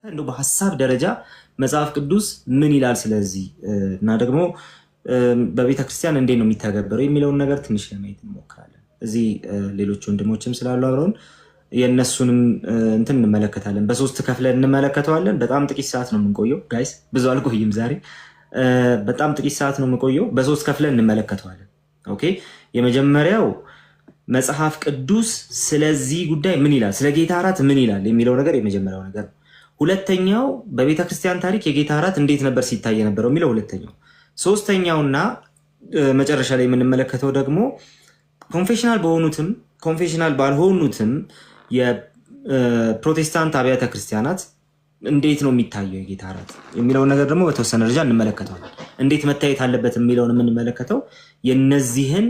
እንደው በሐሳብ ደረጃ መጽሐፍ ቅዱስ ምን ይላል ስለዚህ እና ደግሞ በቤተ ክርስቲያን እንዴት ነው የሚተገበረው የሚለውን ነገር ትንሽ ለማየት እንሞክራለን። እዚህ ሌሎች ወንድሞችም ስላሉ አብረውን የእነሱንም እንትን እንመለከታለን። በሶስት ከፍለን እንመለከተዋለን። በጣም ጥቂት ሰዓት ነው የምንቆየው ጋይስ፣ ብዙ አልቆይም ዛሬ። በጣም ጥቂት ሰዓት ነው የምንቆየው። በሶስት ከፍለን እንመለከተዋለን። ኦኬ፣ የመጀመሪያው መጽሐፍ ቅዱስ ስለዚህ ጉዳይ ምን ይላል፣ ስለ ጌታ እራት ምን ይላል የሚለው ነገር የመጀመሪያው ነገር ነው። ሁለተኛው በቤተ ክርስቲያን ታሪክ የጌታ እራት እንዴት ነበር ሲታይ የነበረው የሚለው ሁለተኛው። ሶስተኛውና መጨረሻ ላይ የምንመለከተው ደግሞ ኮንፌሽናል በሆኑትም ኮንፌሽናል ባልሆኑትም የፕሮቴስታንት አብያተ ክርስቲያናት እንዴት ነው የሚታየው የጌታ እራት የሚለውን ነገር ደግሞ በተወሰነ ደረጃ እንመለከተዋለን። እንዴት መታየት አለበት የሚለውን የምንመለከተው የነዚህን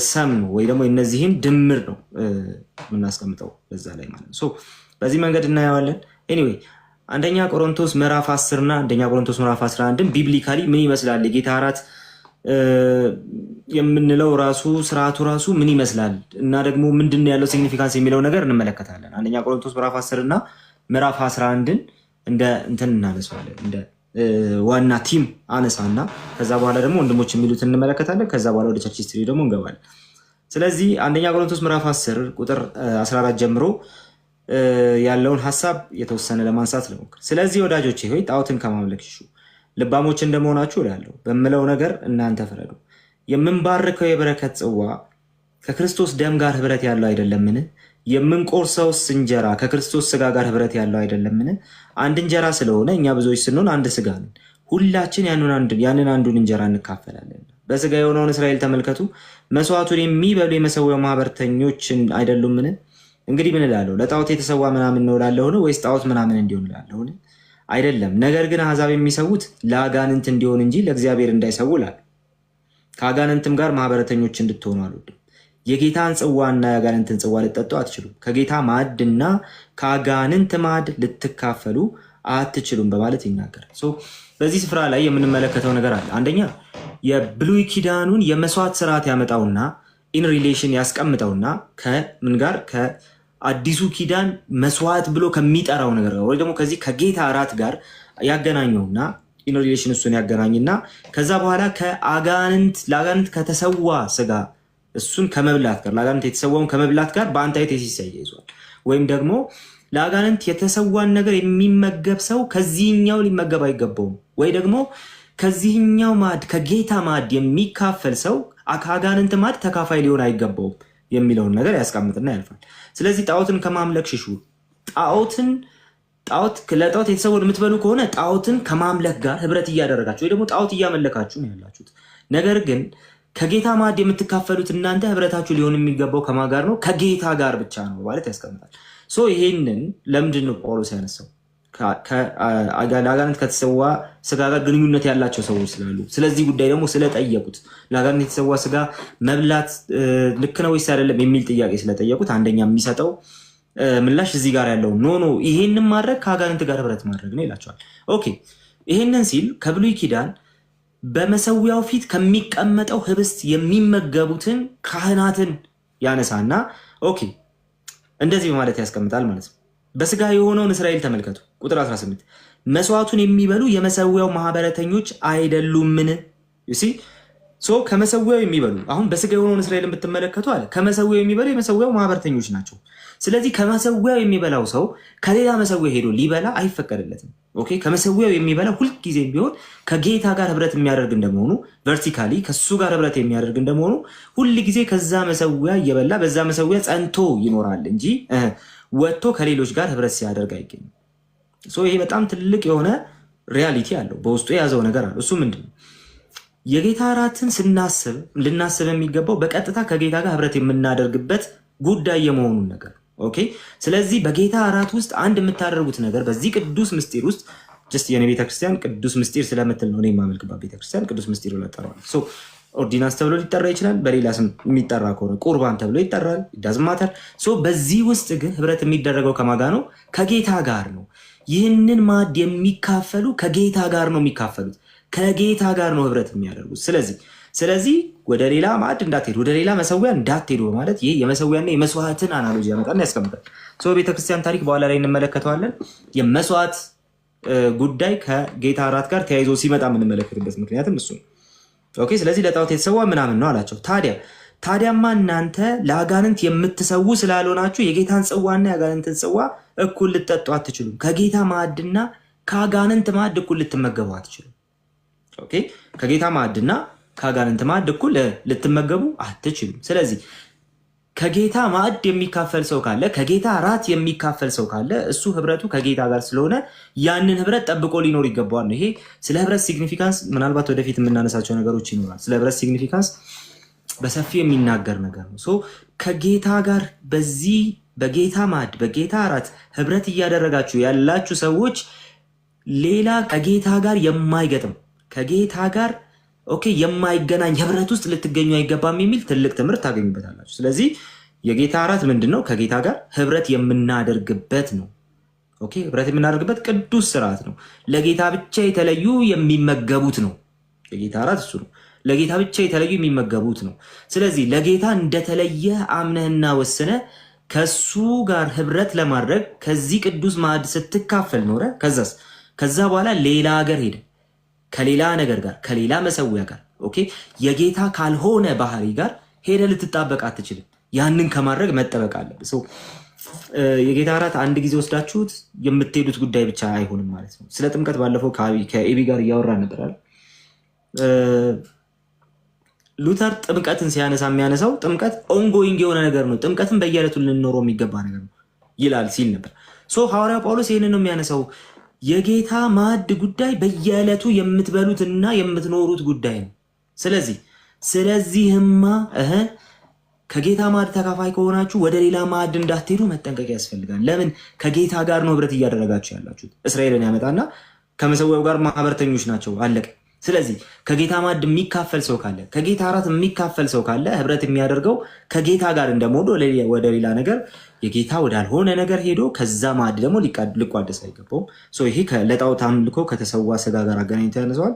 ሰም ወይ ደግሞ የነዚህን ድምር ነው የምናስቀምጠው በዛ ላይ ማለት ነው። በዚህ መንገድ እናየዋለን። ኤኒዌይ አንደኛ ቆሮንቶስ ምዕራፍ 10 እና አንደኛ ቆሮንቶስ ምዕራፍ 11 ቢብሊካሊ ምን ይመስላል የጌታ እራት የምንለው ራሱ ስርዓቱ ራሱ ምን ይመስላል እና ደግሞ ምንድነው ያለው ሲግኒፊካንስ የሚለው ነገር እንመለከታለን። አንደኛ ቆሮንቶስ ምዕራፍ 10 እና ምዕራፍ 11 እንደ እንትን እናነሳዋለን፣ እንደ ዋና ቲም አነሳና ከዛ በኋላ ደግሞ ወንድሞች የሚሉት እንመለከታለን። ከዛ በኋላ ወደ ቸርች ሂስትሪ ደግሞ እንገባለን። ስለዚህ አንደኛ ቆሮንቶስ ምዕራፍ 10 ቁጥር 14 ጀምሮ ያለውን ሐሳብ የተወሰነ ለማንሳት ልሞክር። ስለዚህ ወዳጆቼ ሆይ ጣዖትን ከማምለክ ሽሹ፣ ልባሞች እንደመሆናችሁ እላለሁ። በምለው ነገር እናንተ ፍረዱ። የምንባርከው የበረከት ጽዋ ከክርስቶስ ደም ጋር ህብረት ያለው አይደለምን? የምንቆርሰውስ እንጀራ ከክርስቶስ ስጋ ጋር ህብረት ያለው አይደለምን? አንድ እንጀራ ስለሆነ እኛ ብዙዎች ስንሆን አንድ ስጋ ነን፣ ሁላችን ያንን አንዱን እንጀራ እንካፈላለን። በስጋ የሆነውን እስራኤል ተመልከቱ። መስዋዕቱን የሚበሉ የመሰዊያው ማህበርተኞችን አይደሉምን? እንግዲህ ምን እላለሁ? ለጣዖት የተሰዋ ምናምን ነው እላለሁን? ወይስ ጣዖት ምናምን እንዲሆን እላለሁን? አይደለም። ነገር ግን አሕዛብ የሚሰዉት ለአጋንንት እንዲሆን እንጂ ለእግዚአብሔር እንዳይሰዉ እላለሁ። ከአጋንንትም ጋር ማህበረተኞች እንድትሆኑ አልወድም። የጌታን ጽዋና የአጋንንትን ጽዋ ልትጠጡ አትችሉም፣ ከጌታ ማዕድና ከአጋንንት ማዕድ ልትካፈሉ አትችሉም በማለት ይናገራል። በዚህ ስፍራ ላይ የምንመለከተው ነገር አለ። አንደኛ የብሉይ ኪዳኑን የመስዋዕት ስርዓት ያመጣውና ኢን ሪሌሽን ያስቀምጠውና ከምን ጋር ከአዲሱ ኪዳን መስዋዕት ብሎ ከሚጠራው ነገር ጋር ወይ ደግሞ ከዚህ ከጌታ እራት ጋር ያገናኘውና ኢን ሪሌሽን እሱን ያገናኝና ከዛ በኋላ ለአጋንንት ከተሰዋ ስጋ እሱን ከመብላት ጋር ለአጋንንት የተሰዋውን ከመብላት ጋር በአንታይ ቴሲስ ያይዟል። ወይም ደግሞ ለአጋንንት የተሰዋን ነገር የሚመገብ ሰው ከዚህኛው ሊመገብ አይገባውም፣ ወይ ደግሞ ከዚህኛው ማዕድ ከጌታ ማዕድ የሚካፈል ሰው ከአጋንንት ማዕድ ተካፋይ ሊሆን አይገባውም የሚለውን ነገር ያስቀምጥና ያልፋል። ስለዚህ ጣዖትን ከማምለክ ሽሹ። ለጣዖት የተሰውን የምትበሉ ከሆነ ጣዖትን ከማምለክ ጋር ህብረት እያደረጋችሁ ወይ ደግሞ ጣዖት እያመለካችሁ ነው ያላችሁት። ነገር ግን ከጌታ ማዕድ የምትካፈሉት እናንተ ህብረታችሁ ሊሆን የሚገባው ከማን ጋር ነው? ከጌታ ጋር ብቻ ነው ማለት ያስቀምጣል። ይሄንን ለምንድን ነው ጳውሎስ ያነሳው? ለአጋንንት ከተሰዋ ስጋ ጋር ግንኙነት ያላቸው ሰዎች ስላሉ፣ ስለዚህ ጉዳይ ደግሞ ስለጠየቁት፣ ለአጋንንት የተሰዋ ስጋ መብላት ልክ ነው ወይስ አይደለም የሚል ጥያቄ ስለጠየቁት አንደኛ የሚሰጠው ምላሽ እዚህ ጋር ያለው ኖ ይሄንን ማድረግ ከአጋንንት ጋር ህብረት ማድረግ ነው ይላቸዋል። ኦኬ፣ ይሄንን ሲል ከብሉይ ኪዳን በመሰዊያው ፊት ከሚቀመጠው ህብስት የሚመገቡትን ካህናትን ያነሳና ኦኬ እንደዚህ በማለት ያስቀምጣል ማለት ነው። በስጋ የሆነውን እስራኤል ተመልከቱ። ቁጥር 18 መስዋዕቱን የሚበሉ የመሰዊያው ማህበረተኞች አይደሉምን? ከመሰዊያው የሚበሉ አሁን በስጋ የሆነውን እስራኤልን ብትመለከቱ አለ ከመሰዊያው የሚበሉ የመሰዊያው ማህበረተኞች ናቸው። ስለዚህ ከመሰዊያው የሚበላው ሰው ከሌላ መሰዊያ ሄዶ ሊበላ አይፈቀድለትም። ኦኬ፣ ከመሰዊያው የሚበላ ሁልጊዜ ቢሆን ከጌታ ጋር ህብረት የሚያደርግ እንደመሆኑ ቨርቲካሊ ከሱ ጋር ህብረት የሚያደርግ እንደመሆኑ ሁልጊዜ ከዛ መሰዊያ እየበላ በዛ መሰዊያ ጸንቶ ይኖራል እንጂ ወጥቶ ከሌሎች ጋር ህብረት ሲያደርግ አይገኝም። ይሄ በጣም ትልቅ የሆነ ሪያሊቲ አለው፣ በውስጡ የያዘው ነገር አለ። እሱ ምንድን ነው? የጌታ እራትን ስናስብ ልናስብ የሚገባው በቀጥታ ከጌታ ጋር ህብረት የምናደርግበት ጉዳይ የመሆኑን ነገር። ኦኬ፣ ስለዚህ በጌታ እራት ውስጥ አንድ የምታደርጉት ነገር በዚህ ቅዱስ ምስጢር ውስጥ ጀስት የኔ ቤተክርስቲያን ቅዱስ ምስጢር ስለምትል ነው እኔ የማመልክባት ቤተክርስቲያን ቅዱስ ምስጢር ብላ ጠራዋለች። ኦርዲናንስ ተብሎ ሊጠራ ይችላል። በሌላ ስም የሚጠራ ከሆነ ቁርባን ተብሎ ይጠራል። ዳዝማተር። በዚህ ውስጥ ግን ህብረት የሚደረገው ከማጋ ነው? ከጌታ ጋር ነው። ይህንን ማዕድ የሚካፈሉ ከጌታ ጋር ነው የሚካፈሉት፣ ከጌታ ጋር ነው ህብረት የሚያደርጉት። ስለዚህ ወደ ሌላ ማዕድ እንዳትሄዱ፣ ወደ ሌላ መሰዊያ እንዳትሄዱ በማለት ይህ የመሰዊያና የመስዋዕትን አናሎጂ ያመጣና ያስቀምጣል። ቤተክርስቲያን ታሪክ በኋላ ላይ እንመለከተዋለን። የመስዋዕት ጉዳይ ከጌታ እራት ጋር ተያይዞ ሲመጣ የምንመለከትበት ምክንያትም እሱ ነው። ኦኬ። ስለዚህ ለጣዖት የተሰዋ ምናምን ነው አላቸው። ታዲያማ እናንተ ለአጋንንት የምትሰዉ ስላልሆናችሁ የጌታን ጽዋና የአጋንንትን ጽዋ እኩል ልትጠጡ አትችሉም። ከጌታ ማዕድና ከአጋንንት ማዕድ እኩል ልትመገቡ አትችሉም። ኦኬ። ከጌታ ማዕድና ከአጋንንት ማዕድ እኩል ልትመገቡ አትችሉም። ስለዚህ ከጌታ ማዕድ የሚካፈል ሰው ካለ፣ ከጌታ እራት የሚካፈል ሰው ካለ እሱ ህብረቱ ከጌታ ጋር ስለሆነ ያንን ህብረት ጠብቆ ሊኖር ይገባዋል ነው። ይሄ ስለ ህብረት ሲግኒፊካንስ ምናልባት ወደፊት የምናነሳቸው ነገሮች ይኖራል። ስለ ህብረት ሲግኒፊካንስ በሰፊው የሚናገር ነገር ነው። ከጌታ ጋር በዚህ በጌታ ማዕድ በጌታ እራት ህብረት እያደረጋችሁ ያላችሁ ሰዎች ሌላ ከጌታ ጋር የማይገጥም ከጌታ ጋር የማይገናኝ ህብረት ውስጥ ልትገኙ አይገባም የሚል ትልቅ ትምህርት ታገኙበታላችሁ። ስለዚህ የጌታ እራት ምንድን ነው? ከጌታ ጋር ህብረት የምናደርግበት ነው። ህብረት የምናደርግበት ቅዱስ ስርዓት ነው። ለጌታ ብቻ የተለዩ የሚመገቡት ነው። የጌታ እራት እሱ ነው። ለጌታ ብቻ የተለዩ የሚመገቡት ነው። ስለዚህ ለጌታ እንደተለየ አምነህና ወስነ ከሱ ጋር ህብረት ለማድረግ ከዚህ ቅዱስ ማዕድ ስትካፈል ኖረ። ከዛ በኋላ ሌላ ሀገር ሄደ ከሌላ ነገር ጋር ከሌላ መሰዊያ ጋር የጌታ ካልሆነ ባህሪ ጋር ሄደ ልትጣበቅ አትችልም። ያንን ከማድረግ መጠበቅ አለብህ። የጌታ እራት አንድ ጊዜ ወስዳችሁት የምትሄዱት ጉዳይ ብቻ አይሆንም ማለት ነው። ስለ ጥምቀት ባለፈው ከኤቢ ጋር እያወራ ነበራል። ሉተር ጥምቀትን ሲያነሳ የሚያነሳው ጥምቀት ኦንጎይንግ የሆነ ነገር ነው፣ ጥምቀትን በየዕለቱ ልንኖረው የሚገባ ነገር ነው ይላል ሲል ነበር። ሐዋርያው ጳውሎስ ይህንን ነው የሚያነሳው። የጌታ ማዕድ ጉዳይ በየዕለቱ የምትበሉትና የምትኖሩት ጉዳይ ነው። ስለዚህማ ከጌታ ማዕድ ተካፋይ ከሆናችሁ ወደ ሌላ ማዕድ እንዳትሄዱ መጠንቀቅ ያስፈልጋል። ለምን? ከጌታ ጋር ነው ህብረት እያደረጋችሁ ያላችሁት። እስራኤልን ያመጣና ከመሰዊያው ጋር ማህበርተኞች ናቸው፣ አለቀ። ስለዚህ ከጌታ ማዕድ የሚካፈል ሰው ካለ ከጌታ እራት የሚካፈል ሰው ካለ ህብረት የሚያደርገው ከጌታ ጋር እንደሞዶ ወደ ሌላ ነገር የጌታ ወዳልሆነ ነገር ሄዶ ከዛ ማዕድ ደግሞ ሊቋደስ አይገባውም። ይሄ ለጣዖት አምልኮ ከተሰዋ ስጋ ጋር አገናኝቶ ያነሰዋል።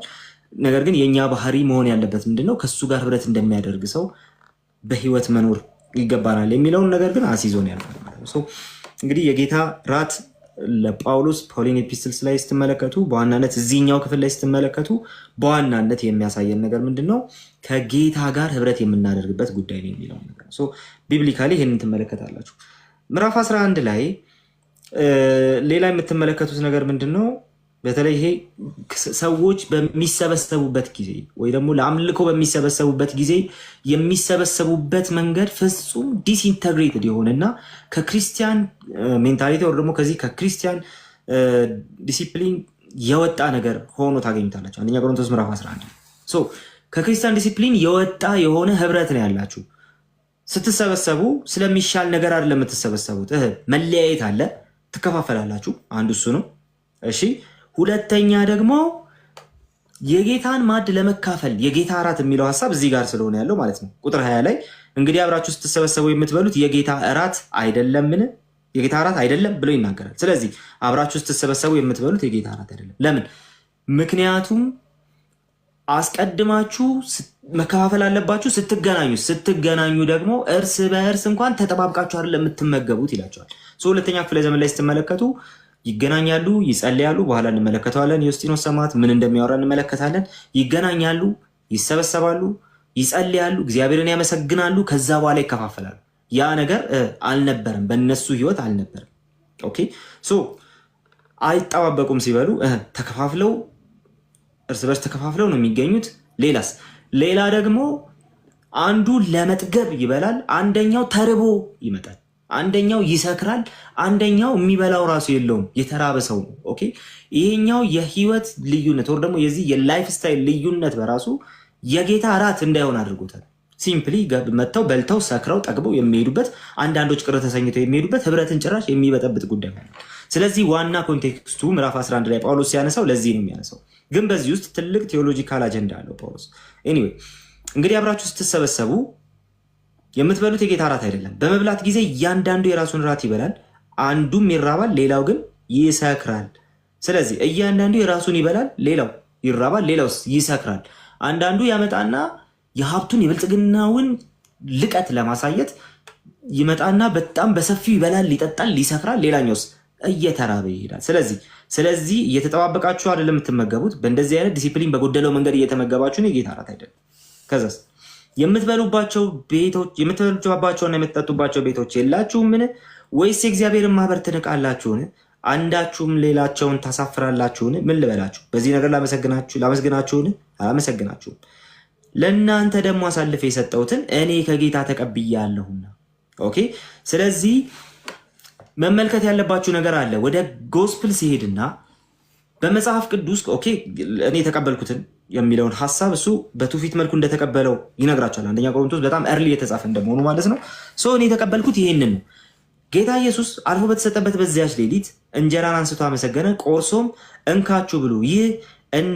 ነገር ግን የእኛ ባህሪ መሆን ያለበት ምንድነው? ከሱ ጋር ህብረት እንደሚያደርግ ሰው በህይወት መኖር ይገባናል የሚለውን ነገር ግን አስይዞን ያልፋል ማለት ነው። እንግዲህ የጌታ እራት ለጳውሎስ ፖሊን ኤፒስትልስ ላይ ስትመለከቱ በዋናነት እዚህኛው ክፍል ላይ ስትመለከቱ በዋናነት የሚያሳየን ነገር ምንድን ነው? ከጌታ ጋር ህብረት የምናደርግበት ጉዳይ ነው የሚለው ነገር። ቢብሊካሊ ይህንን ትመለከታላችሁ። ምዕራፍ 11 ላይ ሌላ የምትመለከቱት ነገር ምንድን ነው? በተለይ ይሄ ሰዎች በሚሰበሰቡበት ጊዜ ወይ ደግሞ ለአምልኮ በሚሰበሰቡበት ጊዜ የሚሰበሰቡበት መንገድ ፍጹም ዲስኢንተግሬትድ የሆነና ከክርስቲያን ሜንታሊቲ ወይ ደግሞ ከዚህ ከክርስቲያን ዲሲፕሊን የወጣ ነገር ሆኖ ታገኙታላችሁ። አንደኛ ቆሮንቶስ ምዕራፍ 11 ከክርስቲያን ዲሲፕሊን የወጣ የሆነ ህብረት ነው ያላችሁ። ስትሰበሰቡ ስለሚሻል ነገር አይደለም የምትሰበሰቡት። መለያየት አለ፣ ትከፋፈላላችሁ። አንዱ እሱ ነው። እሺ፣ ሁለተኛ ደግሞ የጌታን ማዕድ ለመካፈል የጌታ እራት የሚለው ሀሳብ እዚህ ጋር ስለሆነ ያለው ማለት ነው። ቁጥር 20 ላይ እንግዲህ አብራችሁ ስትሰበሰቡ የምትበሉት የጌታ እራት አይደለምን? የጌታ እራት አይደለም ብሎ ይናገራል። ስለዚህ አብራችሁ ስትሰበሰቡ የምትበሉት የጌታ እራት አይደለም። ለምን? ምክንያቱም አስቀድማችሁ መከፋፈል አለባችሁ። ስትገናኙ ደግሞ እርስ በእርስ እንኳን ተጠባብቃችሁ አይደለም የምትመገቡት ይላቸዋል። ሁለተኛ ክፍለ ዘመን ላይ ስትመለከቱ ይገናኛሉ፣ ይጸልያሉ። በኋላ እንመለከተዋለን። የዩስጢኖስ ሰማዕት ምን እንደሚያወራ እንመለከታለን። ይገናኛሉ፣ ይሰበሰባሉ፣ ይጸልያሉ፣ እግዚአብሔርን ያመሰግናሉ። ከዛ በኋላ ይከፋፈላሉ። ያ ነገር አልነበረም፣ በእነሱ ህይወት አልነበረም። ኦኬ አይጠባበቁም። ሲበሉ ተከፋፍለው እርስ በርስ ተከፋፍለው ነው የሚገኙት። ሌላ ደግሞ አንዱ ለመጥገብ ይበላል፣ አንደኛው ተርቦ ይመጣል። አንደኛው ይሰክራል፣ አንደኛው የሚበላው ራሱ የለውም፣ የተራበ ሰው ነው። ኦኬ ይሄኛው የህይወት ልዩነት ወር ደግሞ የዚህ የላይፍ ስታይል ልዩነት በራሱ የጌታ እራት እንዳይሆን አድርጎታል። ሲምፕሊ መጥተው በልተው ሰክረው ጠግበው የሚሄዱበት፣ አንዳንዶች ቅር ተሰኝተው የሚሄዱበት፣ ህብረትን ጭራሽ የሚበጠብጥ ጉዳይ ነው። ስለዚህ ዋና ኮንቴክስቱ ምዕራፍ 11 ላይ ጳውሎስ ሲያነሳው ለዚህ ነው የሚያነሳው። ግን በዚህ ውስጥ ትልቅ ቴዎሎጂካል አጀንዳ አለው ጳውሎስ። ኤኒዌይ እንግዲህ አብራችሁ ስትሰበሰቡ የምትበሉት የጌታ እራት አይደለም። በመብላት ጊዜ እያንዳንዱ የራሱን እራት ይበላል፣ አንዱም ይራባል፣ ሌላው ግን ይሰክራል። ስለዚህ እያንዳንዱ የራሱን ይበላል፣ ሌላው ይራባል፣ ሌላው ይሰክራል። አንዳንዱ ያመጣና የሀብቱን የብልጽግናውን ልቀት ለማሳየት ይመጣና በጣም በሰፊው ይበላል፣ ይጠጣል፣ ይሰክራል። ሌላኛውስ እየተራበ ይሄዳል። ስለዚህ እየተጠባበቃችሁ አይደለም የምትመገቡት። በእንደዚህ አይነት ዲሲፕሊን በጎደለው መንገድ እየተመገባችሁ ነው የጌታ እራት አይደለም። ከዛስ የምትበሉባቸውና የምትጠጡባቸው ቤቶች የላችሁምን? ወይስ የእግዚአብሔርን ማህበር ትንቃላችሁን? አንዳችሁም ሌላቸውን ታሳፍራላችሁን? ምን ልበላችሁ? በዚህ ነገር ላመስግናችሁን? አላመሰግናችሁም። ለእናንተ ደግሞ አሳልፌ የሰጠሁትን እኔ ከጌታ ተቀብያለሁና። ኦኬ። ስለዚህ መመልከት ያለባችሁ ነገር አለ። ወደ ጎስፕል ሲሄድና በመጽሐፍ ቅዱስ ኦኬ እኔ የተቀበልኩትን የሚለውን ሐሳብ እሱ በትውፊት መልኩ እንደተቀበለው ይነግራቸዋል። አንደኛ ቆሮንቶስ በጣም እርሊ የተጻፈ እንደመሆኑ ማለት ነው። እኔ የተቀበልኩት ይሄንን ነው። ጌታ ኢየሱስ አልፎ በተሰጠበት በዚያች ሌሊት እንጀራን አንስቶ አመሰገነ፣ ቆርሶም እንካችሁ ብሉ፣ ይህ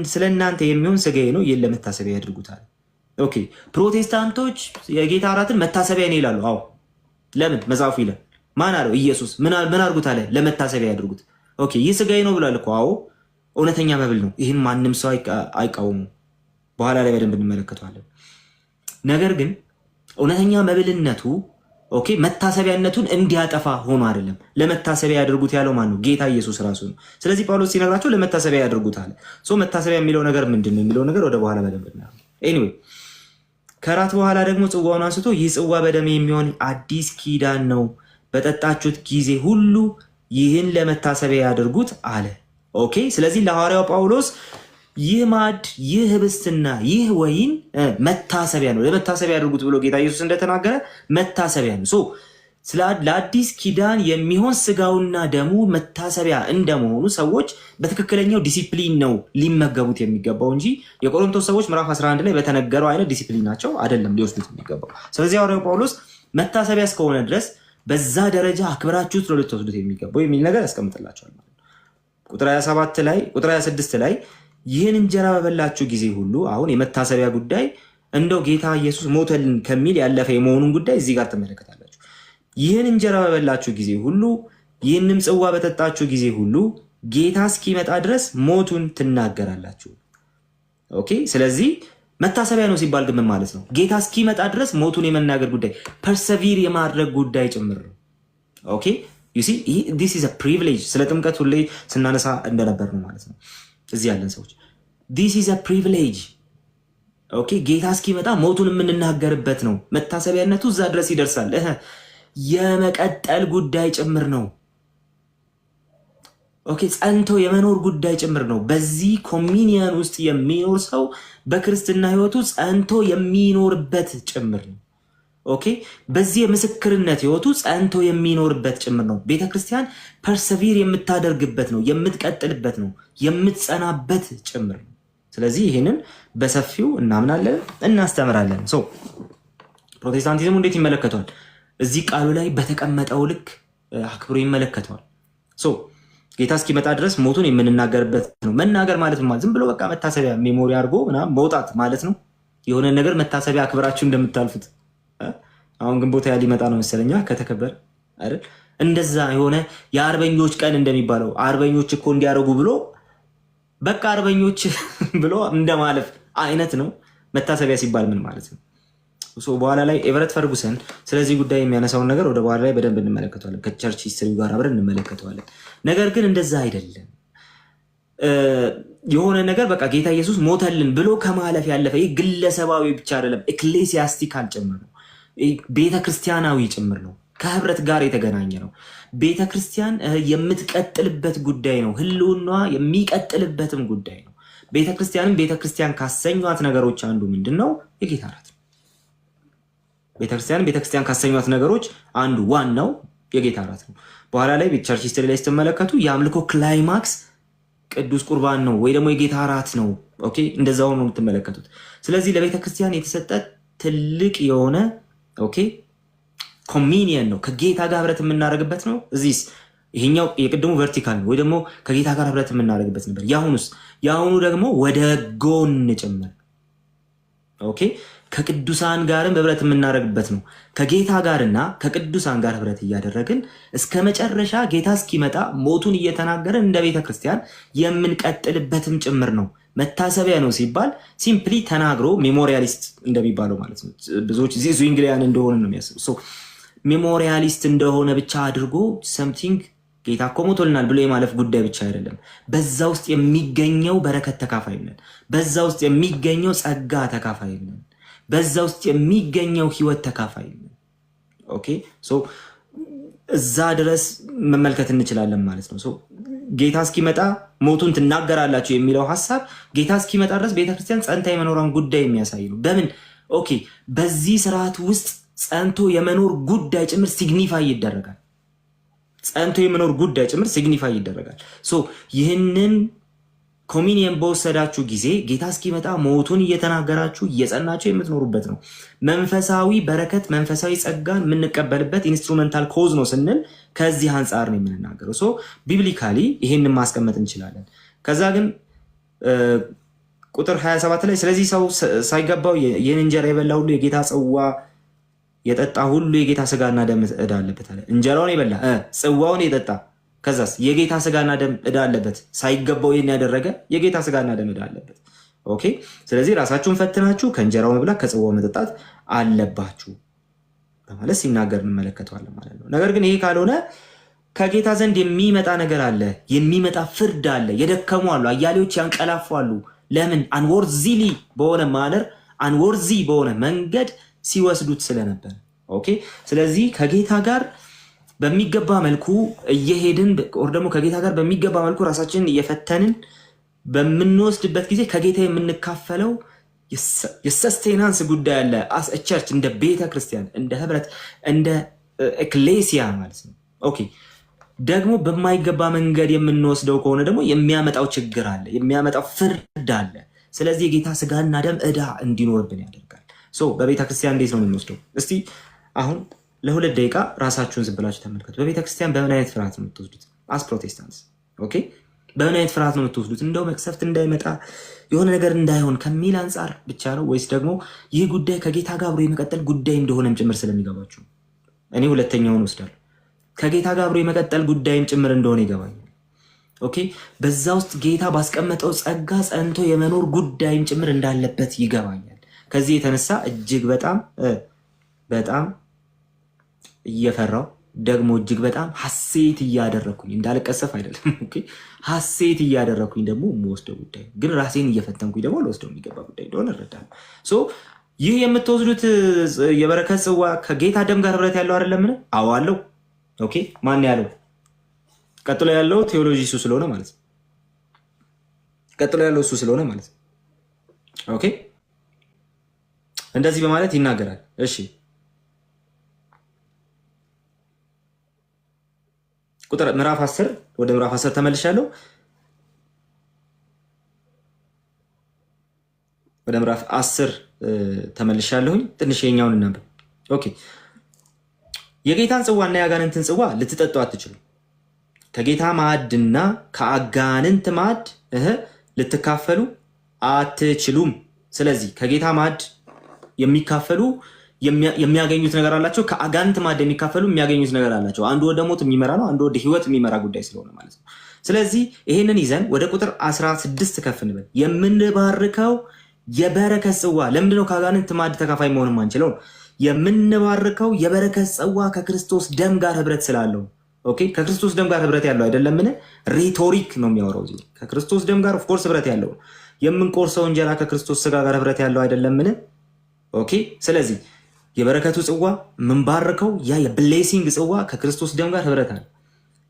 ስለ እናንተ የሚሆን ሥጋዬ ነው፣ ይህን ለመታሰቢያ ያድርጉታል። ኦኬ ፕሮቴስታንቶች የጌታ እራትን መታሰቢያ ነው ይላሉ። አዎ ለምን? መጽሐፉ ይላል። ማን አለው? ኢየሱስ። ምን አድርጉት አለ? ለመታሰቢያ ያድርጉት። ኦኬ ይህ ሥጋዬ ነው ብሏል እኮ። አዎ እውነተኛ መብል ነው። ይህም ማንም ሰው አይቃወሙ። በኋላ ላይ በደንብ እንመለከተዋለን። ነገር ግን እውነተኛ መብልነቱ ኦኬ መታሰቢያነቱን እንዲያጠፋ ሆኖ አይደለም። ለመታሰቢያ ያድርጉት ያለው ማን ነው? ጌታ ኢየሱስ ራሱ ነው። ስለዚህ ጳውሎስ ሲነግራቸው ለመታሰቢያ ያድርጉት አለ። መታሰቢያ የሚለው ነገር ምንድን ነው የሚለው ነገር ወደ በኋላ በደንብ እናያለን። ኤኒዌይ ከራት በኋላ ደግሞ ጽዋውን አንስቶ ይህ ጽዋ በደሜ የሚሆን አዲስ ኪዳን ነው፣ በጠጣችሁት ጊዜ ሁሉ ይህን ለመታሰቢያ ያድርጉት አለ። ኦኬ ስለዚህ ለሐዋርያው ጳውሎስ ይህ ማዕድ፣ ይህ ህብስትና ይህ ወይን መታሰቢያ ነው፣ ለመታሰቢያ ያድርጉት ብሎ ጌታ ኢየሱስ እንደተናገረ መታሰቢያ ነው። ለአዲስ ኪዳን የሚሆን ስጋውና ደሙ መታሰቢያ እንደመሆኑ ሰዎች በትክክለኛው ዲሲፕሊን ነው ሊመገቡት የሚገባው እንጂ የቆሮንቶስ ሰዎች ምዕራፍ 11 ላይ በተነገረው አይነት ዲሲፕሊን ናቸው አይደለም ሊወስዱት የሚገባው። ስለዚህ ሐዋርያው ጳውሎስ መታሰቢያ እስከሆነ ድረስ በዛ ደረጃ አክብራችሁት ነው ልትወስዱት የሚገባው የሚል ነገር ያስቀምጥላቸዋል። ቁጥር 26 ላይ ይህን እንጀራ በበላችሁ ጊዜ ሁሉ፣ አሁን የመታሰቢያ ጉዳይ እንደው ጌታ ኢየሱስ ሞተልን ከሚል ያለፈ የመሆኑን ጉዳይ እዚህ ጋር ትመለከታላችሁ። ይህን እንጀራ በበላችሁ ጊዜ ሁሉ ይህንም ጽዋ በጠጣችሁ ጊዜ ሁሉ ጌታ እስኪመጣ ድረስ ሞቱን ትናገራላችሁ። ኦኬ ስለዚህ መታሰቢያ ነው ሲባል ግን ምን ማለት ነው? ጌታ እስኪመጣ ድረስ ሞቱን የመናገር ጉዳይ፣ ፐርሰቪር የማድረግ ጉዳይ ጭምር ነው። ኦኬ ዩ ሲ ዲስ ኢዝ አ ፕሪቪሌጅ። ስለ ጥምቀት ሁሌ ስናነሳ እንደነበር ነው ማለት ነው። እዚህ ያለን ሰዎች ዲስ ኢዝ አ ፕሪቪሌጅ። ኦኬ ጌታ እስኪመጣ ሞቱን የምንናገርበት ነው። መታሰቢያነቱ እዛ ድረስ ይደርሳል። የመቀጠል ጉዳይ ጭምር ነው። ኦኬ ጸንቶ የመኖር ጉዳይ ጭምር ነው። በዚህ ኮሚኒየን ውስጥ የሚኖር ሰው በክርስትና ህይወቱ ጸንቶ የሚኖርበት ጭምር ነው። ኦኬ በዚህ የምስክርነት ህይወቱ ጸንቶ የሚኖርበት ጭምር ነው። ቤተክርስቲያን ፐርሰቪር የምታደርግበት ነው፣ የምትቀጥልበት ነው፣ የምትጸናበት ጭምር ነው። ስለዚህ ይህንን በሰፊው እናምናለን፣ እናስተምራለን። ፕሮቴስታንቲዝሙ እንዴት ይመለከተዋል? እዚህ ቃሉ ላይ በተቀመጠው ልክ አክብሮ ይመለከተዋል። ጌታ እስኪመጣ ድረስ ሞቱን የምንናገርበት ነው። መናገር ማለት ዝም ብሎ በቃ መታሰቢያ ሜሞሪ አድርጎ ምናምን መውጣት ማለት ነው። የሆነ ነገር መታሰቢያ አክብራችሁ እንደምታልፉት አሁን ግንቦት ሃያ ሊመጣ ነው መሰለኛ ከተከበረ አይደል? እንደዛ የሆነ የአርበኞች ቀን እንደሚባለው አርበኞች እኮ እንዲያደርጉ ብሎ በቃ አርበኞች ብሎ እንደማለፍ አይነት ነው። መታሰቢያ ሲባል ምን ማለት ነው? በኋላ ላይ ኤቨረት ፈርጉሰን ስለዚህ ጉዳይ የሚያነሳውን ነገር ወደ በኋላ ላይ በደንብ እንመለከተዋለን። ከቸርች ሂስትሪ ጋር አብረን እንመለከተዋለን። ነገር ግን እንደዛ አይደለም። የሆነ ነገር በቃ ጌታ ኢየሱስ ሞተልን ብሎ ከማለፍ ያለፈ ይህ ግለሰባዊ ብቻ አይደለም፣ ኤክሌሲያስቲካል ጭምር ነው፣ ቤተክርስቲያናዊ ጭምር ነው፣ ከህብረት ጋር የተገናኘ ነው። ቤተክርስቲያን የምትቀጥልበት ጉዳይ ነው፣ ህልውና የሚቀጥልበትም ጉዳይ ነው። ቤተክርስቲያንም ቤተክርስቲያን ካሰኟት ነገሮች አንዱ ምንድን ነው? የጌታ እራት ነው። ቤተክርስቲያን ካሰኟት ነገሮች አንዱ ዋናው የጌታ እራት ነው። በኋላ ላይ ቸርች ሂስትሪ ላይ ስትመለከቱ የአምልኮ ክላይማክስ ቅዱስ ቁርባን ነው ወይ ደግሞ የጌታ እራት ነው። ኦኬ እንደዛው ነው የምትመለከቱት። ስለዚህ ለቤተክርስቲያን የተሰጠ ትልቅ የሆነ ኦኬ ኮሚኒየን ነው፣ ከጌታ ጋር ህብረት የምናደርግበት ነው። እዚህስ ይሄኛው የቅድሙ ቨርቲካል ነው ወይ ደግሞ ከጌታ ጋር ህብረት የምናደርግበት ነበር። የአሁኑ ደግሞ ወደ ጎን ጭምር ኦኬ ከቅዱሳን ጋርም ህብረት የምናደርግበት ነው። ከጌታ ጋርና ከቅዱሳን ጋር ህብረት እያደረግን እስከ መጨረሻ ጌታ እስኪመጣ ሞቱን እየተናገረን እንደ ቤተ ክርስቲያን የምንቀጥልበትም ጭምር ነው። መታሰቢያ ነው ሲባል ሲምፕሊ ተናግሮ ሜሞሪያሊስት እንደሚባለው ማለት ነው። ብዙዎች እዚህ ዙንግሊያን እንደሆነ ነው የሚያስቡ። ሜሞሪያሊስት እንደሆነ ብቻ አድርጎ ሰምቲንግ ጌታ እኮ ሞቶልናል ብሎ የማለፍ ጉዳይ ብቻ አይደለም። በዛ ውስጥ የሚገኘው በረከት ተካፋይ ነን። በዛ ውስጥ የሚገኘው ጸጋ ተካፋይ ነን። በዛ ውስጥ የሚገኘው ህይወት ተካፋይ ነን። ኦኬ ሶ እዛ ድረስ መመልከት እንችላለን ማለት ነው። ሶ ጌታ እስኪመጣ ሞቱን ትናገራላችሁ የሚለው ሐሳብ ጌታ እስኪመጣ ድረስ ቤተክርስቲያን ጸንታ የመኖሯን ጉዳይ የሚያሳይ ነው። በምን ኦኬ በዚህ ስርዓት ውስጥ ጸንቶ የመኖር ጉዳይ ጭምር ሲግኒፋይ ይደረጋል። ጸንቶ የመኖር ጉዳይ ጭምር ሲግኒፋይ ይደረጋል። ሶ ይህንን ኮሚኒየን በወሰዳችሁ ጊዜ ጌታ እስኪመጣ ሞቱን እየተናገራችሁ እየጸናችሁ የምትኖሩበት ነው። መንፈሳዊ በረከት መንፈሳዊ ጸጋን የምንቀበልበት ኢንስትሩሜንታል ኮዝ ነው ስንል ከዚህ አንጻር ነው የምንናገረው። ሶ ቢብሊካሊ ይሄንን ማስቀመጥ እንችላለን። ከዛ ግን ቁጥር 27 ላይ ስለዚህ ሰው ሳይገባው ይህን እንጀራ የበላ ሁሉ የጌታ ጽዋ የጠጣ ሁሉ የጌታ ስጋና ደም ዕዳ አለበት አለ። እንጀራውን የበላ ጽዋውን የጠጣ ከዛስ የጌታ ስጋና ደም ዕዳ አለበት። ሳይገባው ይህን ያደረገ የጌታ ስጋና ደም ዕዳ አለበት። ኦኬ ስለዚህ ራሳችሁን ፈትናችሁ ከእንጀራው መብላት ከጽዋው መጠጣት አለባችሁ በማለት ሲናገር እንመለከተዋለን ማለት ነው። ነገር ግን ይሄ ካልሆነ ከጌታ ዘንድ የሚመጣ ነገር አለ፣ የሚመጣ ፍርድ አለ። የደከሙ አሉ፣ አያሌዎች ያንቀላፉ አሉ። ለምን? አንወርዚሊ በሆነ ማነር አንወርዚ በሆነ መንገድ ሲወስዱት ስለነበር። ኦኬ ስለዚህ ከጌታ ጋር በሚገባ መልኩ እየሄድን ወር ደግሞ ከጌታ ጋር በሚገባ መልኩ ራሳችንን እየፈተንን በምንወስድበት ጊዜ ከጌታ የምንካፈለው የሰስቴናንስ ጉዳይ አለ። አስ ቸርች እንደ ቤተ ክርስቲያን እንደ ህብረት እንደ ኤክሌሲያ ማለት ነው። ኦኬ ደግሞ በማይገባ መንገድ የምንወስደው ከሆነ ደግሞ የሚያመጣው ችግር አለ፣ የሚያመጣው ፍርድ አለ። ስለዚህ የጌታ ስጋና ደም ዕዳ እንዲኖርብን ያደርጋል። በቤተ ክርስቲያን እንዴት ነው የምንወስደው? እስቲ አሁን ለሁለት ደቂቃ ራሳችሁን ዝም ብላችሁ ተመልከቱ። በቤተ ክርስቲያን በምን አይነት ፍርሃት ነው የምትወስዱት? አስ ፕሮቴስታንትስ ኦኬ በምን አይነት ፍርሃት ነው የምትወስዱት? እንደው መቅሰፍት እንዳይመጣ የሆነ ነገር እንዳይሆን ከሚል አንጻር ብቻ ነው ወይስ ደግሞ ይህ ጉዳይ ከጌታ ጋር አብሮ የመቀጠል ጉዳይ እንደሆነም ጭምር ስለሚገባችሁ? እኔ ሁለተኛውን ወስዳለሁ። ከጌታ ጋር አብሮ የመቀጠል ጉዳይም ጭምር እንደሆነ ይገባኛል። ኦኬ በዛ ውስጥ ጌታ ባስቀመጠው ጸጋ ጸንቶ የመኖር ጉዳይም ጭምር እንዳለበት ይገባኛል። ከዚህ የተነሳ እጅግ በጣም እየፈራው ደግሞ እጅግ በጣም ሐሴት እያደረኩኝ እንዳልቀሰፍ አይደለም። ኦኬ ሐሴት እያደረኩኝ ደግሞ የምወስደው ጉዳይ ግን ራሴን እየፈተንኩኝ ደግሞ ልወስደው የሚገባ ጉዳይ እንደሆነ እረዳለሁ። ሶ ይህ የምትወስዱት የበረከት ጽዋ ከጌታ ደም ጋር ህብረት ያለው አይደለምን? አዎ አለው። ኦኬ ማን ያለው? ቀጥሎ ያለው ቴዎሎጂ እሱ ስለሆነ ማለት ነው። ቀጥሎ ያለው እሱ ስለሆነ ማለት ነው። ኦኬ እንደዚህ በማለት ይናገራል። እሺ ቁጥር ምዕራፍ 10 ወደ ምዕራፍ 10 ተመልሻለሁ። ወደ ምዕራፍ 10 ተመልሻለሁኝ። ትንሽ የኛውን እናንብብ። ኦኬ የጌታን ጽዋና የአጋንንትን ጽዋ ልትጠጡ አትችሉም። ከጌታ ማዕድና ከአጋንንት ማዕድ ልትካፈሉ አትችሉም። ስለዚህ ከጌታ ማዕድ የሚካፈሉ የሚያገኙት ነገር አላቸው። ከአጋንንት ማዕድ የሚካፈሉ የሚያገኙት ነገር አላቸው። አንዱ ወደ ሞት የሚመራ ነው፣ አንዱ ወደ ህይወት የሚመራ ጉዳይ ስለሆነ ማለት ነው። ስለዚህ ይሄንን ይዘን ወደ ቁጥር 16 ከፍ እንበል። የምንባርከው የበረከት ጽዋ ለምንድነው ከአጋንንት ማዕድ ተካፋይ መሆን የማንችለው? የምንባርከው የበረከት ጽዋ ከክርስቶስ ደም ጋር ህብረት ስላለው። ኦኬ ከክርስቶስ ደም ጋር ህብረት ያለው አይደለምን? ሪቶሪክ ነው የሚያወራው እዚህ። ከክርስቶስ ደም ጋር ኦፍ ኮርስ ህብረት ያለው። የምንቆርሰው እንጀራ ከክርስቶስ ስጋ ጋር ህብረት ያለው አይደለምን? ኦኬ ስለዚህ የበረከቱ ጽዋ የምንባርከው ያ የብሌሲንግ ጽዋ ከክርስቶስ ደም ጋር ህብረት አለው።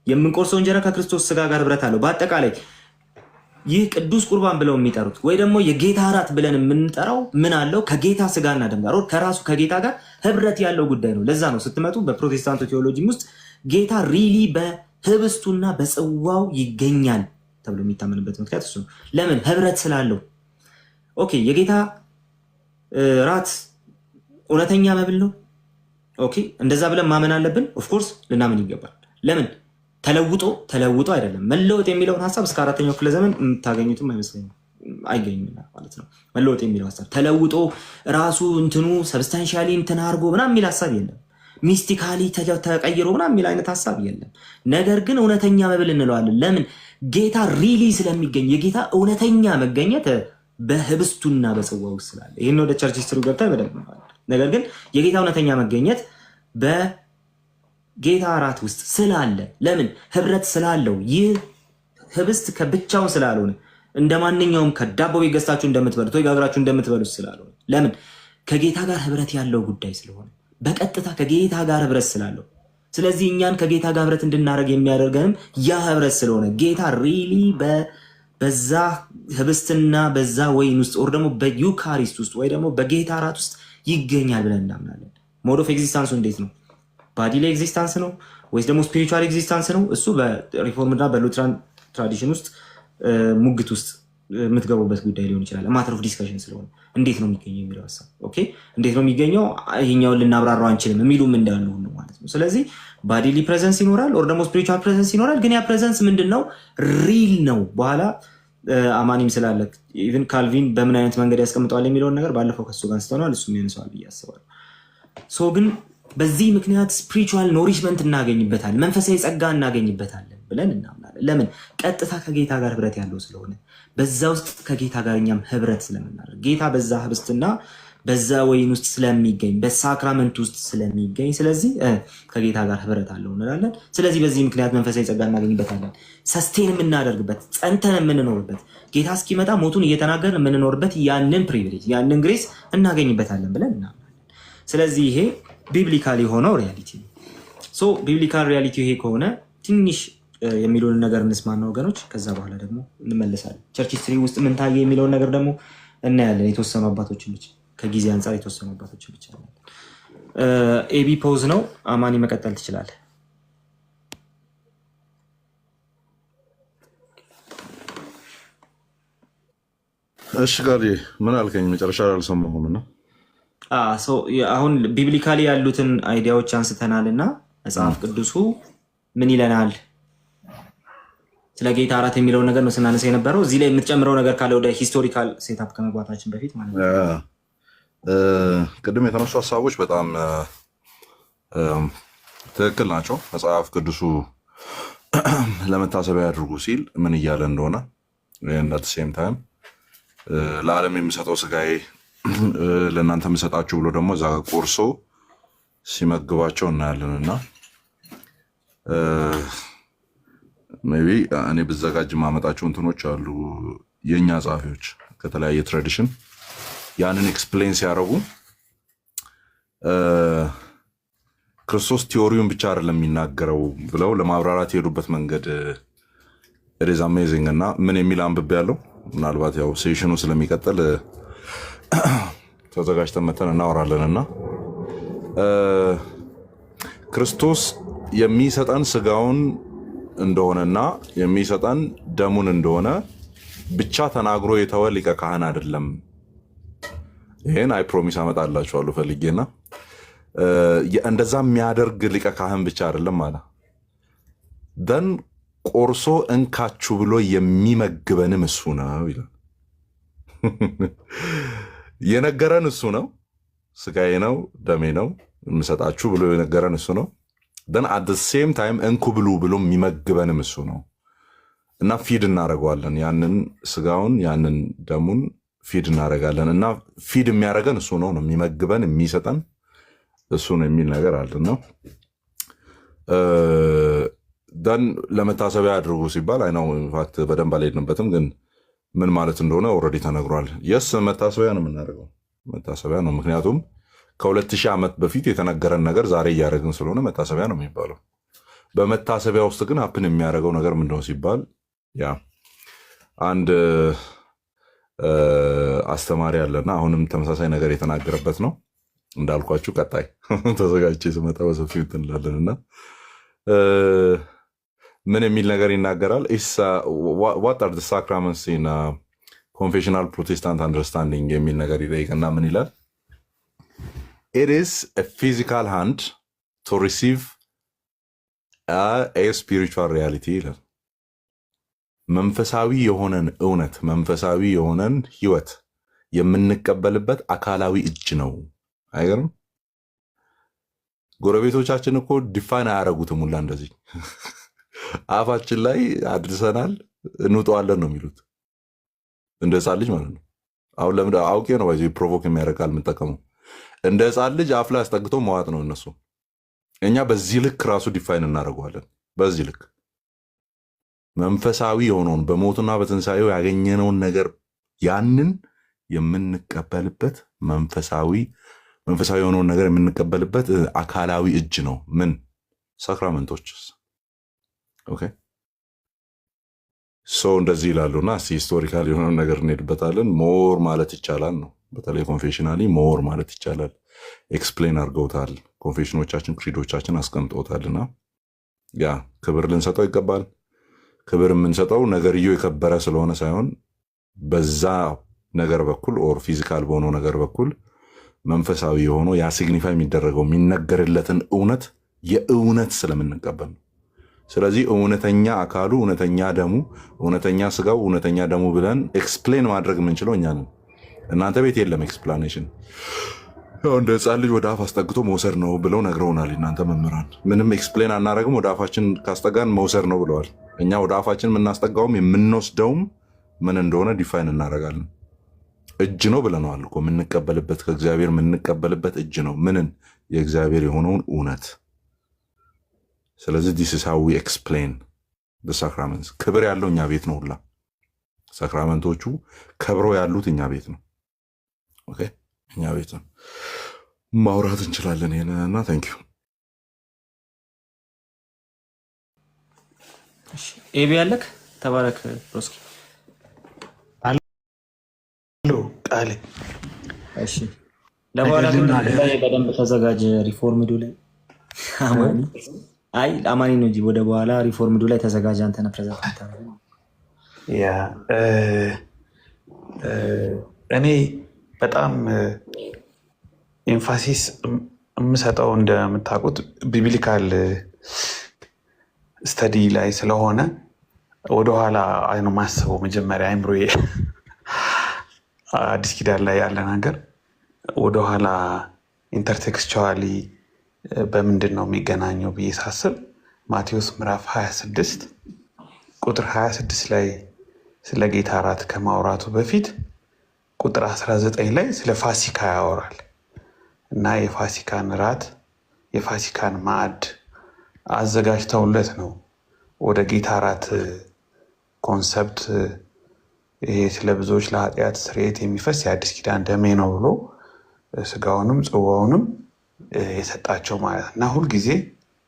የምንቆርሰው እንጀራ ከክርስቶስ ስጋ ጋር ህብረት አለው። በአጠቃላይ ይህ ቅዱስ ቁርባን ብለው የሚጠሩት ወይ ደግሞ የጌታ እራት ብለን የምንጠራው ምን አለው? ከጌታ ስጋና ደም ጋር ከራሱ ከጌታ ጋር ህብረት ያለው ጉዳይ ነው። ለዛ ነው ስትመጡ በፕሮቴስታንቱ ቴዎሎጂም ውስጥ ጌታ ሪሊ በህብስቱና በጽዋው ይገኛል ተብሎ የሚታመንበት ምክንያት እሱ ነው። ለምን? ህብረት ስላለው። ኦኬ የጌታ ራት እውነተኛ መብል ነው። ኦኬ እንደዛ ብለን ማመን አለብን። ኦፍኮርስ ልናምን ይገባል። ለምን? ተለውጦ አይደለም። መለወጥ የሚለውን ሀሳብ እስከ 4ኛው ክፍለ ዘመን የምታገኙትም አይመስለኝም፣ አይገኝም ማለት ነው። መለወጥ የሚለው ሀሳብ ተለውጦ ራሱ እንትኑ ሰብስታንሻሊ እንትን አድርጎ ምናምን የሚል ሀሳብ የለም። ሚስቲካሊ ተቀይሮ ምናምን የሚል አይነት ሀሳብ የለም። ነገር ግን እውነተኛ መብል እንለዋለን። ለምን? ጌታ ሪሊ ስለሚገኝ የጌታ እውነተኛ መገኘት በህብስቱና በጽዋ ውስጥ ስላለ ይህን ወደ ቸርች ሂስትሪ ገብተን በደንብ ነው። ነገር ግን የጌታ እውነተኛ መገኘት በጌታ እራት ውስጥ ስላለ ለምን ህብረት ስላለው ይህ ህብስት ከብቻውን ስላልሆነ እንደ ማንኛውም ከዳቦ ቤት ገዝታችሁ እንደምትበሉት ወይ ጋግራችሁ እንደምትበሉት ስላልሆነ ለምን ከጌታ ጋር ህብረት ያለው ጉዳይ ስለሆነ በቀጥታ ከጌታ ጋር ህብረት ስላለው ስለዚህ እኛን ከጌታ ጋር ህብረት እንድናደርግ የሚያደርገንም ያ ህብረት ስለሆነ ጌታ ሪሊ በዛ ህብስትና በዛ ወይን ውስጥ ወር ደግሞ በዩካሪስት ውስጥ ወይ ደግሞ በጌታ እራት ውስጥ ይገኛል ብለን እናምናለን። ሞድ ኦፍ ኤግዚስታንሱ እንዴት ነው? ባዲሊ ኤግዚስታንስ ነው ወይስ ደግሞ ስፒሪቹዋል ኤግዚስታንስ ነው? እሱ በሪፎርምና በሉትራን ትራዲሽን ውስጥ ሙግት ውስጥ የምትገቡበት ጉዳይ ሊሆን ይችላል። ማተር ኦፍ ዲስከሽን ስለሆነ እንዴት ነው የሚገኘው የሚለው ሀሳብ ኦኬ፣ እንዴት ነው የሚገኘው ይሄኛውን ልናብራራው አንችልም የሚሉም እንዳሉ ሁሉ ማለት ነው። ስለዚህ ባዲሊ ፕሬዘንስ ይኖራል ኦር ደግሞ ስፒሪቹዋል ፕሬዘንስ ይኖራል። ግን ያ ፕሬዘንስ ምንድን ነው? ሪል ነው። በኋላ አማኒም ስላለ ኢቭን ካልቪን በምን አይነት መንገድ ያስቀምጠዋል የሚለውን ነገር ባለፈው ከሱ ጋር አንስተናል። እሱም ያነሳዋል ብዬ አስባለሁ። ሶ ግን በዚህ ምክንያት ስፒሪቹዋል ኖሪሽመንት እናገኝበታለን፣ መንፈሳዊ ጸጋ እናገኝበታለን ብለን እናምናለን። ለምን? ቀጥታ ከጌታ ጋር ህብረት ያለው ስለሆነ በዛ ውስጥ ከጌታ ጋር እኛም ህብረት ስለምናደርግ ጌታ በዛ ህብስትና በዛ ወይን ውስጥ ስለሚገኝ በሳክራመንት ውስጥ ስለሚገኝ ስለዚህ ከጌታ ጋር ህብረት አለው እንላለን። ስለዚህ በዚህ ምክንያት መንፈሳዊ ጸጋ እናገኝበታለን። ሰስቴን የምናደርግበት ጸንተን የምንኖርበት ጌታ እስኪመጣ ሞቱን እየተናገርን የምንኖርበት ያንን ፕሪቪሌጅ ያንን ግሬስ እናገኝበታለን ብለን እናምናለን። ስለዚህ ይሄ ቢብሊካል የሆነው ሪያሊቲ ነው። ሶ ቢብሊካል ሪያሊቲ ይሄ ከሆነ ትንሽ የሚሉን ነገር እንስማና ወገኖች፣ ከዛ በኋላ ደግሞ እንመለሳለን። ቸርች ሂስትሪ ውስጥ ምን ታየ የሚለውን ነገር ደግሞ እናያለን። የተወሰኑ አባቶችን ብቻ ከጊዜ አንጻር የተወሰኑ አባቶችን ብቻ ኤቢ ፖዝ ነው። አማኒ መቀጠል ትችላለህ። እሺ ጋር ምን አልከኝ? መጨረሻ አልሰማሁም እና አሁን ቢብሊካሊ ያሉትን አይዲያዎች አንስተናል እና መጽሐፍ ቅዱሱ ምን ይለናል ስለ ጌታ እራት የሚለውን ነገር ነው ስናነሳ የነበረው። እዚህ ላይ የምትጨምረው ነገር ካለ ወደ ሂስቶሪካል ሴታፕ ከመግባታችን በፊት ማለት ነው። ቅድም የተነሱ ሀሳቦች በጣም ትክክል ናቸው። መጽሐፍ ቅዱሱ ለመታሰቢያ ያድርጉ ሲል ምን እያለ እንደሆነ እንዳት ሴም ታይም ለዓለም የሚሰጠው ስጋዬ ለእናንተ የምሰጣችሁ ብሎ ደግሞ እዛ ቆርሶ ሲመግባቸው እናያለን እና ሜይ ቢ እኔ ብዘጋጅ ማመጣቸው እንትኖች አሉ የእኛ ጸሐፊዎች ከተለያየ ትራዲሽን ያንን ኤክስፕሌን ሲያደርጉ ክርስቶስ ቲዎሪውን ብቻ አይደለም የሚናገረው ብለው ለማብራራት የሄዱበት መንገድ ኢዝ አሜዚንግ እና ምን የሚል አንብቤ ያለው ምናልባት ያው ሴሽኑ ስለሚቀጥል ተዘጋጅተን መተን እናወራለን እና ክርስቶስ የሚሰጠን ስጋውን እንደሆነና የሚሰጠን ደሙን እንደሆነ ብቻ ተናግሮ የተወ ሊቀ ካህን አይደለም። ይሄን አይ ፕሮሚስ አመጣላችኋለሁ ፈልጌና እንደዛ የሚያደርግ ሊቀ ካህን ብቻ አይደለም አለ። ደን ቆርሶ እንካችሁ ብሎ የሚመግበንም እሱ ነው ይላል። የነገረን እሱ ነው። ስጋዬ ነው ደሜ ነው የምሰጣችሁ ብሎ የነገረን እሱ ነው። ደን አት ሴም ታይም እንኩ ብሉ ብሎ የሚመግበንም እሱ ነው እና ፊድ እናደርገዋለን። ያንን ስጋውን ያንን ደሙን ፊድ እናደርጋለን እና ፊድ የሚያደርገን እሱ ነው የሚመግበን የሚሰጠን እሱ ነው የሚል ነገር አለና ደን ለመታሰቢያ አድርጉ ሲባል አይ ነው ኢንፋክት በደንብ አልሄድንበትም፣ ግን ምን ማለት እንደሆነ ኦልሬዲ ተነግሯል። የስ መታሰቢያ ነው የምናደርገው፣ መታሰቢያ ነው። ምክንያቱም ከ2000 ዓመት በፊት የተነገረን ነገር ዛሬ እያደረግን ስለሆነ መታሰቢያ ነው የሚባለው። በመታሰቢያ ውስጥ ግን ሀፕን የሚያደርገው ነገር ምንድነው ሲባል ያ አንድ አስተማሪ አለና አሁንም ተመሳሳይ ነገር የተናገረበት ነው። እንዳልኳችሁ ቀጣይ ተዘጋጅቼ ስመጣ በሰፊው እንላለን እና ምን የሚል ነገር ይናገራል? ዋት አር ሳክራመንትስ ኢን ኮንፌሽናል ፕሮቴስታንት አንደርስታንዲንግ የሚል ነገር ይጠይቅና ምን ይላል? It is a physical hand to receive a spiritual reality ይላል። መንፈሳዊ የሆነን እውነት መንፈሳዊ የሆነን ህይወት የምንቀበልበት አካላዊ እጅ ነው። አይገርም? ጎረቤቶቻችን እኮ ዲፋይን አያደርጉትም ሁላ እንደዚህ አፋችን ላይ አድርሰናል፣ እንውጠዋለን ነው የሚሉት፣ እንደ ሕፃን ልጅ ማለት ነው። አሁን ለምን አውቄ ነው ፕሮቮክ የሚያደርግ ቃል የምጠቀመው። እንደ ሕፃን ልጅ አፍ ላይ አስጠግቶ መዋጥ ነው እነሱ። እኛ በዚህ ልክ ራሱ ዲፋይን እናደርገዋለን። በዚህ ልክ መንፈሳዊ የሆነውን በሞቱና በትንሣኤው ያገኘነውን ነገር ያንን የምንቀበልበት መንፈሳዊ የሆነውን ነገር የምንቀበልበት አካላዊ እጅ ነው። ምን ሳክራመንቶችስ? ኦኬ እንደዚህ ይላሉና ሂስቶሪካል የሆነውን ነገር እንሄድበታለን። ሞር ማለት ይቻላል ነው። በተለይ ኮንፌሽናሊ ሞር ማለት ይቻላል። ኤክስፕሌን አድርገውታል። ኮንፌሽኖቻችን ክሪዶቻችን አስቀምጠውታልና ያ ክብር ልንሰጠው ይገባል። ክብር የምንሰጠው ነገርየው የከበረ ስለሆነ ሳይሆን በዛ ነገር በኩል ኦር ፊዚካል በሆነው ነገር በኩል መንፈሳዊ የሆነው ያ ሲግኒፋይ የሚደረገው የሚነገርለትን እውነት የእውነት ስለምንቀበል ነው። ስለዚህ እውነተኛ አካሉ፣ እውነተኛ ደሙ፣ እውነተኛ ስጋው፣ እውነተኛ ደሙ ብለን ኤክስፕሌን ማድረግ የምንችለው እኛ ነን። እናንተ ቤት የለም ኤክስፕላኔሽን። እንደ ሕፃን ልጅ ወደ አፍ አስጠግቶ መውሰድ ነው ብለው ነግረውናል። እናንተ መምህራን ምንም ኤክስፕሌን አናደርግም፣ ወደ አፋችን ካስጠጋን መውሰድ ነው ብለዋል። እኛ ወደ አፋችን የምናስጠጋውም የምንወስደውም ምን እንደሆነ ዲፋይን እናደርጋለን። እጅ ነው ብለነዋል እኮ የምንቀበልበት፣ ከእግዚአብሔር የምንቀበልበት እጅ ነው። ምንን? የእግዚአብሔር የሆነውን እውነት። ስለዚህ ዲስ ኢዝ ሃው ዊ ኤክስፕሌን ዘ ሳክራመንትስ። ክብር ያለው እኛ ቤት ነው። ሁላ ሳክራመንቶቹ ከብረው ያሉት እኛ ቤት ነው። ኦኬ እኛ ቤት ነው። ማውራት እንችላለን ይሄንና ታንክ ዩ። ኤቢ ያለክ ተባረክ ሮስኪ ቃል እሺ፣ ለበኋላ ግን በደንብ ተዘጋጅ። ሪፎርምዱ ላይ አማኒ ነው እንጂ ወደ በኋላ ሪፎርምዱ ላይ ተዘጋጅ። አንተ ነህ ፕሬዘንት ያ እኔ በጣም ኤምፋሲስ የምሰጠው እንደምታውቁት ቢብሊካል ስተዲ ላይ ስለሆነ ወደኋላ አይኑ ማስበው መጀመሪያ አይምሮዬ አዲስ ኪዳን ላይ ያለ ነገር ወደኋላ ኢንተርቴክስቹዋሊ በምንድን ነው የሚገናኘው ብዬ ሳስብ ማቴዎስ ምዕራፍ 26 ቁጥር 26 ላይ ስለ ጌታ እራት ከማውራቱ በፊት ቁጥር 19 ላይ ስለ ፋሲካ ያወራል እና የፋሲካን እራት የፋሲካን ማዕድ አዘጋጅተውለት ነው ወደ ጌታ እራት ኮንሰፕት ይሄ ስለ ብዙዎች ለኃጢአት ስርየት የሚፈስ የአዲስ ኪዳን ደሜ ነው ብሎ ስጋውንም ጽዋውንም የሰጣቸው ማለት እና ሁልጊዜ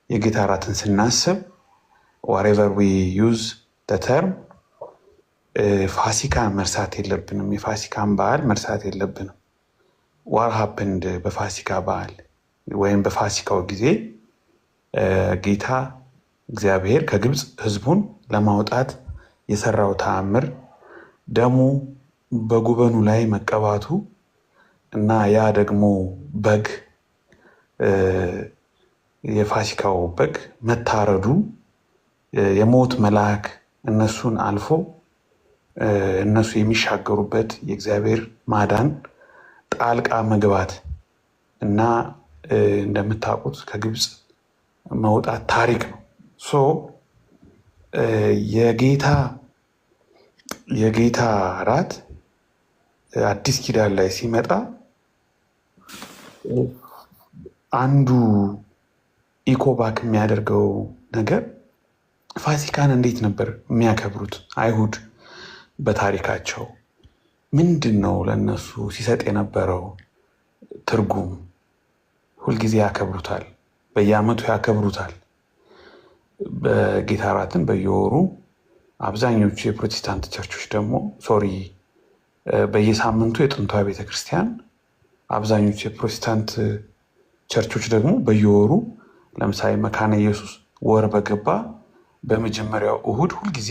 የጌታ እራትን ስናስብ whatever we use the term ፋሲካን መርሳት የለብንም። የፋሲካን በዓል መርሳት የለብንም። what happened በፋሲካ በዓል ወይም በፋሲካው ጊዜ ጌታ እግዚአብሔር ከግብፅ ህዝቡን ለማውጣት የሰራው ተአምር ደሙ በጉበኑ ላይ መቀባቱ እና ያ ደግሞ በግ የፋሲካው በግ መታረዱ የሞት መልአክ እነሱን አልፎ እነሱ የሚሻገሩበት የእግዚአብሔር ማዳን ጣልቃ መግባት እና እንደምታውቁት ከግብፅ መውጣት ታሪክ ነው። የጌታ እራት አዲስ ኪዳን ላይ ሲመጣ አንዱ ኢኮባክ የሚያደርገው ነገር ፋሲካን እንዴት ነበር የሚያከብሩት አይሁድ? በታሪካቸው ምንድን ነው ለእነሱ ሲሰጥ የነበረው ትርጉም? ሁልጊዜ ያከብሩታል፣ በየዓመቱ ያከብሩታል። በጌታ እራትን በየወሩ አብዛኞቹ የፕሮቴስታንት ቸርቾች ደግሞ በየሳምንቱ የጥንቷ ቤተክርስቲያን፣ አብዛኞቹ የፕሮቴስታንት ቸርቾች ደግሞ በየወሩ ለምሳሌ መካነ ኢየሱስ ወር በገባ በመጀመሪያው እሁድ ሁልጊዜ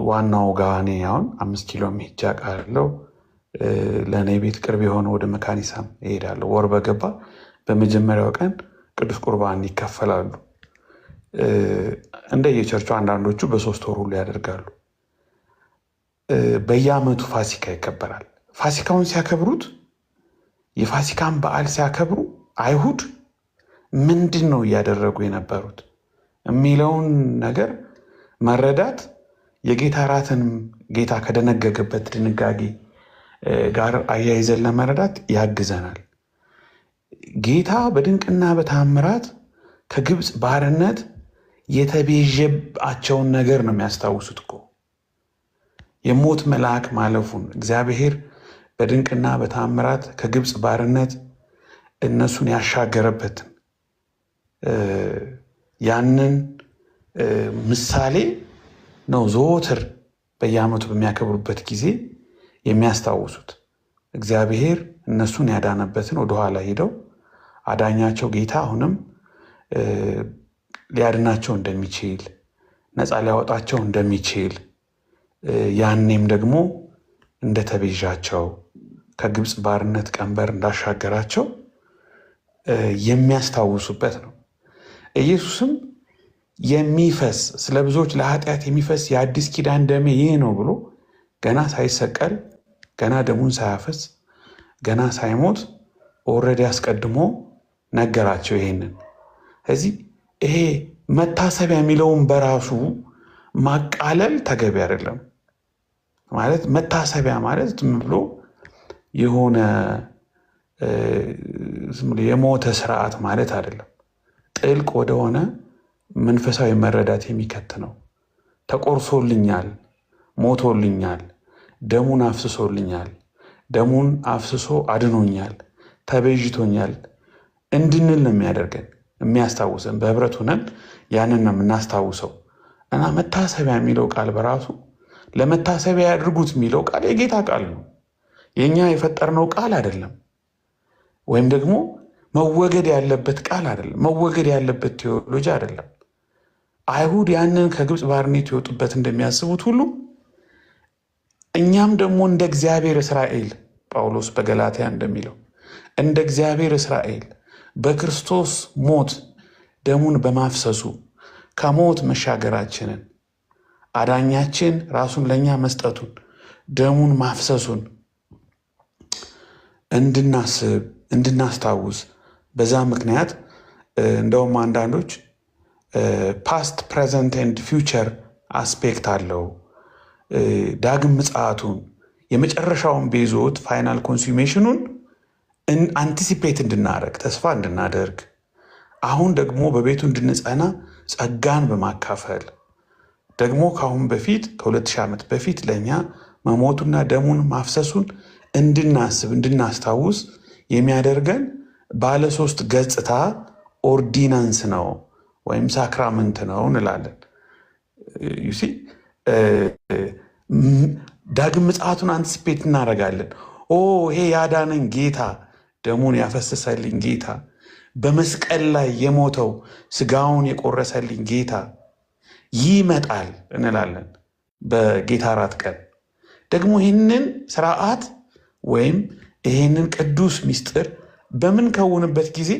ዋናው ጋር እኔ አሁን 5 ኪሎ ሜጃ ቃለው ለእኔ ቤት ቅርብ የሆነ ወደ መካኒሳም ይሄዳለሁ። ወር በገባ በመጀመሪያው ቀን ቅዱስ ቁርባን ይከፈላሉ። እንደየቸርቹ አንዳንዶቹ በ3 ወር ሁሉ ያደርጋሉ። በየዓመቱ ፋሲካ ይከበራል። ፋሲካውን ሲያከብሩት የፋሲካን በዓል ሲያከብሩ አይሁድ ምንድን ነው እያደረጉ የነበሩት የሚለውን ነገር መረዳት የጌታ እራትን ጌታ ከደነገገበት ድንጋጌ ጋር አያይዘን ለመረዳት ያግዘናል። ጌታ በድንቅና በታምራት ከግብፅ ባርነት የተቤዠባቸውን ነገር ነው የሚያስታውሱት እኮ። የሞት መልአክ ማለፉን እግዚአብሔር በድንቅና በታምራት ከግብፅ ባርነት እነሱን ያሻገረበትን ያንን ምሳሌ ነው ዘወትር በየዓመቱ በሚያከብሩበት ጊዜ የሚያስታውሱት። እግዚአብሔር እነሱን ያዳነበትን ወደኋላ ሄደው አዳኛቸው ጌታ አሁንም ሊያድናቸው እንደሚችል፣ ነፃ ሊያወጣቸው እንደሚችል፣ ያኔም ደግሞ እንደተቤዣቸው ከግብፅ ባርነት ቀንበር እንዳሻገራቸው የሚያስታውሱበት ነው። ኢየሱስም የሚፈስ ስለ ብዙዎች ለኃጢአት የሚፈስ የአዲስ ኪዳን ደሜ ይህ ነው ብሎ ገና ሳይሰቀል ገና ደሙን ሳያፈስ ገና ሳይሞት ኦልሬዲ አስቀድሞ ነገራቸው ይሄንን። እዚህ ይሄ መታሰቢያ የሚለውን በራሱ ማቃለል ተገቢ አይደለም። ማለት መታሰቢያ ማለት ዝም ብሎ የሆነ የሞተ ስርዓት ማለት አይደለም። ጥልቅ ወደሆነ መንፈሳዊ መረዳት የሚከት ነው። ተቆርሶልኛል፣ ሞቶልኛል፣ ደሙን አፍስሶልኛል፣ ደሙን አፍስሶ አድኖኛል፣ ተቤዥቶኛል እንድንል ነው የሚያደርገን የሚያስታውሰን። በህብረት ሆነን ያንን ነው የምናስታውሰው። እና መታሰቢያ የሚለው ቃል በራሱ ለመታሰቢያ ያድርጉት የሚለው ቃል የጌታ ቃል ነው፣ የእኛ የፈጠርነው ቃል አይደለም። ወይም ደግሞ መወገድ ያለበት ቃል አይደለም፣ መወገድ ያለበት ቴዎሎጂ አይደለም። አይሁድ ያንን ከግብፅ ባርነት የወጡበት እንደሚያስቡት ሁሉ እኛም ደግሞ እንደ እግዚአብሔር እስራኤል ጳውሎስ በገላትያ እንደሚለው እንደ እግዚአብሔር እስራኤል በክርስቶስ ሞት ደሙን በማፍሰሱ ከሞት መሻገራችንን አዳኛችን ራሱን ለእኛ መስጠቱን ደሙን ማፍሰሱን እንድናስብ እንድናስታውስ በዛ ምክንያት እንደውም አንዳንዶች ፓስት ፕሬዘንት ኤንድ ፊውቸር አስፔክት አለው። ዳግም ምጽአቱን የመጨረሻውን ቤዞት ፋይናል ኮንሱሜሽኑን አንቲሲፔት እንድናደርግ ተስፋ እንድናደርግ አሁን ደግሞ በቤቱ እንድንጸና ጸጋን በማካፈል ደግሞ ከአሁን በፊት ከ2000 ዓመት በፊት ለእኛ መሞቱና ደሙን ማፍሰሱን እንድናስብ እንድናስታውስ የሚያደርገን ባለ 3 ገጽታ ኦርዲናንስ ነው ወይም ሳክራመንት ነው እንላለን። ዩሲ ዳግም ምጽአቱን አንቲሲፔት እናደርጋለን። ይሄ ያዳነን ጌታ ደሙን ያፈሰሰልኝ ጌታ በመስቀል ላይ የሞተው ስጋውን የቆረሰልኝ ጌታ ይመጣል እንላለን። በጌታ እራት ቀን ደግሞ ይህንን ስርዓት ወይም ይህንን ቅዱስ ምስጢር በምንከውንበት ጊዜ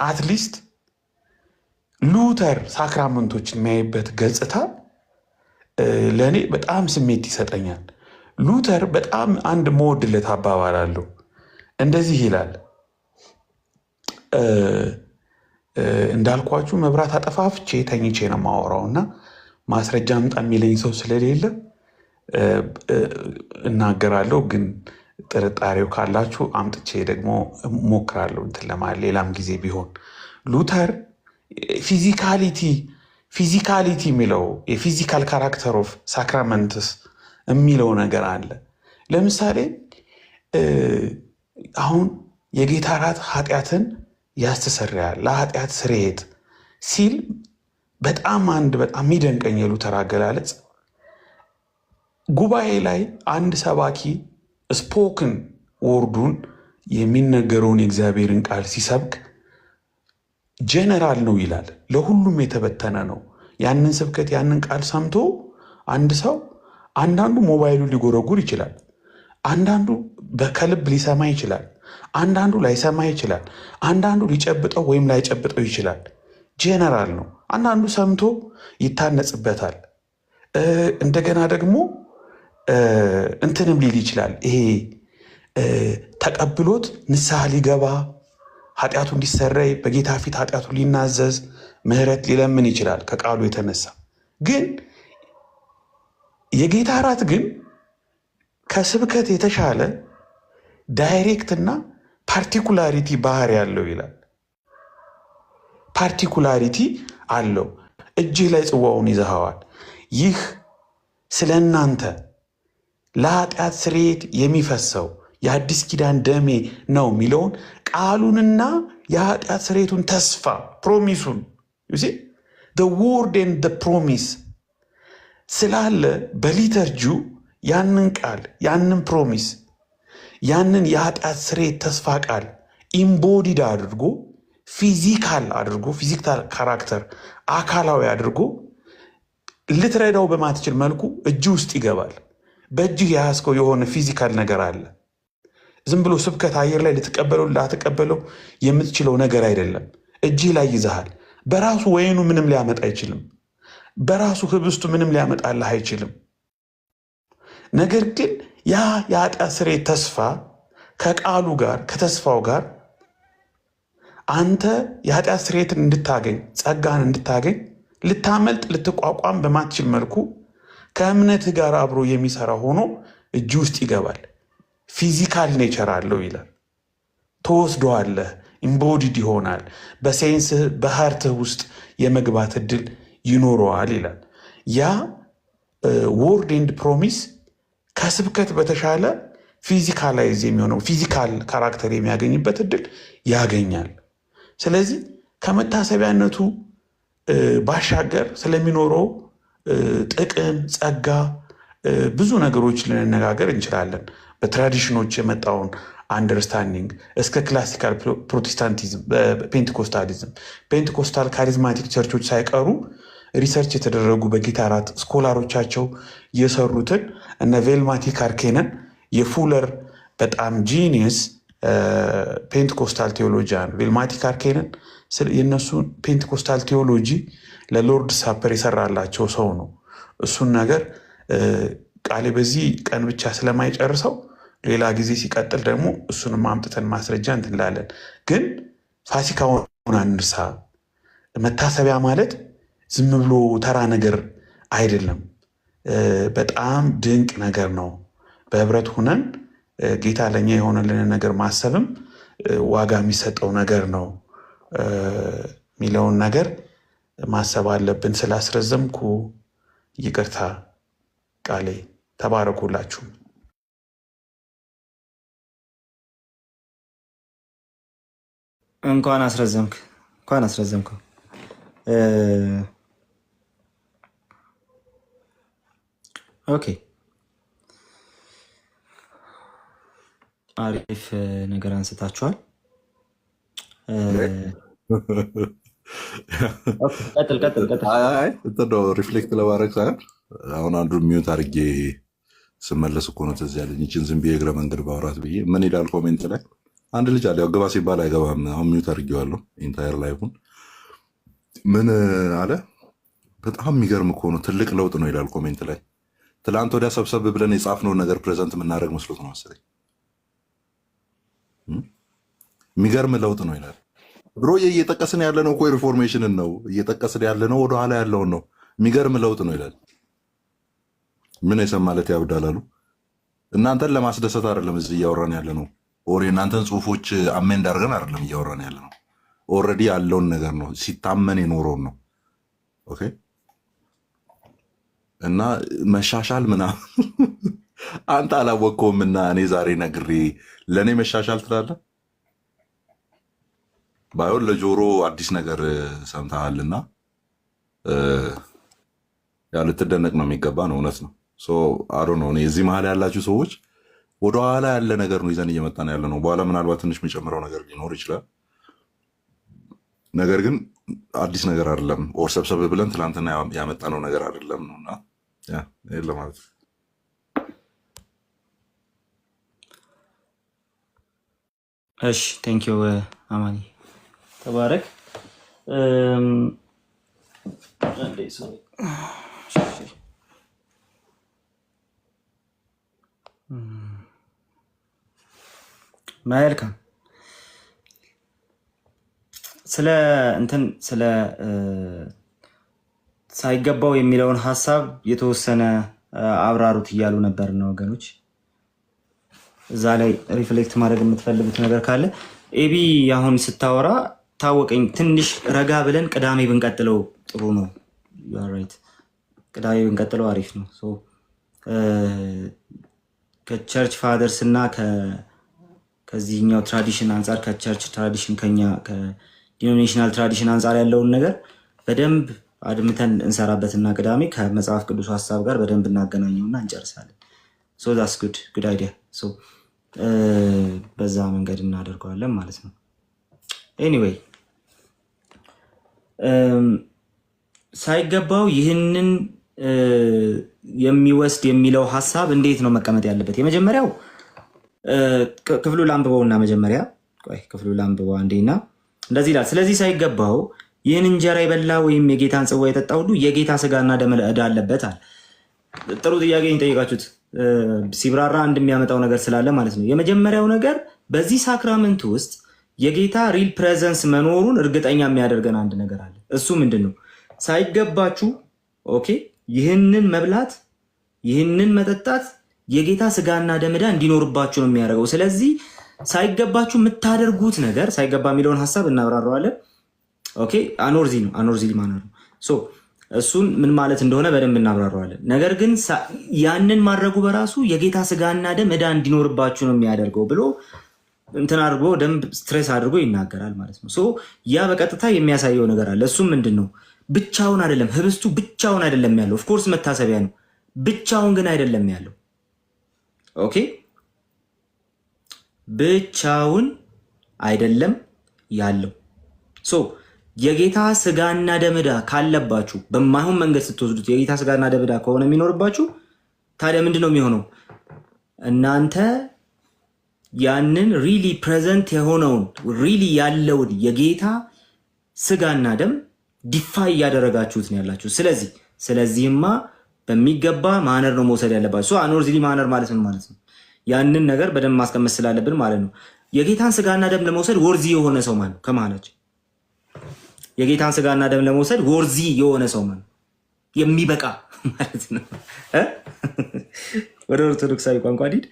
አትሊስት ሉተር ሳክራመንቶችን የሚያይበት ገጽታ ለእኔ በጣም ስሜት ይሰጠኛል። ሉተር በጣም አንድ መወድለት አባባል አለው። እንደዚህ ይላል፣ እንዳልኳችሁ መብራት አጠፋፍቼ ተኝቼ ነው የማወራው እና ማስረጃ አምጣ የሚለኝ ሰው ስለሌለ እናገራለሁ። ግን ጥርጣሬው ካላችሁ አምጥቼ ደግሞ ሞክራለሁ እንትን ለማለት ሌላም ጊዜ ቢሆን። ሉተር ፊዚካሊቲ የሚለው የፊዚካል ካራክተር ኦፍ ሳክራመንትስ የሚለው ነገር አለ። ለምሳሌ አሁን የጌታ እራት ኃጢአትን ያስተሰርያል ለኃጢአት ስርየት ሲል በጣም የሚደንቀኝ የሉተር አገላለጽ፣ ጉባኤ ላይ አንድ ሰባኪ ስፖክን ወርዱን የሚነገረውን የእግዚአብሔርን ቃል ሲሰብክ ጄኔራል ነው ይላል፣ ለሁሉም የተበተነ ነው። ያንን ስብከት ያንን ቃል ሰምቶ አንድ ሰው አንዳንዱ ሞባይሉ ሊጎረጉር ይችላል፣ አንዳንዱ ከልብ ሊሰማ ይችላል፣ አንዳንዱ ላይሰማ ይችላል፣ አንዳንዱ ሊጨብጠው ወይም ላይጨብጠው ይችላል። ጄኔራል ነው። አንዳንዱ ሰምቶ ይታነጽበታል። እንደገና ደግሞ እንትንም ሊል ይችላል። ይሄ ተቀብሎት ንስሐ ሊገባ ኃጢአቱ እንዲሰረይ በጌታ ፊት ኃጢአቱ ሊናዘዝ ምህረት ሊለምን ይችላል ከቃሉ የተነሳ ግን የጌታ እራት ግን ከስብከት የተሻለ ዳይሬክት እና ፓርቲኩላሪቲ ባህሪ ያለው ይላል። ፓርቲኩላሪቲ አለው። እጅህ ላይ ጽዋውን ይዘኸዋል። ይህ ስለ እናንተ ለኃጢአት ስርየት የሚፈሰው የአዲስ ኪዳን ደሜ ነው የሚለውን ቃሉንና የኃጢአት ስርየቱን ተስፋ ፕሮሚሱን the word and the promise ስላለ በሊተርጂው ያንን ቃል ያንን ፕሮሚስ ያንን የኃጢአት ስርየት ተስፋ ቃል ኢምቦዲድ አድርጎ ፊዚካል ካራክተር አካላዊ አድርጎ ልትረዳው በማትችል መልኩ እጅ ውስጥ ይገባል። በእጅህ የያዝከው የሆነ ፊዚካል ነገር አለ። ዝም ብሎ ስብከት አየር ላይ ልትቀበለው ላትቀበለው የምትችለው ነገር አይደለም። እጅህ ላይ ይዘሃል። በራሱ ወይኑ ምንም ሊያመጣ አይችልም። በራሱ ህብስቱ ምንም ሊያመጣልህ አይችልም። ነገር ግን ያ የኃጢአት ስርየት ተስፋ ከቃሉ ጋር ከተስፋው ጋር አንተ የኃጢአት ስርየትን እንድታገኝ ጸጋን እንድታገኝ ልታመልጥ ልትቋቋም በማትችል መልኩ ከእምነትህ ጋር አብሮ የሚሰራ ሆኖ እጅ ውስጥ ይገባል። ፊዚካል ኔቸር አለው ይላል። ተወስዶአለህ፣ ኢምቦዲድ ይሆናል። በሴንስህ በሃርትህ ውስጥ የመግባት እድል ይኖረዋል ይላል። ያ ወርድ ኤንድ ፕሮሚስ ከስብከት በተሻለ ፊዚካላይዝ የሚሆነው ፊዚካል ካራክተር የሚያገኝበት እድል ያገኛል። ስለዚህ ከመታሰቢያነቱ ባሻገር ስለሚኖረው ጥቅም፣ ጸጋ ብዙ ነገሮች ልንነጋገር እንችላለን። በትራዲሽኖች የመጣውን አንደርስታንዲንግ እስከ ክላሲካል ፕሮቴስታንቲዝም፣ ፔንቴኮስታሊዝም፣ ፔንቴኮስታል ካሪዝማቲክ ቸርቾች ሳይቀሩ ሪሰርች የተደረጉ በጌታ እራት ስኮላሮቻቸው የሰሩትን እነ ቬልማቲ ካርኬነን የፉለር በጣም ጂኒየስ ፔንቴኮስታል ቴዎሎጂያን ቬልማቲ ካርኬነን የእነሱ ፔንቴኮስታል ቴዎሎጂ ለሎርድ ሳፐር የሰራላቸው ሰው ነው። እሱን ነገር ቃሌ በዚህ ቀን ብቻ ስለማይጨርሰው ሌላ ጊዜ ሲቀጥል ደግሞ እሱንም አምጥተን ማስረጃ እንትንላለን። ግን ፋሲካውን አንርሳ። መታሰቢያ ማለት ዝም ብሎ ተራ ነገር አይደለም። በጣም ድንቅ ነገር ነው። በህብረት ሁነን ጌታ ለኛ የሆነልን ነገር ማሰብም ዋጋ የሚሰጠው ነገር ነው የሚለውን ነገር ማሰብ አለብን። ስላስረዘምኩ ይቅርታ። ቃሌ ተባረኩላችሁ። እንኳን አስረዘምከው። ኦኬ፣ አሪፍ ነገር አንስታችኋል። ቀጥል። ሪፍሌክት ለማድረግ ሳይሆን አሁን አንዱ ሚዩት አድርጌ ስመለስ እኮ ነው ትዝ ያለኝ። ይችን ዝም ብዬ እግረ መንገድ ባውራት ብዬ ምን ይላል ኮሜንት ላይ አንድ ልጅ አለ። ያው ግባ ሲባል አይገባም። አሁን ሚዩት አድርጌዋለሁ። ኢንታየር ላይፉን ምን አለ? በጣም የሚገርም እኮ ነው፣ ትልቅ ለውጥ ነው ይላል ኮሜንት ላይ። ትላንት ወዲያ ሰብሰብ ብለን የጻፍነውን ነገር ፕሬዘንት የምናደርግ መስሎት ነው መሰለኝ። የሚገርም ለውጥ ነው ይላል። ድሮ እየጠቀስን ያለነው እኮ ሪፎርሜሽንን ነው እየጠቀስን ያለነው፣ ወደኋላ ያለውን ነው። የሚገርም ለውጥ ነው ይላል። ምን የሰማለት ያብዳል አሉ። እናንተን ለማስደሰት አይደለም እዚህ እያወራን ያለ ነው። ኦር የእናንተን ጽሁፎች አሜንድ አድርገን አይደለም እያወራን ያለ ነው። ኦልሬዲ ያለውን ነገር ነው፣ ሲታመን የኖረውን ነው። ኦኬ። እና መሻሻል ምናምን አንተ አላወቅከውም እና እኔ ዛሬ ነግሬ ለእኔ መሻሻል ትላለህ። ባይሆን ለጆሮ አዲስ ነገር ሰምተሃልና ያው ልትደነቅ ነው የሚገባ ነው። እውነት ነው። አዶ ነው። እዚህ መሀል ያላችሁ ሰዎች ወደኋላ ያለ ነገር ነው ይዘን እየመጣን ያለ ነው። በኋላ ምናልባት ትንሽ የሚጨምረው ነገር ሊኖር ይችላል። ነገር ግን አዲስ ነገር አይደለም። ኦር ሰብሰብ ብለን ትናንትና ያመጣነው ነገር አይደለም ነውና ይሄን ለማለት ነው። እሺ፣ ቴንኪው አማኒ፣ ተባረክ። መልካም። ስለ ሳይገባው የሚለውን ሀሳብ የተወሰነ አብራሩት እያሉ ነበር ነው ወገኖች። እዛ ላይ ሪፍሌክት ማድረግ የምትፈልጉት ነገር ካለ ኤቢ አሁን ስታወራ ታወቀኝ። ትንሽ ረጋ ብለን ቅዳሜ ብንቀጥለው ጥሩ ነው። ራይት ቅዳሜ ብንቀጥለው አሪፍ ነው። ከቸርች ፋደርስ እና ከዚህኛው ትራዲሽን አንጻር ከቸርች ትራዲሽን ከኛ ከዲኖሚኔሽናል ትራዲሽን አንጻር ያለውን ነገር በደንብ አድምተን እንሰራበትና ቅዳሜ ከመጽሐፍ ቅዱስ ሀሳብ ጋር በደንብ እናገናኘውና እንጨርሳለን። ዳስ ጉድ አይዲያ። በዛ መንገድ እናደርገዋለን ማለት ነው። ኤኒዌይ ሳይገባው ይህንን የሚወስድ የሚለው ሀሳብ እንዴት ነው መቀመጥ ያለበት? የመጀመሪያው ክፍሉ ላንብበውና መጀመሪያ ክፍሉ ላንብበው አንዴና እንደዚህ ይላል። ስለዚህ ሳይገባው ይህን እንጀራ የበላ ወይም የጌታን ጽዋ የጠጣ ሁሉ የጌታ ስጋና ደም ዕዳ አለበት አለ። ጥሩ ጥያቄ ጠይቃችሁት ሲብራራ አንድ የሚያመጣው ነገር ስላለ ማለት ነው። የመጀመሪያው ነገር በዚህ ሳክራመንት ውስጥ የጌታ ሪል ፕሬዘንስ መኖሩን እርግጠኛ የሚያደርገን አንድ ነገር አለ። እሱ ምንድን ነው? ሳይገባችሁ ይህንን መብላት ይህንን መጠጣት የጌታ ስጋና ደም ዕዳ እንዲኖርባችሁ ነው የሚያደርገው። ስለዚህ ሳይገባችሁ የምታደርጉት ነገር ሳይገባ የሚለውን ሀሳብ እናብራረዋለን። አኖርዚ ማነር ነው። እሱን ምን ማለት እንደሆነ በደንብ እናብራረዋለን። ነገር ግን ያንን ማድረጉ በራሱ የጌታ ስጋና ደም ዕዳ እንዲኖርባችሁ ነው የሚያደርገው ብሎ እንትን አድርጎ ደንብ ስትሬስ አድርጎ ይናገራል ማለት ነው። ያ በቀጥታ የሚያሳየው ነገር አለ። እሱም ምንድን ነው? ብቻውን አይደለም፣ ህብስቱ ብቻውን አይደለም ያለው። ኦፍኮርስ መታሰቢያ ነው፣ ብቻውን ግን አይደለም ያለው። ብቻውን አይደለም ያለው። የጌታ ስጋና ደም ዕዳ ካለባችሁ በማይሆን መንገድ ስትወስዱት የጌታ ስጋና ደም ዕዳ ከሆነ የሚኖርባችሁ ታዲያ ምንድን ነው የሚሆነው? እናንተ ያንን ሪሊ ፕሬዘንት የሆነውን ሪሊ ያለውን የጌታ ስጋና ደም ዲፋይ እያደረጋችሁት ነው ያላችሁ። ስለዚህማ በሚገባ ማነር ነው መውሰድ ያለባችሁ። አኖርዚሊ ማነር ማለት ምን ማለት ነው? ያንን ነገር በደንብ ማስቀመጥ ስላለብን ማለት ነው። የጌታን ስጋና ደም ለመውሰድ ወርዚ የሆነ ሰው ማለት ነው ከመሃላችን የጌታን ስጋና ደም ለመውሰድ ወርዚ የሆነ ሰው ማለት የሚበቃ ማለት ነው። ወደ ኦርቶዶክሳዊ ቋንቋ ዲድ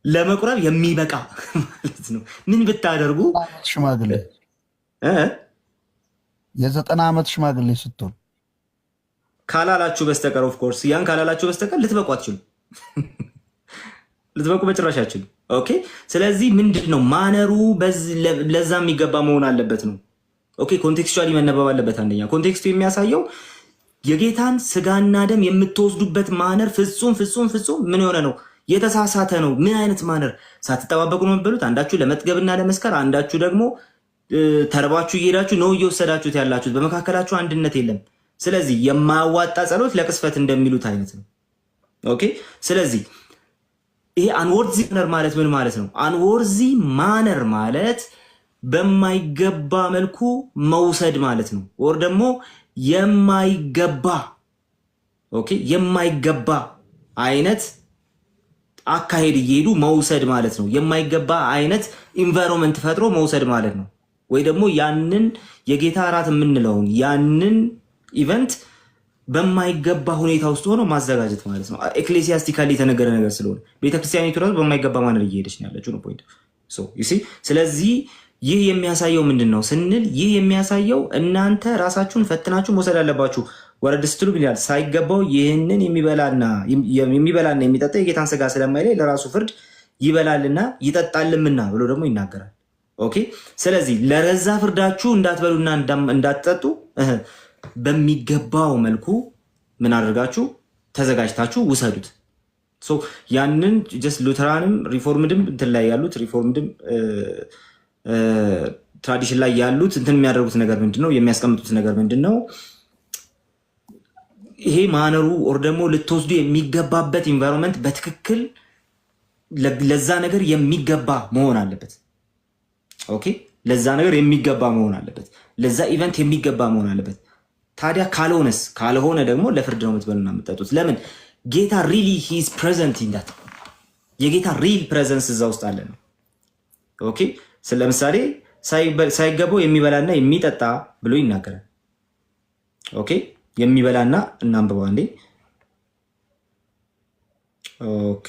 ለመቁረብ የሚበቃ ማለት ነው። ምን ብታደርጉ ሽማግሌ የ90 ዓመት ሽማግሌ ስትሆን ካላላችሁ በስተቀር ኦፍኮርስ ያን ካላላችሁ በስተቀር ልትበቁ አትችሉም። ልትበቁ በጭራሽ አትችሉም። ስለዚህ ምንድን ነው ማነሩ? ለዛ የሚገባ መሆን አለበት ነው። ኮንቴክስቹዋሊ መነበብ አለበት። አንደኛ ኮንቴክስቱ የሚያሳየው የጌታን ስጋና ደም የምትወስዱበት ማነር ፍጹም ፍጹም ፍጹም ምን የሆነ ነው? የተሳሳተ ነው። ምን አይነት ማነር? ሳትጠባበቁ ነው የምትበሉት። አንዳችሁ ለመጥገብና ለመስከር፣ አንዳችሁ ደግሞ ተርባችሁ እየሄዳችሁ ነው እየወሰዳችሁት ያላችሁት። በመካከላችሁ አንድነት የለም። ስለዚህ የማያዋጣ ጸሎት ለቅስፈት እንደሚሉት አይነት ነው። ስለዚህ ይሄ አንወርዚ ማነር ማለት ምን ማለት ነው? አንወርዚ ማነር ማለት በማይገባ መልኩ መውሰድ ማለት ነው። ወር ደግሞ የማይገባ አይነት አካሄድ እየሄዱ መውሰድ ማለት ነው። የማይገባ አይነት ኢንቫይሮንመንት ፈጥሮ መውሰድ ማለት ነው። ወይ ደግሞ ያንን የጌታ እራት የምንለውን ያንን ኢቨንት በማይገባ ሁኔታ ውስጥ ሆኖ ማዘጋጀት ማለት ነው። ኤክሌሲያስቲካሊ የተነገረ ነገር ስለሆነ ቤተክርስቲያኒቱ ራሱ በማይገባ ማነር እየሄደች ነው ያለችው ነው ፖይንት። ስለዚህ ይህ የሚያሳየው ምንድን ነው ስንል ይህ የሚያሳየው እናንተ ራሳችሁን ፈትናችሁ መውሰድ አለባችሁ። ወረድ ስትሉ ይላል ሳይገባው ይህንን የሚበላና የሚጠጣ የጌታን ስጋ ስለማይለይ ለራሱ ፍርድ ይበላልና ይጠጣልምና ብሎ ደግሞ ይናገራል። ስለዚህ ለረዛ ፍርዳችሁ እንዳትበሉና እንዳትጠጡ በሚገባው መልኩ ምን አድርጋችሁ ተዘጋጅታችሁ ውሰዱት። ያንን ጀስት ሉተራንም ሪፎርምድም እንትን ላይ ያሉት ሪፎርምድም ትራዲሽን ላይ ያሉት እንትን የሚያደርጉት ነገር ምንድነው? የሚያስቀምጡት ነገር ምንድነው? ይሄ ማነሩ ኦር ደግሞ ልትወስዱ የሚገባበት ኢንቫይሮንመንት በትክክል ለዛ ነገር የሚገባ መሆን አለበት። ለዛ ነገር የሚገባ መሆን አለበት። ለዛ ኢቨንት የሚገባ መሆን አለበት። ታዲያ ካልሆነ ደግሞ ለፍርድ ነው የምትበሉና የምትጠጡት። ለምን? ጌታ ሪሊ ሂዝ ፕሬዘንት ኢንዳት የጌታ ሪል ፕሬዘንስ እዛ ውስጥ አለ ነው። ለምሳሌ ሳይገባው የሚበላና የሚጠጣ ብሎ ይናገራል። ኦኬ የሚበላና እናንብበው አንዴ። ኦኬ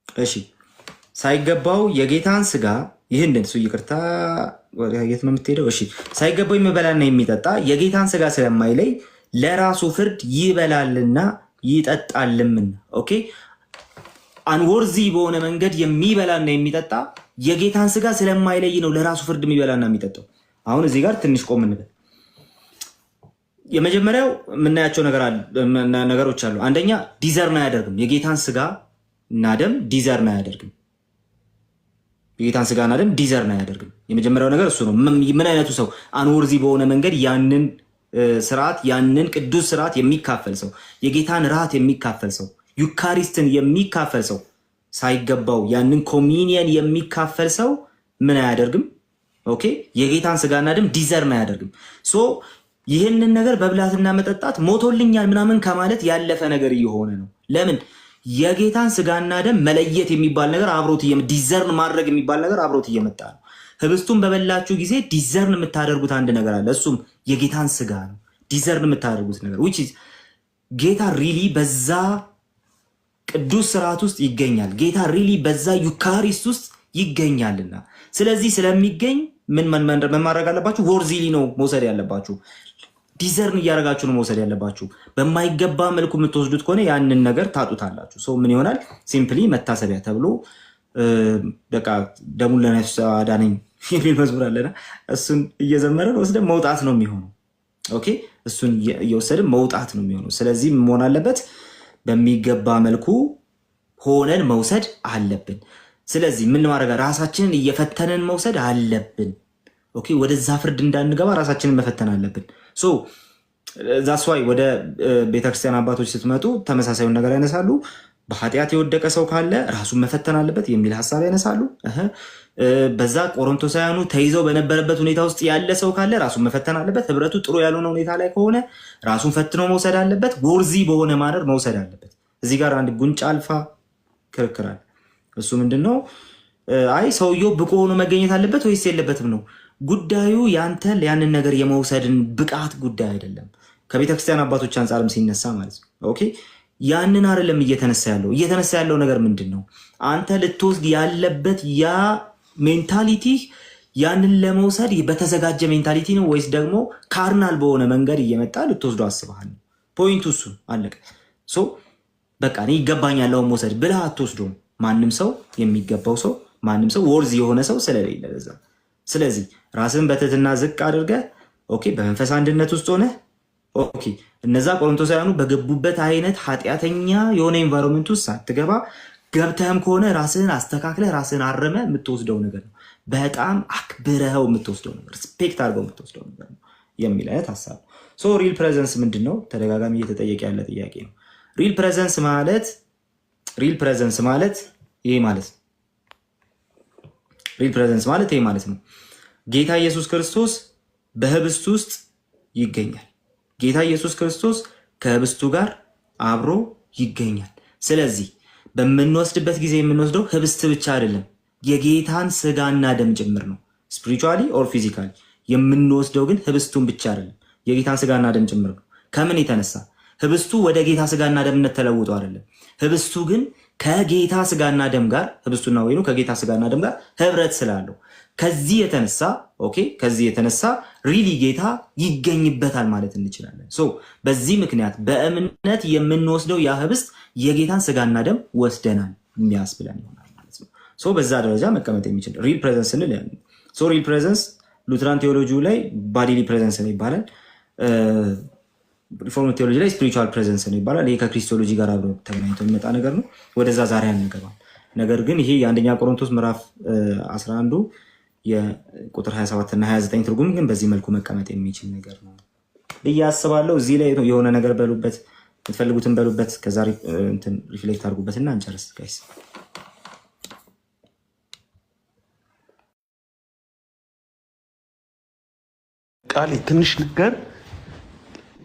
እሺ ሳይገባው የጌታን ስጋ ይህንን እሱ ይቅርታ የት ነው የምትሄደው? እሺ ሳይገባው የሚበላና የሚጠጣ የጌታን ስጋ ስለማይለይ ለራሱ ፍርድ ይበላልና ይጠጣልምና። ኦኬ አንወርዚ በሆነ መንገድ የሚበላና የሚጠጣ የጌታን ስጋ ስለማይለይ ነው ለራሱ ፍርድ የሚበላና የሚጠጣው። አሁን እዚህ ጋር ትንሽ ቆም እንበል። የመጀመሪያው የምናያቸው ነገሮች አሉ። አንደኛ ዲዘርን አያደርግም። የጌታን ስጋ እና ደም ዲዘርን አያደርግም። የጌታን ስጋና ደም ዲዘርን አያደርግም። የመጀመሪያው ነገር እሱ ነው። ምን አይነቱ ሰው አንወርዚ በሆነ መንገድ ያንን ስርዓት ያንን ቅዱስ ስርዓት የሚካፈል ሰው፣ የጌታን ራት የሚካፈል ሰው፣ ዩካሪስትን የሚካፈል ሰው፣ ሳይገባው ያንን ኮሚኒየን የሚካፈል ሰው ምን አያደርግም? ኦኬ የጌታን ስጋና ደም ዲዘርን አያደርግም። ሶ ይህንን ነገር በብላትና መጠጣት ሞቶልኛል ምናምን ከማለት ያለፈ ነገር እየሆነ ነው። ለምን? የጌታን ስጋና ደም መለየት የሚባል ነገር አብሮት ዲዘርን ማድረግ የሚባል ነገር አብሮት እየመጣ ነው። ህብስቱን በበላችሁ ጊዜ ዲዘርን የምታደርጉት አንድ ነገር አለ። እሱም የጌታን ስጋ ነው። ዲዘርን የምታደርጉት ነገር which is ጌታ ሪሊ በዛ ቅዱስ ስርዓት ውስጥ ይገኛል። ጌታ ሪሊ በዛ ዩካሪስት ውስጥ ይገኛልና ስለዚህ ስለሚገኝ ምን ማድረግ አለባችሁ? ወርዚሊ ነው መውሰድ ያለባችሁ። ዲዘርን እያደረጋችሁ ነው መውሰድ ያለባችሁ። በማይገባ መልኩ የምትወስዱት ከሆነ ያንን ነገር ታጡታላችሁ። ሰው ምን ይሆናል? ሲምፕሊ መታሰቢያ ተብሎ በቃ ደሙን ለነፍስ አዳነኝ የሚል መዝሙር አለና እሱን እየዘመረን ወስደን መውጣት ነው የሚሆነው። ኦኬ እሱን እየወሰድን መውጣት ነው የሚሆነው። ስለዚህ መሆን አለበት በሚገባ መልኩ ሆነን መውሰድ አለብን። ስለዚህ ምን ማድረግ ራሳችንን እየፈተንን መውሰድ አለብን። ኦኬ ወደዛ ፍርድ እንዳንገባ ራሳችንን መፈተን አለብን። ሶ ዛስ ዋይ ወደ ቤተክርስቲያን አባቶች ስትመጡ ተመሳሳዩን ነገር ያነሳሉ። በኃጢአት የወደቀ ሰው ካለ ራሱን መፈተን አለበት የሚል ሀሳብ ያነሳሉ። በዛ ቆሮንቶሳውያኑ ተይዘው በነበረበት ሁኔታ ውስጥ ያለ ሰው ካለ ራሱን መፈተን አለበት። ህብረቱ ጥሩ ያልሆነ ሁኔታ ላይ ከሆነ ራሱን ፈትኖ መውሰድ አለበት። ወርዚ በሆነ ማድረግ መውሰድ አለበት። እዚህ ጋር አንድ ጉንጭ አልፋ ክርክር አለ። እሱ ምንድነው? አይ ሰውየው ብቁ ሆኖ መገኘት አለበት ወይስ የለበትም ነው ጉዳዩ። ያንን ነገር የመውሰድን ብቃት ጉዳይ አይደለም። ከቤተክርስቲያን አባቶች አንጻርም ሲነሳ ማለት ነው። ኦኬ ያንን አይደለም እየተነሳ ያለው ነገር ምንድን ነው? አንተ ልትወስድ ያለበት ያ ሜንታሊቲ ያንን ለመውሰድ በተዘጋጀ ሜንታሊቲ ነው ወይስ ደግሞ ካርናል በሆነ መንገድ እየመጣ ልትወስዱ አስበሃል? ፖይንቱ እሱ አለቀ። ሶ በቃ እኔ ይገባኛል መውሰድ ብለህ አትወስዶም። ማንም ሰው የሚገባው ሰው ማንም ሰው ወርዝ የሆነ ሰው ስለሌለ ለዛ። ስለዚህ ራስን በትህትና ዝቅ አድርገህ ኦኬ በመንፈስ አንድነት ውስጥ ሆነ ኦኬ እነዛ ቆሮንቶሳውያኑ በገቡበት አይነት ኃጢአተኛ የሆነ ኤንቫይሮንመንት ውስጥ ሳትገባ ገብተህም ከሆነ ራስህን አስተካክለህ ራስህን አረመ የምትወስደው ነገር ነው። በጣም አክብረኸው የምትወስደው ነገር፣ ሪስፔክት አድርገው የምትወስደው ነገር ነው የሚል አይነት ሀሳብ። ሶ ሪል ፕሬዘንስ ምንድን ነው? ተደጋጋሚ እየተጠየቀ ያለ ጥያቄ ነው። ሪል ፕሬዘንስ ማለት ይሄ ማለት ነው። ሪል ፕሬዘንስ ማለት ይሄ ማለት ነው። ጌታ ኢየሱስ ክርስቶስ በህብስቱ ውስጥ ይገኛል። ጌታ ኢየሱስ ክርስቶስ ከህብስቱ ጋር አብሮ ይገኛል። ስለዚህ በምንወስድበት ጊዜ የምንወስደው ህብስት ብቻ አይደለም፣ የጌታን ስጋና ደም ጭምር ነው። ስፒሪቹዋሊ ኦር ፊዚካሊ የምንወስደው ግን ህብስቱን ብቻ አይደለም፣ የጌታን ስጋና ደም ጭምር ነው። ከምን የተነሳ? ህብስቱ ወደ ጌታ ስጋና ደምነት ተለውጦ አይደለም። ህብስቱ ግን ከጌታ ስጋና ደም ጋር ህብስቱና ወይኑ ከጌታ ስጋና ደም ጋር ህብረት ስላለው ከዚህ የተነሳ ሪሊ ጌታ ይገኝበታል ማለት እንችላለን። ሶ በዚህ ምክንያት በእምነት የምንወስደው ያ ህብስት የጌታን ስጋና ደም ወስደናል የሚያስብለን ይሆናል ማለት ነው። ሶ በዛ ደረጃ መቀመጥ የሚችል ሪል ፕሬዘንስ ስንል ሶ ሪል ፕሬዘንስ ሉትራን ቴዎሎጂ ላይ ባዲሊ ፕሬዘንስ ነው ይባላል። ሪፎርም ቴዎሎጂ ላይ ስፒሪቹዋል ፕሬዘንስ ነው ይባላል። ይሄ ከክሪስቶሎጂ ጋር አብሮ ተገናኝቶ የሚመጣ ነገር ነው። ወደዛ ዛሬ አንገባም። ነገር ግን ይሄ የአንደኛ ቆሮንቶስ ምዕራፍ 11 የቁጥር 27 እና 29 ትርጉም ግን በዚህ መልኩ መቀመጥ የሚችል ነገር ነው ብዬ አስባለሁ። እዚህ ላይ የሆነ ነገር በሉበት፣ የምትፈልጉትን በሉበት፣ ከዛ ሪፍሌክት አድርጉበትና እንጨርስ ጋይስ። ቃል ትንሽ ነገር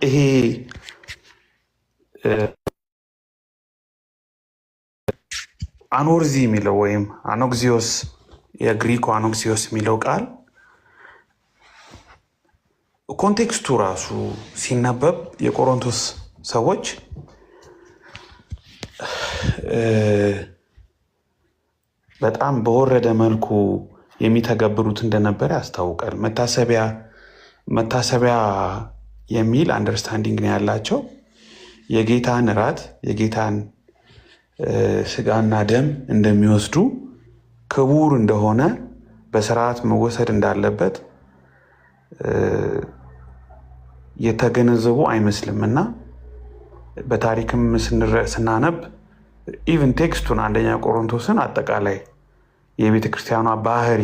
ይሄ አኖርዚ የሚለው ወይም አኖግዚዮስ የግሪኮ አኖግዚዮስ የሚለው ቃል ኮንቴክስቱ ራሱ ሲነበብ የቆሮንቶስ ሰዎች በጣም በወረደ መልኩ የሚተገብሩት እንደነበረ ያስታውቃል። መታሰቢያ የሚል አንደርስታንዲንግ ነው ያላቸው። የጌታን እራት የጌታን ስጋና ደም እንደሚወስዱ ክቡር እንደሆነ በስርዓት መወሰድ እንዳለበት የተገነዘቡ አይመስልም እና በታሪክም ስናነብ ኢቨን ቴክስቱን አንደኛ ቆሮንቶስን አጠቃላይ የቤተ ክርስቲያኗ ባህሪ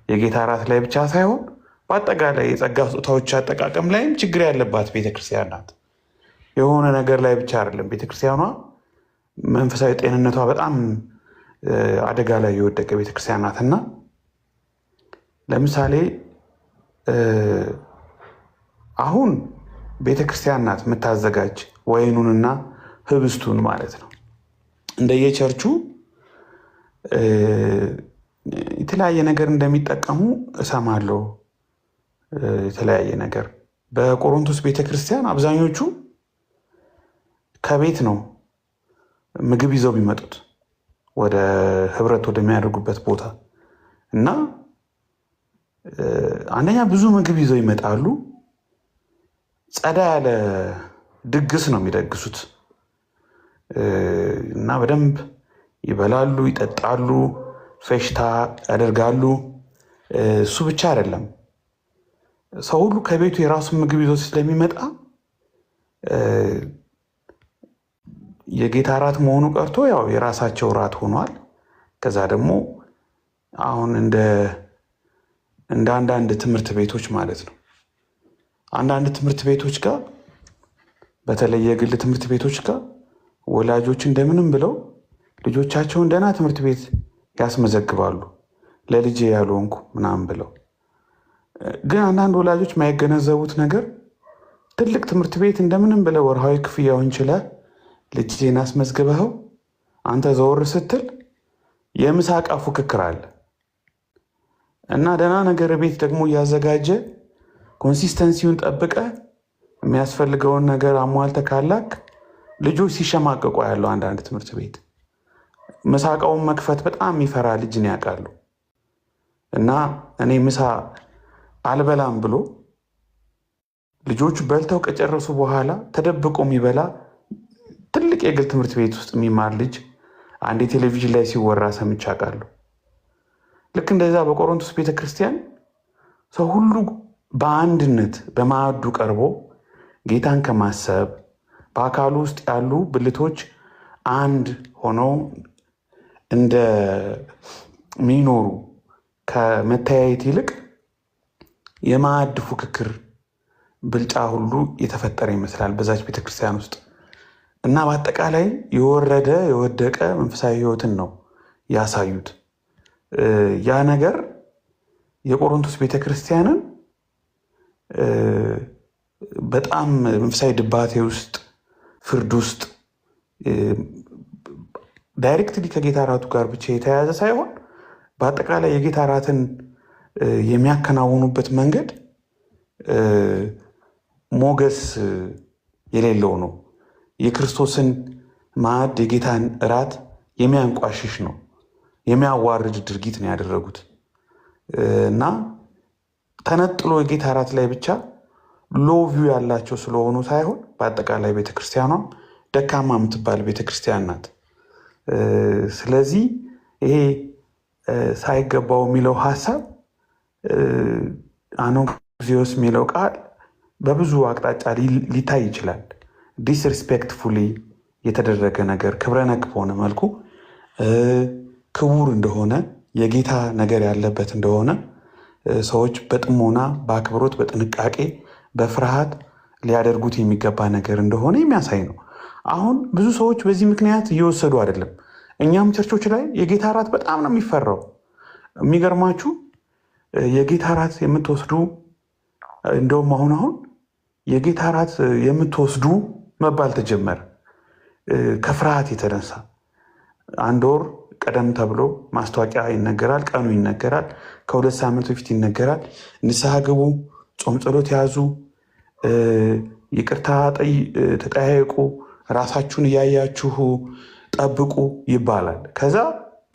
የጌታ እራት ላይ ብቻ ሳይሆን በአጠቃላይ የጸጋ ስጦታዎች አጠቃቀም ላይም ችግር ያለባት ቤተክርስቲያን ናት። የሆነ ነገር ላይ ብቻ አይደለም። ቤተክርስቲያኗ መንፈሳዊ ጤንነቷ በጣም አደጋ ላይ የወደቀ ቤተክርስቲያን ናት እና ለምሳሌ አሁን ቤተክርስቲያን ናት የምታዘጋጅ ወይኑንና ህብስቱን ማለት ነው። እንደየቸርቹ የተለያየ ነገር እንደሚጠቀሙ እሰማለሁ። የተለያየ ነገር በቆሮንቶስ ቤተክርስቲያን አብዛኞቹ ከቤት ነው ምግብ ይዘው ቢመጡት ወደ ህብረት ወደሚያደርጉበት ቦታ እና አንደኛ ብዙ ምግብ ይዘው ይመጣሉ። ጸዳ ያለ ድግስ ነው የሚደግሱት እና በደንብ ይበላሉ፣ ይጠጣሉ፣ ፌሽታ ያደርጋሉ። እሱ ብቻ አይደለም፣ ሰው ሁሉ ከቤቱ የራሱን ምግብ ይዞ ስለሚመጣ የጌታ እራት መሆኑ ቀርቶ ያው የራሳቸው እራት ሆኗል። ከዛ ደግሞ አሁን እንደ አንዳንድ ትምህርት ቤቶች ማለት ነው አንዳንድ ትምህርት ቤቶች ጋር በተለይ የግል ትምህርት ቤቶች ጋር ወላጆች እንደምንም ብለው ልጆቻቸውን ደህና ትምህርት ቤት ያስመዘግባሉ። ለልጄ ያልሆንኩ ምናምን ብለው ግን አንዳንድ ወላጆች የማይገነዘቡት ነገር ትልቅ ትምህርት ቤት እንደምንም ብለው ወርሃዊ ክፍያውን ችለህ ልጄን አስመዝግበኸው አንተ ዘወር ስትል የምሳ ዕቃ ፉክክር አለ እና ደህና ነገር ቤት ደግሞ እያዘጋጀ ኮንሲስተንሲውን ጠብቀ የሚያስፈልገውን ነገር አሟልተህ ካላክ ልጆች ሲሸማቀቁ ያለው አንዳንድ ትምህርት ቤት ምሳ ዕቃውን መክፈት በጣም የሚፈራ ልጅን ያውቃሉ። እና እኔ ምሳ አልበላም ብሎ ልጆቹ በልተው ከጨረሱ በኋላ ተደብቆ የሚበላ ትልቅ የግል ትምህርት ቤት ውስጥ የሚማር ልጅ አንድ ቴሌቪዥን ላይ ሲወራ ሰምቼ አውቃለሁ። ልክ እንደዛ በቆሮንቶስ ቤተክርስቲያን ሰው ሁሉ በአንድነት በማዕዱ ቀርቦ ጌታን ከማሰብ በአካሉ ውስጥ ያሉ ብልቶች አንድ ሆነው እንደሚኖሩ ከመተያየት ይልቅ የማዕድ ፉክክር ብልጫ ሁሉ የተፈጠረ ይመስላል በዛች ቤተክርስቲያን ውስጥ እና በአጠቃላይ የወደቀ መንፈሳዊ ሕይወትን ነው ያሳዩት። ያ ነገር የቆሮንቶስ ቤተክርስቲያንን በጣም መንፈሳዊ ድባቴ ውስጥ ፍርድ ውስጥ ዳይሬክትሊ ከጌታ እራቱ ጋር ብቻ የተያያዘ ሳይሆን በአጠቃላይ የጌታ እራትን የሚያከናውኑበት መንገድ ሞገስ የሌለው ነው። የክርስቶስን ማዕድ የጌታን እራት የሚያንቋሽሽ ነው፣ የሚያዋርድ ድርጊት ነው ያደረጉት እና ተነጥሎ የጌታ እራት ላይ ብቻ ሎቪው ያላቸው ስለሆኑ ሳይሆን በአጠቃላይ ቤተክርስቲያኗም ደካማ የምትባል ቤተክርስቲያን ናት። ስለዚህ ይሄ ሳይገባው የሚለው ሀሳብ አኖግዚዮስ የሚለው ቃል በብዙ አቅጣጫ ሊታይ ይችላል። ዲስሪስፔክትፉሊ የተደረገ ነገር ክብረነክ በሆነ መልኩ ክቡር እንደሆነ የጌታ ነገር ያለበት እንደሆነ ሰዎች በጥሞና በአክብሮት በጥንቃቄ በፍርሃት ሊያደርጉት የሚገባ ነገር እንደሆነ የሚያሳይ ነው። አሁን ብዙ ሰዎች በዚህ ምክንያት እየወሰዱ አይደለም። እኛም ቸርቾች ላይ የጌታ እራት በጣም ነው የሚፈራው። የሚገርማችሁ የጌታ እራት የምትወስዱ እንደውም አሁን የጌታ እራት የምትወስዱ መባል ተጀመረ ከፍርሃት የተነሳ። አንድ ወር ቀደም ተብሎ ማስታወቂያ ይነገራል፣ ቀኑ ይነገራል፣ ከ2 ሳምንት በፊት ይነገራል። ንስሐ ግቡ፣ ጾም ጸሎት ያዙ፣ ይቅርታ ተጠያየቁ፣ ራሳችሁን እያያችሁ ጠብቁ ይባላል። ከዛ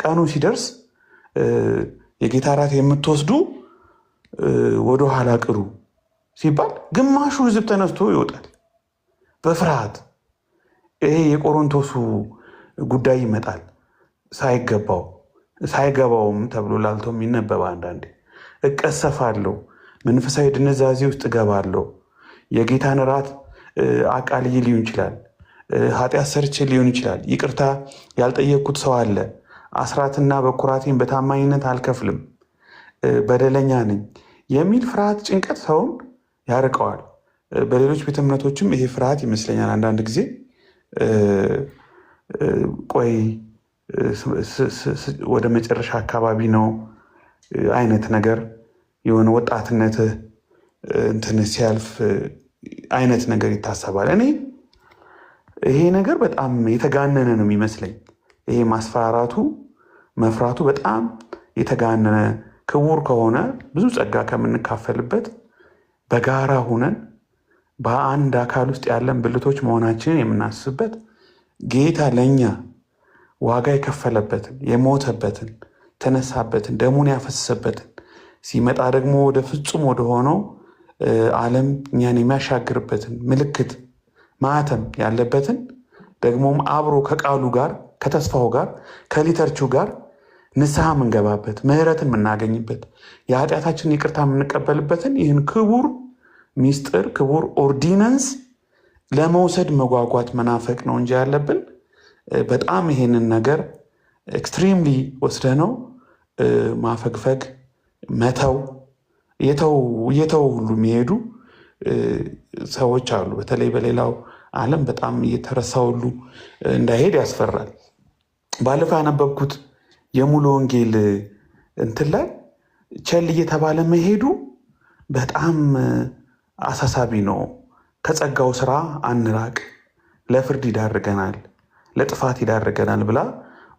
ቀኑ ሲደርስ የጌታ እራት የምትወስዱ ወደኋላ ቅሩ ሲባል ግማሹ ህዝብ ተነስቶ ይወጣል በፍርሃት። ይሄ የቆሮንቶሱ ጉዳይ ይመጣል። ሳይገባውም ተብሎ ላልቶም ይነበባ። አንዳንዴ እቀሰፋለሁ፣ መንፈሳዊ ድንዛዜ ውስጥ እገባለሁ፣ የጌታን እራት አቃልዬ ሊሆን ይችላል፣ ኃጢአት ሰርቼ ሊሆን ይችላል፣ ይቅርታ ያልጠየቅኩት ሰው አለ፣ አስራትና በኩራቴን በታማኝነት አልከፍልም፣ በደለኛ ነኝ የሚል ፍርሃት፣ ጭንቀት ሰውን ያርቀዋል። በሌሎች ቤተ እምነቶችም ይሄ ፍርሃት ይመስለኛል አንዳንድ ጊዜ ቆይ ወደ መጨረሻ አካባቢ ነው አይነት ነገር፣ የሆነ ወጣትነትህ እንትን ሲያልፍ አይነት ነገር ይታሰባል። እኔ ይሄ ነገር በጣም የተጋነነ ነው የሚመስለኝ። ይሄ ማስፈራራቱ፣ መፍራቱ በጣም የተጋነነ ክቡር ከሆነ ብዙ ጸጋ ከምንካፈልበት በጋራ ሁነን በአንድ አካል ውስጥ ያለን ብልቶች መሆናችንን የምናስብበት ጌታ ለእኛ ዋጋ የከፈለበትን የሞተበትን ተነሳበትን ደሙን ያፈሰሰበትን ሲመጣ ደግሞ ወደ ፍጹም ወደ ሆነው ዓለም እኛን የሚያሻግርበትን ምልክት ማተም ያለበትን ደግሞም አብሮ ከቃሉ ጋር ከተስፋው ጋር ከሊተርቹ ጋር ንስሐ የምንገባበት ምሕረትን የምናገኝበት የኃጢአታችንን ይቅርታ የምንቀበልበትን ይህን ክቡር ሚስጥር ክቡር ኦርዲናንስ ለመውሰድ መጓጓት መናፈቅ ነው እንጂ ያለብን በጣም ይሄንን ነገር ኤክስትሪምሊ ወስደ ነው ማፈግፈግ መተው የተው ሁሉ የሚሄዱ ሰዎች አሉ። በተለይ በሌላው ዓለም በጣም እየተረሳ ሁሉ እንዳይሄድ ያስፈራል። ባለፈው ያነበብኩት የሙሉ ወንጌል እንትን ላይ ቸል እየተባለ መሄዱ በጣም አሳሳቢ ነው። ከጸጋው ስራ አንራቅ፣ ለፍርድ ይዳርገናል፣ ለጥፋት ይዳርገናል ብላ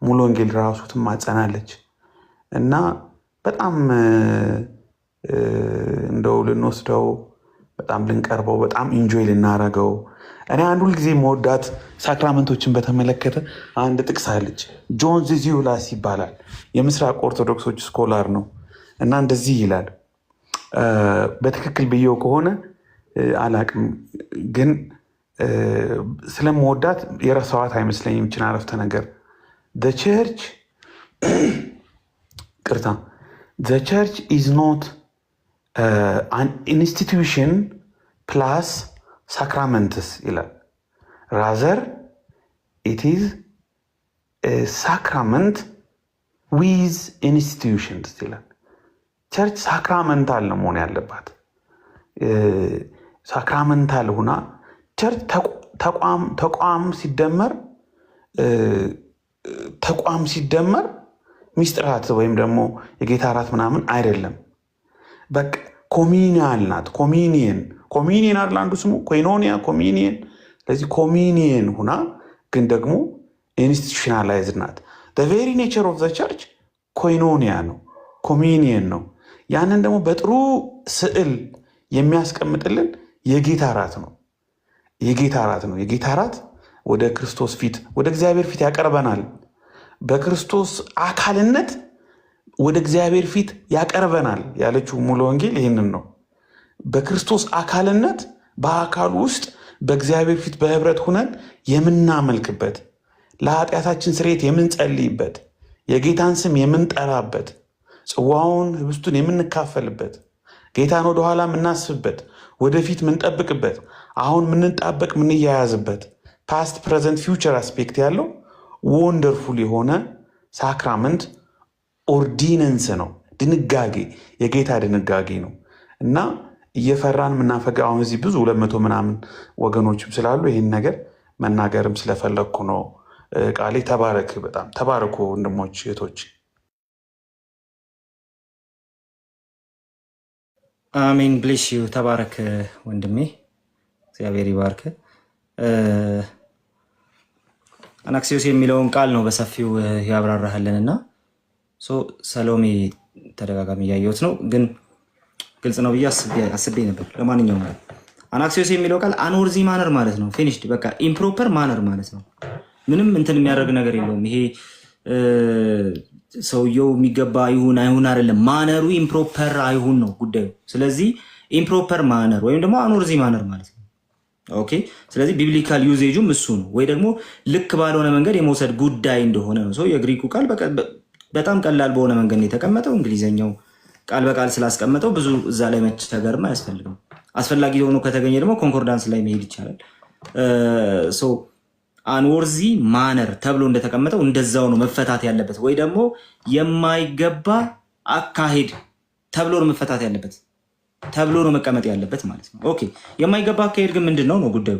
ሙሉ ወንጌል ራሱ ትማጸናለች። እና በጣም እንደው ልንወስደው በጣም ልንቀርበው በጣም ኢንጆይ ልናረገው። እኔ አንድ ሁልጊዜ መወዳት ሳክራመንቶችን በተመለከተ አንድ ጥቅስ አለች። ጆን ዚዚዩላስ ይባላል። የምስራቅ ኦርቶዶክሶች ስኮላር ነው እና እንደዚህ ይላል። በትክክል ብየው ከሆነ አላቅም፣ ግን ስለመወዳት የረሳዋት አይመስለኝም። ይችን አረፍተ ነገር the church is not an institution plus sacraments ይላል። rather it is a sacrament with institutions ይላል። ቸርች ሳክራመንታል ነው መሆን ያለባት። ሳክራመንታል ሁና ቸርች ተቋም ሲደመር ሚስጥራት ወይም ደግሞ የጌታ እራት ምናምን አይደለም። በቃ ኮሚኒያል ናት። ኮሚኒየን አይደል አንዱ ስሙ ኮይኖኒያ ኮሚኒየን። ስለዚህ ኮሚኒየን ሁና ግን ደግሞ ኢንስቲቱሽናላይዝድ ናት። the very nature of the church ኮይኖኒያ ነው፣ ኮሚኒየን ነው። ያንን ደግሞ በጥሩ ስዕል የሚያስቀምጥልን የጌታ እራት ነው። የጌታ እራት ወደ ክርስቶስ ፊት ወደ እግዚአብሔር ፊት ያቀርበናል። በክርስቶስ አካልነት ወደ እግዚአብሔር ፊት ያቀርበናል ያለችው ሙሉ ወንጌል ይህንን ነው። በክርስቶስ አካልነት በአካሉ ውስጥ በእግዚአብሔር ፊት በህብረት ሁነን የምናመልክበት፣ ለኃጢአታችን ስርየት የምንጸልይበት፣ የጌታን ስም የምንጠራበት፣ ጽዋውን ህብስቱን የምንካፈልበት፣ ጌታን ወደኋላ የምናስብበት፣ ወደፊት የምንጠብቅበት፣ አሁን የምንጣበቅ የምንያያዝበት ፓስት ፕሬዘንት ፊውቸር አስፔክት ያለው ወንደርፉል የሆነ ሳክራመንት ኦርዲነንስ ነው። ድንጋጌ፣ የጌታ ድንጋጌ ነው እና እየፈራን የምናፈጋ አሁን እዚህ ብዙ 200 ምናምን ወገኖችም ስላሉ ይህን ነገር መናገርም ስለፈለግኩ ነው። ቃሌ ተባረክ። በጣም ተባረኩ ወንድሞች እህቶች። አሜን። ብሌስ ዩ። ተባረክ ወንድሜ፣ እግዚአብሔር ይባርክ። አናክሲዮስ የሚለውን ቃል ነው በሰፊው ያብራራህልንና ሰሎሜ ተደጋጋሚ እያየሁት ነው፣ ግን ግልጽ ነው ብዬ አስቤ ነበር። ለማንኛውም አናክሲዮስ የሚለው ቃል አንወርዚ ማነር ማለት ነው። ፊኒሽድ በቃ ኢምፕሮፐር ማነር ማለት ነው። ምንም እንትን የሚያደርግ ነገር የለውም። ይሄ ሰውየው የሚገባ ይሁን አይሁን አይደለም፣ ማነሩ ኢምፕሮፐር አይሁን ነው ጉዳዩ። ስለዚህ ኢምፕሮፐር ማነር ወይም ደግሞ አንወርዚ ማነር ማለት ነው። ኦኬ። ስለዚህ ቢብሊካል ዩዜጁም እሱ ነው፣ ወይ ደግሞ ልክ ባልሆነ መንገድ የመውሰድ ጉዳይ እንደሆነ ነው። ሰው የግሪኩ ቃል በጣም ቀላል በሆነ መንገድ ነው የተቀመጠው። እንግሊዝኛው ቃል በቃል ስላስቀመጠው ብዙ እዛ ላይ መቸገርም አያስፈልግም። አስፈላጊ ሆኖ ከተገኘ ደግሞ ኮንኮርዳንስ ላይ መሄድ ይቻላል። አንወርዚ ማነር ተብሎ እንደተቀመጠው እንደዛው ነው መፈታት ያለበት፣ ወይ ደግሞ የማይገባ አካሄድ ተብሎ ነው መፈታት ያለበት ተብሎ ነው መቀመጥ ያለበት ማለት ነው። ኦኬ። የማይገባ አካሄድ ግን ምንድን ነው ጉዳዩ?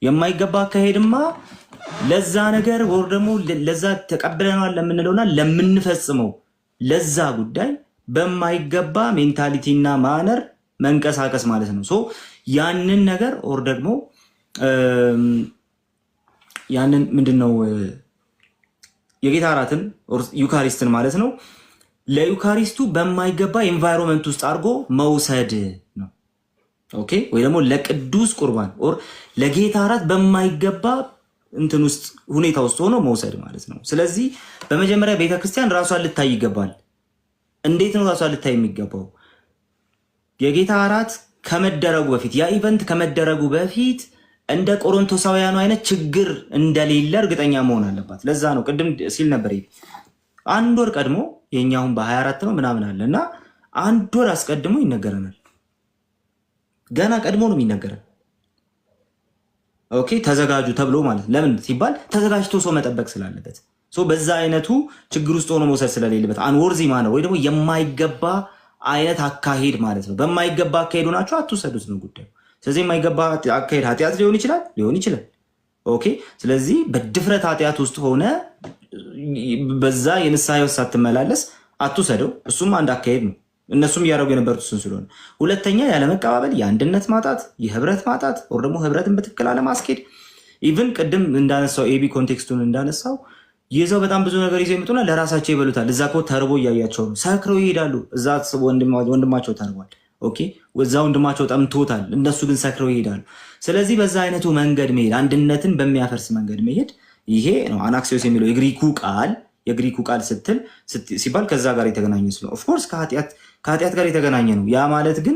የማይገባ አካሄድማ ለዛ ነገር ወር ደግሞ ለዛ ተቀብለናል ለምንለውና ለምንፈጽመው ለዛ ጉዳይ በማይገባ ሜንታሊቲና ማነር መንቀሳቀስ ማለት ነው። ያንን ነገር ወር ደግሞ ያንን ምንድነው የጌታ እራትን ዩካሪስትን ማለት ነው ለዩካሪስቱ በማይገባ ኤንቫይሮንመንት ውስጥ አድርጎ መውሰድ ነው። ኦኬ። ወይ ደግሞ ለቅዱስ ቁርባን ኦር ለጌታ እራት በማይገባ እንትን ውስጥ ሁኔታ ውስጥ ሆኖ መውሰድ ማለት ነው። ስለዚህ በመጀመሪያ ቤተክርስቲያን ራሷን ልታይ ይገባል። እንዴት ነው ራሷን ልታይ የሚገባው? የጌታ እራት ከመደረጉ በፊት ያ ኢቨንት ከመደረጉ በፊት እንደ ቆሮንቶሳውያኑ አይነት ችግር እንደሌለ እርግጠኛ መሆን አለባት። ለዛ ነው ቅድም ሲል ነበር አንድ ወር ቀድሞ የኛውን በ24 ነው ምናምን አለ እና አንድ ወር አስቀድሞ ይነገረናል። ገና ቀድሞ ነው የሚነገረን። ኦኬ። ተዘጋጁ ተብሎ ማለት ለምን ሲባል ተዘጋጅቶ ሰው መጠበቅ ስላለበት፣ በዛ አይነቱ ችግር ውስጥ ሆኖ መውሰድ ስለሌለበት አንወርዚ ማነር ወይ ደግሞ የማይገባ አይነት አካሄድ ማለት ነው። በማይገባ አካሄዱ ናቸው አትውሰዱት ነው ጉዳዩ። ስለዚህ የማይገባ አካሄድ ኃጢአት ሊሆን ይችላል። ኦኬ። ስለዚህ በድፍረት ኃጢአት ውስጥ ሆነ በዛ የንስሐ ሕይወት ሳትመላለስ አትውሰደው። እሱም አንድ አካሄድ ነው። እነሱም እያደረጉ የነበሩት እሱን ስለሆነ፣ ሁለተኛ ያለመቀባበል፣ የአንድነት ማጣት፣ የህብረት ማጣት ወር ደግሞ ህብረትን በትክክል አለማስኬድ። ኢቭን ቅድም እንዳነሳው ኤቢ ኮንቴክስቱን እንዳነሳው ይዘው በጣም ብዙ ነገር ይዘው ይመጡና ለራሳቸው ይበሉታል። እዛ እኮ ተርቦ እያያቸው ነው፣ ሰክረው ይሄዳሉ። እዛ ወንድማቸው ተርቧል። ኦኬ። እዛ ወንድማቸው ጠምቶታል፣ እነሱ ግን ሰክረው ይሄዳሉ። ስለዚህ በዛ አይነቱ መንገድ መሄድ፣ አንድነትን በሚያፈርስ መንገድ መሄድ፣ ይሄ ነው አናክሲዮስ የሚለው የግሪኩ ቃል ሲባል ከዛ ጋር የተገናኘ ስለሆነ ኦፍኮርስ ከኃጢአት ጋር የተገናኘ ነው። ያ ማለት ግን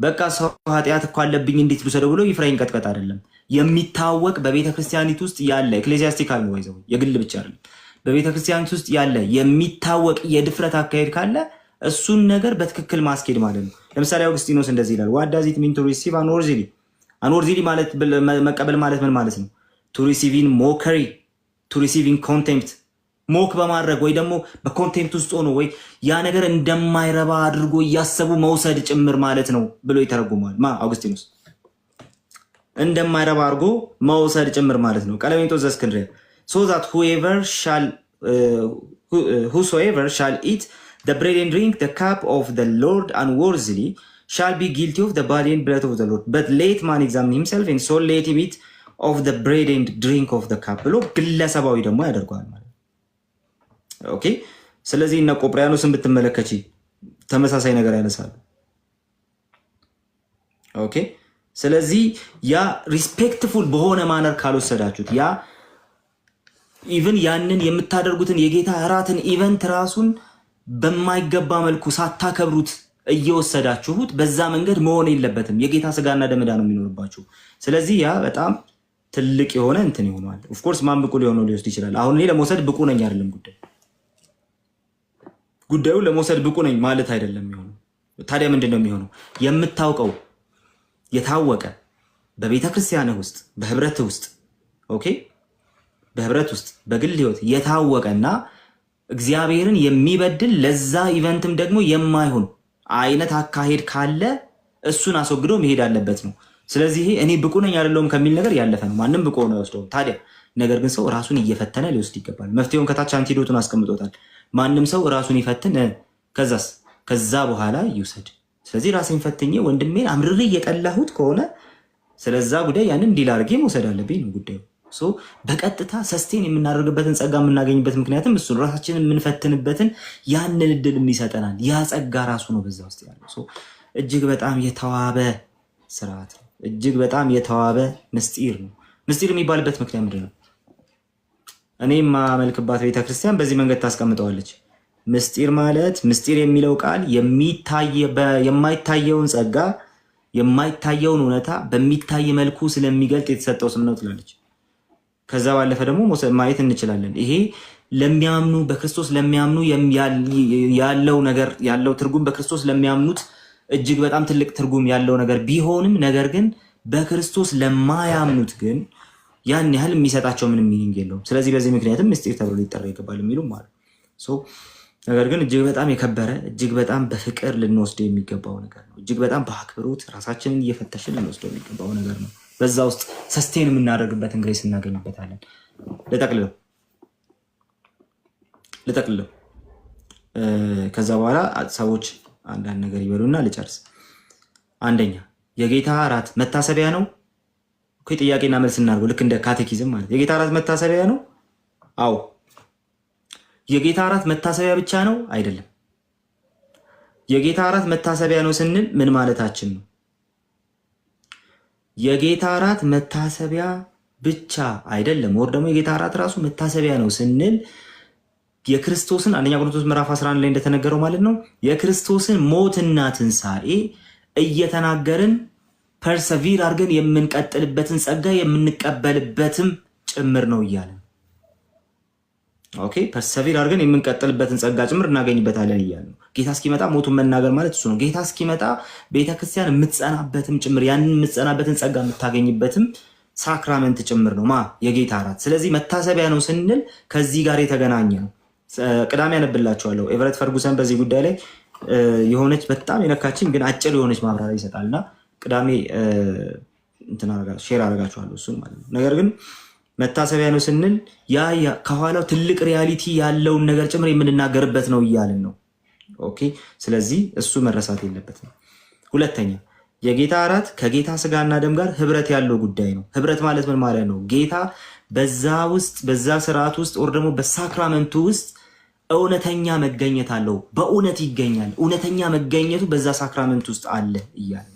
በቃ ሰው ኃጢአት እኮ አለብኝ እንዴት ልውሰደው ብሎ ይፍራይን ቀጥቀጥ አይደለም። የሚታወቅ በቤተክርስቲያኒት ውስጥ ያለ ኤክሌሲያስቲካል ነው ይዘው የግል ብቻ አይደለም። በቤተክርስቲያኒት ውስጥ ያለ የሚታወቅ የድፍረት አካሄድ ካለ እሱን ነገር በትክክል ማስኬድ ማለት ነው። ለምሳሌ አውግስቲኖስ እንደዚህ ይላል፣ ዋት ዳዝ ኢት ሚን ቱ ሪሲቭ አንወርዚሊ ማለት መቀበል ማለት ምን ማለት ነው? ቱ ሪሲቪን ሞከሪ ቱ ሪሲቪን ኮንቴምፕት ሞክ በማድረግ ወይ ደግሞ በኮንቴምፕት ውስጥ ሆኖ ወይ ያ ነገር እንደማይረባ አድርጎ እያሰቡ መውሰድ ጭምር ማለት ነው ብሎ ይተረጉማል። አውግስቲኖስ እንደማይረባ አድርጎ መውሰድ ጭምር ማለት ነው። ቀለሜንጦስ ዘእስክንድርያ so that whosoever shall eat the bread and drink the cup of the Lord unworthily shall be guilty of the body and blood of the Lord, but let man examine himself, and so let him eat of the bread and drink of the cup ብሎ ግለሰባዊ ደግሞ ያደርገዋል ማለት ነው። ኦኬ። ስለዚህ እነ ቆጵርያኖስን ብትመለከቺ ተመሳሳይ ነገር ያነሳሉ። ኦኬ። ስለዚህ ያ ሪስፔክትፉል በሆነ ማነር ካልወሰዳችሁት፣ ያ ኢቭን ያንን የምታደርጉትን የጌታ እራትን ኢቨንት ራሱን በማይገባ መልኩ ሳታከብሩት እየወሰዳችሁት በዛ መንገድ መሆን የለበትም። የጌታ ስጋና ደም ዕዳ ነው የሚኖርባችሁ። ስለዚህ ያ በጣም ትልቅ የሆነ እንትን ይሆናል። ኦፍኮርስ ማን ብቁ ሊሆነው ሊወስድ ይችላል። አሁን እኔ ለመውሰድ ብቁ ነኝ አይደለም ጉዳዩ ለመውሰድ ብቁ ነኝ ማለት አይደለም የሚሆነው። ታዲያ ምንድን ነው የሚሆነው? የምታውቀው የታወቀ በቤተ ክርስቲያንህ ውስጥ በህብረት ውስጥ ኦኬ፣ በህብረት ውስጥ በግል ህይወት የታወቀና እግዚአብሔርን የሚበድል ለዛ ኢቨንትም ደግሞ የማይሆን አይነት አካሄድ ካለ እሱን አስወግዶ መሄድ አለበት ነው። ስለዚህ እኔ ብቁ ነኝ አይደለሁም ከሚል ነገር ያለፈ ነው። ማንም ብቁ ነው አይወስደውም። ታዲያ ነገር ግን ሰው ራሱን እየፈተነ ሊወስድ ይገባል። መፍትሄውን ከታች አንቲዶቱን አስቀምጦታል። ማንም ሰው ራሱን ይፈትን፣ ከዛ በኋላ ይውሰድ። ስለዚህ ራሴን ፈትኜ ወንድሜን አምርሬ እየጠላሁት ከሆነ ስለዛ ጉዳይ ያንን እንዲል አድርጌ መውሰድ አለብኝ ነው ጉዳዩ። በቀጥታ ሰስቴን የምናደርግበትን ጸጋ የምናገኝበት ምክንያትም እሱ ራሳችንን የምንፈትንበትን ያንን እድል ይሰጠናል። ያ ጸጋ ራሱ ነው በዛ ውስጥ ያለው። እጅግ በጣም የተዋበ ስርዓት ነው። እጅግ በጣም የተዋበ ምስጢር ነው። ምስጢር የሚባልበት ምክንያት ምንድን ነው? እኔ የማመልክባት ቤተክርስቲያን በዚህ መንገድ ታስቀምጠዋለች። ምስጢር ማለት ምስጢር የሚለው ቃል የማይታየውን ጸጋ የማይታየውን እውነታ በሚታይ መልኩ ስለሚገልጥ የተሰጠው ስም ነው ትላለች። ከዛ ባለፈ ደግሞ ማየት እንችላለን። ይሄ ለሚያምኑ በክርስቶስ ለሚያምኑ ያለው ነገር ያለው ትርጉም በክርስቶስ ለሚያምኑት እጅግ በጣም ትልቅ ትርጉም ያለው ነገር ቢሆንም ነገር ግን በክርስቶስ ለማያምኑት ግን ያን ያህል የሚሰጣቸው ምንም ሚኒንግ የለውም። ስለዚህ በዚህ ምክንያትም ምስጢር ተብሎ ሊጠራ ይገባል የሚሉም ማለት ነው። ነገር ግን እጅግ በጣም የከበረ እጅግ በጣም በፍቅር ልንወስደው የሚገባው ነገር ነው። እጅግ በጣም በአክብሮት ራሳችንን እየፈተሽን ልንወስደው የሚገባው ነገር ነው። በዛ ውስጥ ሰስቴን የምናደርግበትን ግሬስ እናገኝበታለን። ልጠቅልለው ከዛ በኋላ ሰዎች አንዳንድ ነገር ይበሉና ልጨርስ። አንደኛ የጌታ እራት መታሰቢያ ነው። ጥያቄና መልስ እናድርገው፣ ልክ እንደ ካቴኪዝም ማለት። የጌታ እራት መታሰቢያ ነው? አዎ። የጌታ እራት መታሰቢያ ብቻ ነው? አይደለም። የጌታ እራት መታሰቢያ ነው ስንል ምን ማለታችን ነው? የጌታ እራት መታሰቢያ ብቻ አይደለም። ወር ደግሞ የጌታ እራት ራሱ መታሰቢያ ነው ስንል የክርስቶስን አንደኛ ቆሮንቶስ ምዕራፍ 11 ላይ እንደተነገረው ማለት ነው የክርስቶስን ሞትና ትንሣኤ እየተናገርን ፐርሰቪር አድርገን የምንቀጥልበትን ጸጋ የምንቀበልበትም ጭምር ነው እያለን። ኦኬ ፐርሰቪር አድርገን የምንቀጥልበትን ጸጋ ጭምር እናገኝበታለን እያለን። ጌታ እስኪመጣ ሞቱን መናገር ማለት እሱ ነው። ጌታ እስኪመጣ ቤተክርስቲያን የምትጸናበትም ጭምር ያንን የምትጸናበትን ጸጋ የምታገኝበትም ሳክራመንት ጭምር ነው የጌታ እራት። ስለዚህ መታሰቢያ ነው ስንል ከዚህ ጋር የተገናኘ ነው። ቅዳሜ ያነብላችኋለሁ። ኤቨረት ፈርጉሰን በዚህ ጉዳይ ላይ የሆነች በጣም የነካችን ግን አጭር የሆነች ማብራሪያ ይሰጣልና ቅዳሜ ሼር አደርጋችኋለሁ እሱን ማለት ነው። ነገር ግን መታሰቢያ ነው ስንል ያ ከኋላው ትልቅ ሪያሊቲ ያለውን ነገር ጭምር የምንናገርበት ነው እያልን ነው። ኦኬ ስለዚህ እሱ መረሳት የለበትም። ሁለተኛ የጌታ እራት ከጌታ ስጋና ደም ጋር ህብረት ያለው ጉዳይ ነው። ህብረት ማለት ምን ማለት ነው? ጌታ በዛ ውስጥ በዛ ስርዓት ውስጥ ወር ደግሞ በሳክራመንቱ ውስጥ እውነተኛ መገኘት አለው። በእውነት ይገኛል። እውነተኛ መገኘቱ በዛ ሳክራመንት ውስጥ አለ እያለ።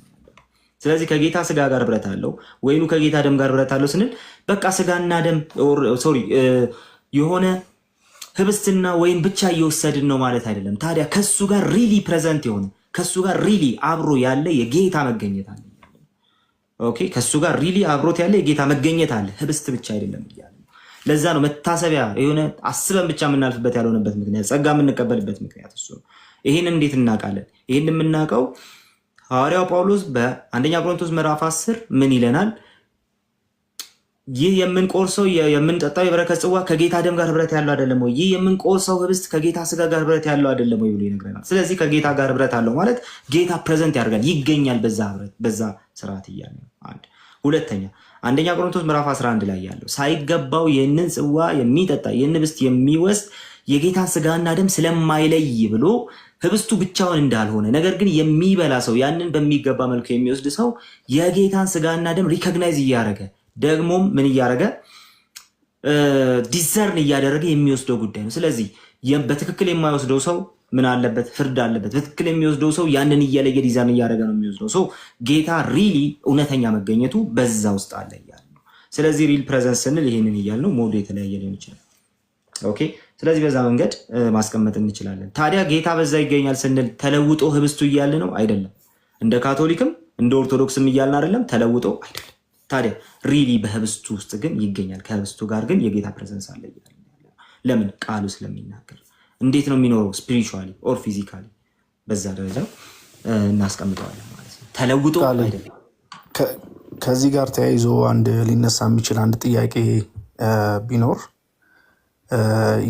ስለዚህ ከጌታ ስጋ ጋር ህብረት አለው ወይኑ ከጌታ ደም ጋር ህብረት አለው ስንል በቃ ስጋና ደም የሆነ ህብስትና ወይን ብቻ እየወሰድን ነው ማለት አይደለም። ታዲያ ከሱ ጋር ሪሊ ፕሬዘንት የሆነ ከሱ ጋር ሪሊ አብሮ ያለ የጌታ መገኘት አለ። ኦኬ ከሱ ጋር ሪሊ አብሮት ያለ የጌታ መገኘት አለ። ህብስት ብቻ አይደለም እያለ። ለዛ ነው መታሰቢያ የሆነ አስበን ብቻ የምናልፍበት ያልሆነበት ምክንያት፣ ጸጋ የምንቀበልበት ምክንያት እሱ ነው። ይህን እንዴት እናውቃለን? ይህን የምናውቀው ሐዋርያው ጳውሎስ በአንደኛ ቆሮንቶስ ምዕራፍ 10 ምን ይለናል? ይህ የምንቆርሰው የምንጠጣው የበረከት ጽዋ ከጌታ ደም ጋር ህብረት ያለው አይደለም ወይ? ይህ የምንቆርሰው ህብስት ከጌታ ስጋ ጋር ህብረት ያለው አይደለም ወይ ብሎ ይነግረናል። ስለዚህ ከጌታ ጋር ህብረት አለው ማለት ጌታ ፕሬዘንት ያደርጋል፣ ይገኛል በዛ ህብረት በዛ ስርዓት እያለ ነው። አንድ ሁለተኛ አንደኛ ቆሮንቶስ ምዕራፍ 11 ላይ ያለው ሳይገባው ይህንን ጽዋ የሚጠጣ ይህን ህብስት የሚወስድ የጌታን ስጋና ደም ስለማይለይ ብሎ ህብስቱ ብቻውን እንዳልሆነ ነገር ግን የሚበላ ሰው ያንን በሚገባ መልኩ የሚወስድ ሰው የጌታን ስጋና ደም ሪኮግናይዝ እያደረገ ደግሞም ምን እያደረገ ዲዘርን እያደረገ የሚወስደው ጉዳይ ነው። ስለዚህ በትክክል የማይወስደው ሰው ምን አለበት? ፍርድ አለበት። በትክክል የሚወስደው ሰው ያንን እየለየ ዲዘርን እያደረገ ነው የሚወስደው ሰው። ጌታ ሪሊ እውነተኛ መገኘቱ በዛ ውስጥ አለ እያለ ነው። ስለዚህ ሪል ፕሬዘንስ ስንል ይህንን እያለ ነው። ሞዱ የተለያየ ሊሆን ይችላል። ኦኬ ስለዚህ በዛ መንገድ ማስቀመጥ እንችላለን። ታዲያ ጌታ በዛ ይገኛል ስንል ተለውጦ ህብስቱ እያለ ነው አይደለም። እንደ ካቶሊክም እንደ ኦርቶዶክስም እያልን አይደለም፣ ተለውጦ አይደለም። ታዲያ ሪሊ በህብስቱ ውስጥ ግን ይገኛል። ከህብስቱ ጋር ግን የጌታ ፕሬዘንስ አለ እያለ ለምን? ቃሉ ስለሚናገር። እንዴት ነው የሚኖረው? ስፒሪቹዋሊ ኦር ፊዚካሊ። በዛ ደረጃ እናስቀምጠዋለን ማለት ነው። ተለውጦ አይደለም። ከዚህ ጋር ተያይዞ አንድ ሊነሳ የሚችል አንድ ጥያቄ ቢኖር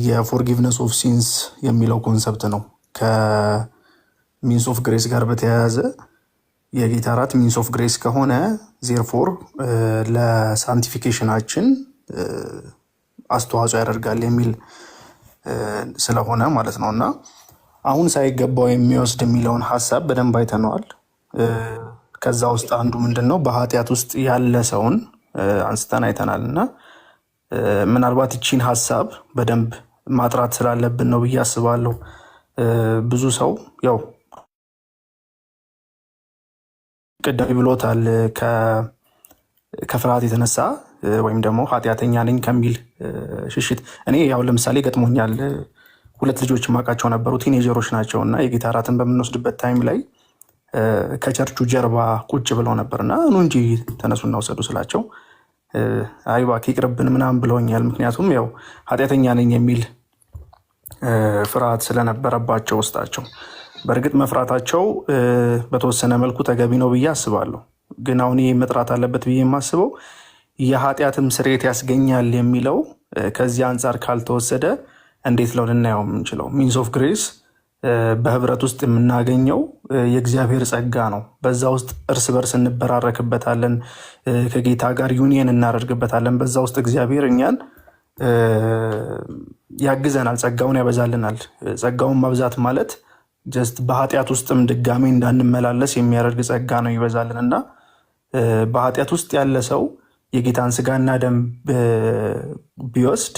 የፎርጊቭነስ ኦፍ ሲንስ የሚለው ኮንሰፕት ነው። ከሚንስ ኦፍ ግሬስ ጋር በተያያዘ የጌታ እራት ሚንስ ኦፍ ግሬስ ከሆነ ዜርፎር ለሳንቲፊኬሽናችን አስተዋጽኦ ያደርጋል የሚል ስለሆነ ማለት ነው። እና አሁን ሳይገባው የሚወስድ የሚለውን ሀሳብ በደንብ አይተነዋል። ከዛ ውስጥ አንዱ ምንድን ነው? በኃጢአት ውስጥ ያለ ሰውን አንስተን አይተናል። እና ምናልባት ይቺን ሀሳብ በደንብ ማጥራት ስላለብን ነው ብዬ አስባለሁ። ብዙ ሰው ያው ቅድም ብሎታል ከፍርሃት የተነሳ ወይም ደግሞ ኃጢአተኛ ነኝ ከሚል ሽሽት። እኔ ያው ለምሳሌ ገጥሞኛል። 2 ልጆች ማውቃቸው ነበሩ፣ ቲኔጀሮች ናቸው እና የጌታ እራትን በምንወስድበት ታይም ላይ ከቸርቹ ጀርባ ቁጭ ብለው ነበርና ኑ እንጂ ተነሱና ውሰዱ ስላቸው አይ እባክህ ይቅርብን ምናምን ብለውኛል። ምክንያቱም ያው ኃጢአተኛ ነኝ የሚል ፍርሃት ስለነበረባቸው ውስጣቸው። በእርግጥ መፍራታቸው በተወሰነ መልኩ ተገቢ ነው ብዬ አስባለሁ። ግን አሁን ይህ መጥራት አለበት ብዬ የማስበው የኃጢአትም ስርየት ያስገኛል የሚለው ከዚህ አንጻር ካልተወሰደ እንዴት ነው ልናየው የምንችለው? ሚንስ ኦፍ ግሬስ በህብረት ውስጥ የምናገኘው የእግዚአብሔር ጸጋ ነው። በዛ ውስጥ እርስ በርስ እንበራረክበታለን፣ ከጌታ ጋር ዩኒየን እናደርግበታለን። በዛ ውስጥ እግዚአብሔር እኛን ያግዘናል፣ ጸጋውን ያበዛልናል። ጸጋውን ማብዛት ማለት ጀስት በኃጢአት ውስጥም ድጋሜ እንዳንመላለስ የሚያደርግ ጸጋ ነው ይበዛልን እና በኃጢአት ውስጥ ያለ ሰው የጌታን ስጋና ደም ቢወስድ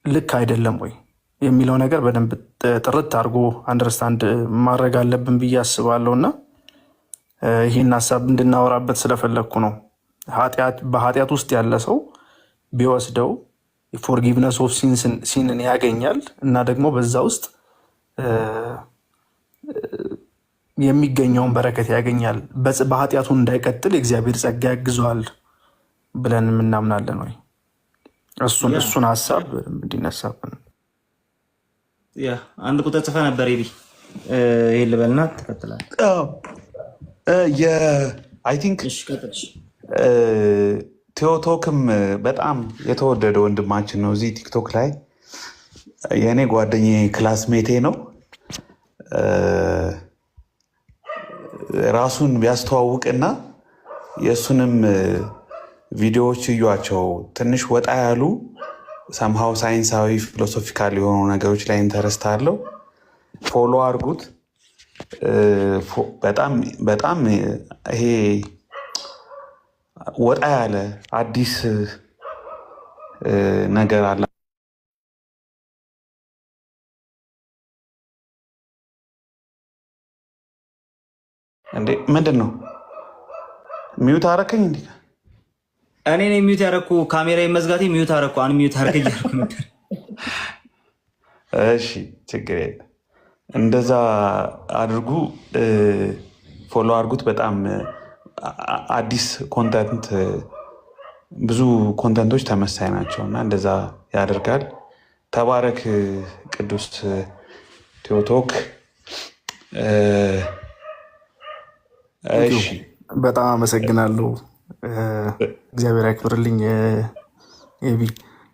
ልክ አይደለም ወይ የሚለው ነገር በደንብ ጥርት አድርጎ አንደርስታንድ ማድረግ አለብን ብዬ አስባለሁ እና ይህን ሀሳብ እንድናወራበት ስለፈለግኩ ነው። በኃጢአት ውስጥ ያለ ሰው ቢወስደው ፎርጊቭነስ ኦፍ ሲንን ያገኛል እና ደግሞ በዛ ውስጥ የሚገኘውን በረከት ያገኛል። በኃጢአቱ እንዳይቀጥል የእግዚአብሔር ጸጋ ያግዘዋል ብለን የምናምናለን ወይ? እሱን ሀሳብ እንዲነሳብን አንድ ቁጥር ጽፈ ነበር ቢ ይሄን ልበልና ትቀጥላለህ። አይ ቲንክ ቴዎቶክም በጣም የተወደደ ወንድማችን ነው። እዚህ ቲክቶክ ላይ የእኔ ጓደኛዬ ክላስሜቴ ነው። ራሱን ቢያስተዋውቅና የእሱንም ቪዲዮዎች እዩዋቸው። ትንሽ ወጣ ያሉ ሰምሃው ሳይንሳዊ ፊሎሶፊካል የሆኑ ነገሮች ላይ ኢንተረስት አለው። ፎሎ አድርጉት። በጣም ይሄ ወጣ ያለ አዲስ ነገር አለ። እንዴ ምንድን ነው ሚዩት አረከኝ? እንዴ እኔ ነኝ ሚዩት ያረኩ። ካሜራ መዝጋቴ ሚዩት አረኩ። አን ሚዩት አረከ እያልኩ ነበር። እሺ ችግር የለም። እንደዛ አድርጉ፣ ፎሎ አድርጉት። በጣም አዲስ ኮንተንት፣ ብዙ ኮንተንቶች ተመሳይ ናቸው እና እንደዛ ያደርጋል። ተባረክ ቅዱስ ቴዎቶክ። በጣም አመሰግናለሁ። እግዚአብሔር ያክብርልኝ። ኤቢ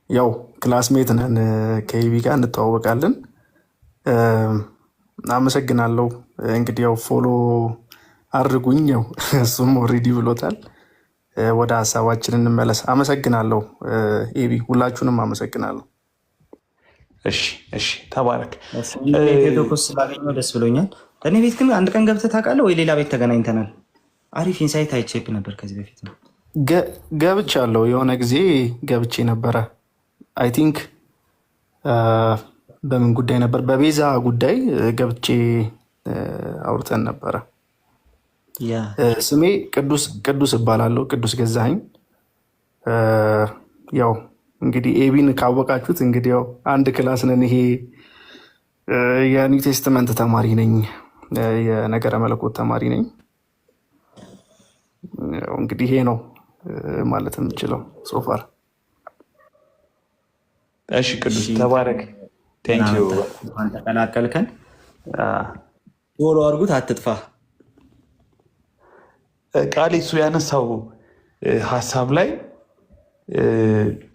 ያው ክላስሜት ነን፣ ከኤቢ ጋር እንተዋወቃለን። አመሰግናለሁ። እንግዲህ ያው ፎሎ አድርጉኝ። ያው እሱም ኦልሬዲ ብሎታል። ወደ ሀሳባችን እንመለስ። አመሰግናለሁ ኤቢ፣ ሁላችሁንም አመሰግናለሁ። እሺ ተባረክ። ቴዎቶኮስ ስላገኘው ደስ ብሎኛል። እኔ ቤት ግን አንድ ቀን ገብተህ ታውቃለህ ወይ? ሌላ ቤት ተገናኝተናል። አሪፍ ኢንሳይት አይቼክ ነበር ከዚህ በፊት ነው ገብቻለሁ። የሆነ ጊዜ ገብቼ ነበረ። አይ ቲንክ በምን ጉዳይ ነበር? በቤዛ ጉዳይ ገብቼ አውርተን ነበረ። ስሜ ቅዱስ እባላለሁ፣ ቅዱስ ገዛኸኝ። ያው እንግዲህ ኤቢን ካወቃችሁት እንግዲህ ያው አንድ ክላስ ነን። ይሄ የኒው ቴስትመንት ተማሪ ነኝ፣ የነገረ መለኮት ተማሪ ነኝ። እንግዲህ ይሄ ነው ማለት የምችለው ሶፋር። እሺ ቅዱስ ተባረክ። ቴንኪው ተቀላቀልከን። ፎሎ አድርጉት፣ አትጥፋ። ቃል እሱ ያነሳው ሀሳብ ላይ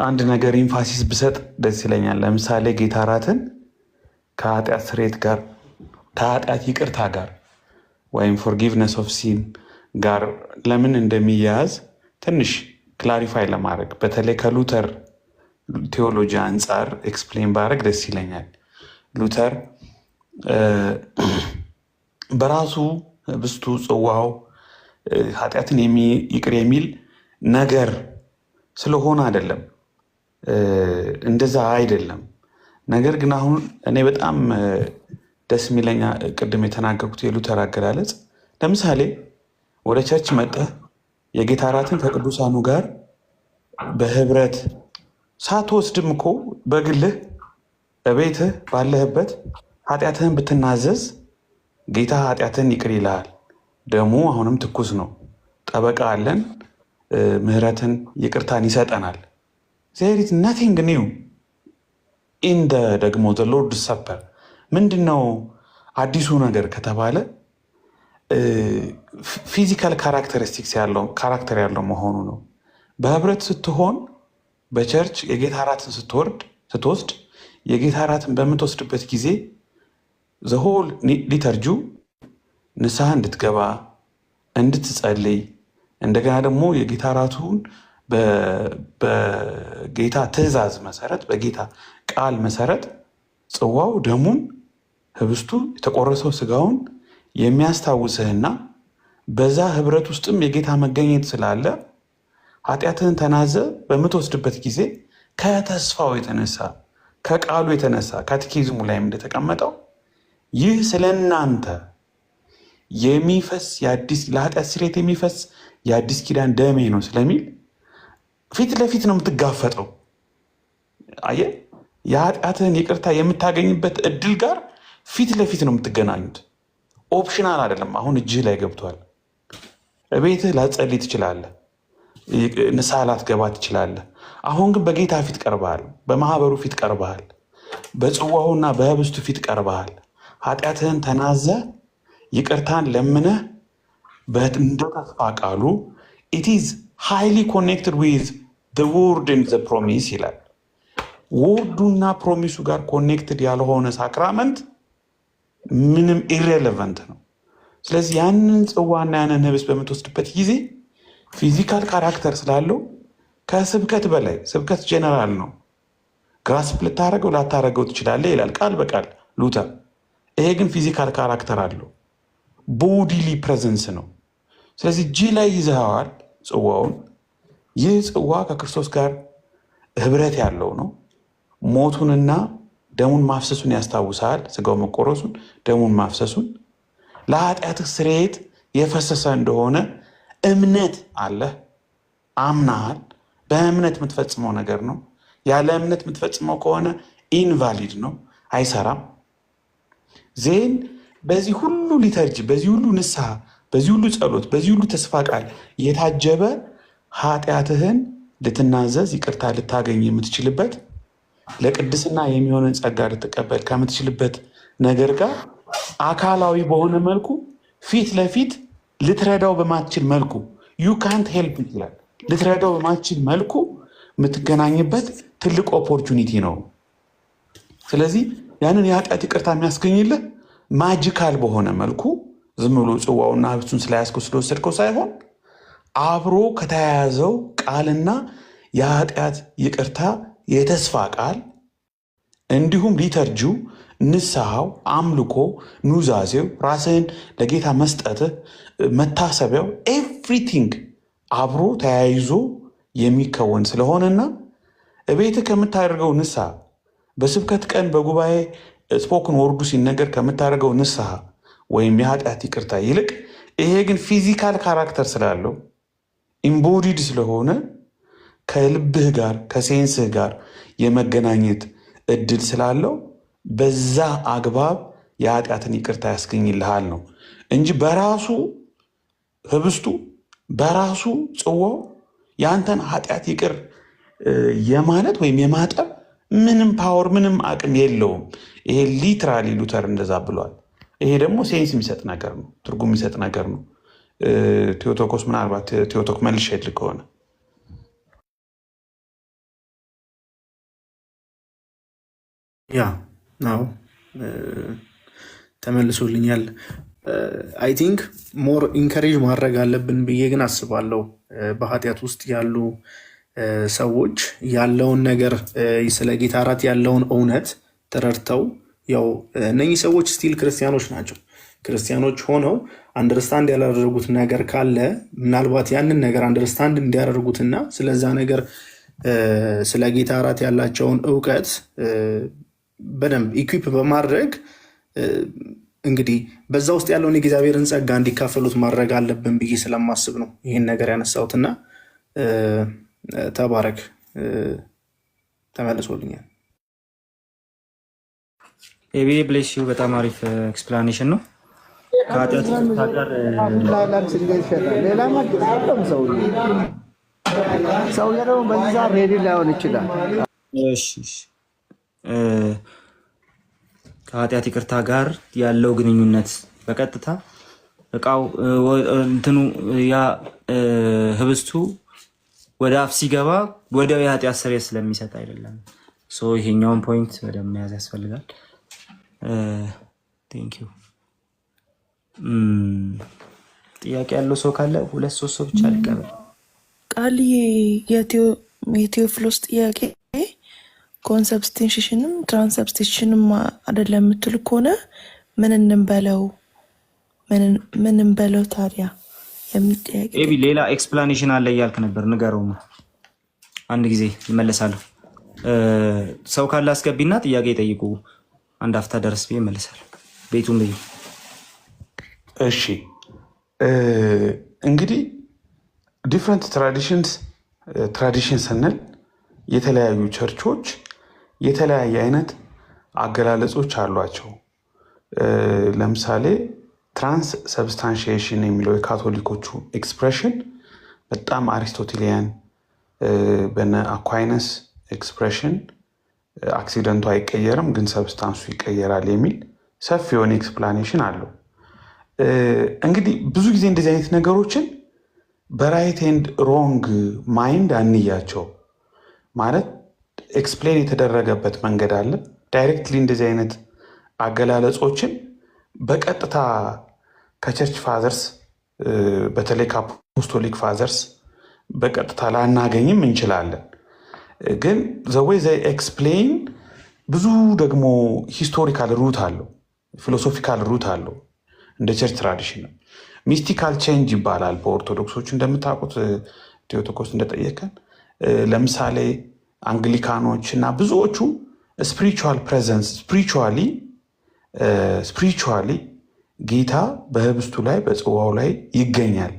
አንድ ነገር ኢንፋሲስ ብሰጥ ደስ ይለኛል። ለምሳሌ ጌታ እራትን ከኃጢአት ስርየት ጋር ከኃጢአት ይቅርታ ጋር ወይም ፎርጊቭነስ ኦፍ ሲን ጋር ለምን እንደሚያያዝ ትንሽ ክላሪፋይ ለማድረግ በተለይ ከሉተር ቴዎሎጂ አንጻር ኤክስፕሌን ባደረግ ደስ ይለኛል። ሉተር በራሱ ህብስቱ ጽዋው ኃጢአትን ይቅር የሚል ነገር ስለሆነ አይደለም፣ እንደዛ አይደለም። ነገር ግን አሁን እኔ በጣም ደስ የሚለኛ ቅድም የተናገርኩት የሉተር አገላለጽ፣ ለምሳሌ ወደ ቸርች መጠህ የጌታ እራትን ከቅዱሳኑ ጋር በህብረት ሳትወስድም እኮ በግልህ በቤትህ ባለህበት ኃጢአትህን ብትናዘዝ ጌታ ኃጢአትህን ይቅር ይልሃል። ደሙ አሁንም ትኩስ ነው። ጠበቃ አለን፣ ምህረትን ይቅርታን ይሰጠናል። there is nothing new in the ደግሞ the Lord's Supper። ምንድነው አዲሱ ነገር ከተባለ ፊዚካል ካራክተሪስቲክስ ያለው ካራክተር ያለው መሆኑ ነው። በህብረት ስትሆን በቸርች የጌታ እራትን ስትወስድ የጌታ እራትን በምትወስድበት ጊዜ ዘሆል ሊተርጁ ንስሐ እንድትገባ እንድትጸልይ፣ እንደገና ደግሞ የጌታ እራቱን በጌታ ትእዛዝ መሰረት በጌታ ቃል መሰረት ጽዋው ደሙን ህብስቱ የተቆረሰው ስጋውን የሚያስታውስህና በዛ ህብረት ውስጥም የጌታ መገኘት ስላለ ኃጢአትህን ተናዘ በምትወስድበት ጊዜ ከተስፋው የተነሳ ከቃሉ የተነሳ ካቴኪዝሙ ላይም እንደተቀመጠው ይህ ስለ እናንተ የሚፈስ ለኃጢአት ስርየት የሚፈስ የአዲስ ኪዳን ደሜ ነው ስለሚል ፊት ለፊት ነው የምትጋፈጠው። አየህ፣ የኃጢአትህን ይቅርታ የምታገኝበት እድል ጋር ፊት ለፊት ነው የምትገናኙት። ኦፕሽናል አይደለም። አሁን እጅህ ላይ ገብቷል። ቤትህ ላትጸልይ ትችላለህ፣ ንስሐ ላትገባ ትችላለህ። አሁን ግን በጌታ ፊት ቀርበሃል፣ በማህበሩ ፊት ቀርበሃል፣ በጽዋውና በህብስቱ ፊት ቀርበሃል። ኃጢአትህን ተናዘ ይቅርታን ለምነህ እንደ ተስፋ ቃሉ it is highly connected with the word and the promise ይላል። ወርዱና ፕሮሚሱ ጋር ኮኔክትድ ያልሆነ ሳክራመንት ምንም ኢሬሌቨንት ነው። ስለዚህ ያንን ጽዋና ያንን ህብስት በምትወስድበት ጊዜ ፊዚካል ካራክተር ስላለው ከስብከት በላይ ስብከት ጀነራል ነው። ግራስፕ ልታረገው ላታረገው ትችላለህ ይላል ቃል በቃል ሉተር። ይሄ ግን ፊዚካል ካራክተር አለው፣ ቦዲሊ ፕሬዘንስ ነው። ስለዚህ እጅ ላይ ይዘኸዋል ጽዋውን። ይህ ጽዋ ከክርስቶስ ጋር ህብረት ያለው ነው። ሞቱንና ደሙን ማፍሰሱን ያስታውሳል። ስጋው መቆረሱን ደሙን ማፍሰሱን ለኃጢአትህ ስርየት የፈሰሰ እንደሆነ እምነት አለህ፣ አምናሃል። በእምነት የምትፈጽመው ነገር ነው። ያለ እምነት የምትፈጽመው ከሆነ ኢንቫሊድ ነው፣ አይሰራም። ዜን በዚህ ሁሉ ሊተርጅ፣ በዚህ ሁሉ ንስሐ፣ በዚህ ሁሉ ጸሎት፣ በዚህ ሁሉ ተስፋ ቃል የታጀበ ኃጢአትህን ልትናዘዝ ይቅርታ ልታገኝ የምትችልበት ለቅድስና የሚሆንን ጸጋ ልትቀበል ከምትችልበት ነገር ጋር አካላዊ በሆነ መልኩ ፊት ለፊት ልትረዳው በማትችል መልኩ ዩ ካንት ሄልፕ ይችላል ልትረዳው በማትችል መልኩ የምትገናኝበት ትልቅ ኦፖርቹኒቲ ነው። ስለዚህ ያንን የኃጢአት ይቅርታ የሚያስገኝልህ ማጂካል በሆነ መልኩ ዝም ብሎ ጽዋውና ህብስቱን ስለያዝከው ስለወሰድከው ሳይሆን አብሮ ከተያያዘው ቃልና የኃጢአት ይቅርታ የተስፋ ቃል እንዲሁም ሊተርጂው፣ ንስሐው፣ አምልኮ፣ ኑዛዜው፣ ራስህን ለጌታ መስጠትህ፣ መታሰቢያው ኤቭሪቲንግ አብሮ ተያይዞ የሚከወን ስለሆነና እቤትህ ከምታደርገው ንስሐ በስብከት ቀን በጉባኤ ስፖክን ወርዱ ሲነገር ከምታደርገው ንስሐ ወይም የኃጢአት ይቅርታ ይልቅ ይሄ ግን ፊዚካል ካራክተር ስላለው ኢምቦዲድ ስለሆነ ከልብህ ጋር ከሴንስህ ጋር የመገናኘት እድል ስላለው በዛ አግባብ የኃጢአትን ይቅርታ ያስገኝልሃል ነው እንጂ በራሱ ህብስቱ በራሱ ጽዋው የአንተን ኃጢአት ይቅር የማለት ወይም የማጠብ ምንም ፓወር ምንም አቅም የለውም። ይሄ ሊትራሊ ሉተር እንደዛ ብሏል። ይሄ ደግሞ ሴንስ የሚሰጥ ነገር ነው፣ ትርጉም የሚሰጥ ነገር ነው። ቴዎቶኮስ ምናልባት ቴዎቶክ መልሼ ልክ ከሆነ ያ ናው ተመልሶልኛል። አይ ቲንክ ሞር ኢንከሬጅ ማድረግ አለብን ብዬ ግን አስባለሁ። በኃጢአት ውስጥ ያሉ ሰዎች ያለውን ነገር ስለ ጌታ እራት ያለውን እውነት ተረድተው ያው እነኚህ ሰዎች ስቲል ክርስቲያኖች ናቸው። ክርስቲያኖች ሆነው አንደርስታንድ ያላደረጉት ነገር ካለ ምናልባት ያንን ነገር አንደርስታንድ እንዲያደርጉትና ስለዛ ነገር ስለ ጌታ እራት ያላቸውን እውቀት በደንብ ኢኩፕ በማድረግ እንግዲህ በዛ ውስጥ ያለውን የእግዚአብሔርን ጸጋ እንዲካፈሉት ማድረግ አለብን ብዬ ስለማስብ ነው ይህን ነገር ያነሳሁትና ተባረክ። ተመልሶልኛል። ኤቢ ብሌስ ዩ በጣም አሪፍ ኤክስፕላኔሽን ነው። ከኃጢአት ጋር ሌላ ማግኘት ሰውዬ ደግሞ በዚህ ሰዓት ሬዲ ላይሆን ይችላል። ከኃጢአት ይቅርታ ጋር ያለው ግንኙነት በቀጥታ እቃው እንትኑ ያ ህብስቱ ወደ አፍ ሲገባ ወዲያው የኃጢአት ስርየት ስለሚሰጥ አይደለም። ይሄኛውን ፖይንት በደንብ መያዝ ያስፈልጋል። ቴንክ ዩ። ጥያቄ ያለው ሰው ካለ 2-3 ሰው ብቻ ልቀበል። ቃል የቴዎፍሎስ ጥያቄ ኮንሰብስቲንሽንም ትራንስብስቲሽንም አይደለም የምትል ከሆነ ምን እንበለው ታዲያ? ኤቢ ሌላ ኤክስፕላኔሽን አለ እያልክ ነበር፣ ንገረውማ። አንድ ጊዜ ይመለሳለሁ። ሰው ካለ አስገቢና ጥያቄ ጠይቁ። አንድ አፍታ ደረስ ብዬ እመለሳለሁ። ቤቱን ብዬ እሺ። እንግዲህ ዲፍረንት ትራዲሽን ስንል የተለያዩ ቸርቾች የተለያየ አይነት አገላለጾች አሏቸው። ለምሳሌ ትራንስ ሰብስታንሺዬሽን የሚለው የካቶሊኮቹ ኤክስፕሬሽን በጣም አሪስቶቴሊያን፣ በነ አኳይነስ ኤክስፕሬሽን አክሲደንቱ አይቀየርም ግን ሰብስታንሱ ይቀየራል የሚል ሰፊ የሆነ ኤክስፕላኔሽን አለው። እንግዲህ ብዙ ጊዜ እንደዚህ አይነት ነገሮችን በራይት ኤንድ ሮንግ ማይንድ አንያቸው። ማለት ኤክስፕሌን የተደረገበት መንገድ አለ። ዳይሬክትሊ እንደዚህ አይነት አገላለጾችን በቀጥታ ከቸርች ፋዘርስ በተለይ ከአፖስቶሊክ ፋዘርስ በቀጥታ ላናገኝም እንችላለን። ግን ዘወይ ዘ ኤክስፕሌን ብዙ ደግሞ ሂስቶሪካል ሩት አለው፣ ፊሎሶፊካል ሩት አለው። እንደ ቸርች ትራዲሽን ነው። ሚስቲካል ቼንጅ ይባላል በኦርቶዶክሶች እንደምታውቁት። ቴዎቶኮስ እንደጠየቀን ለምሳሌ አንግሊካኖች እና ብዙዎቹ ስፒሪቹዋል ፕሬዘንስ ስፒሪቹዋሊ ጌታ በህብስቱ ላይ በጽዋው ላይ ይገኛል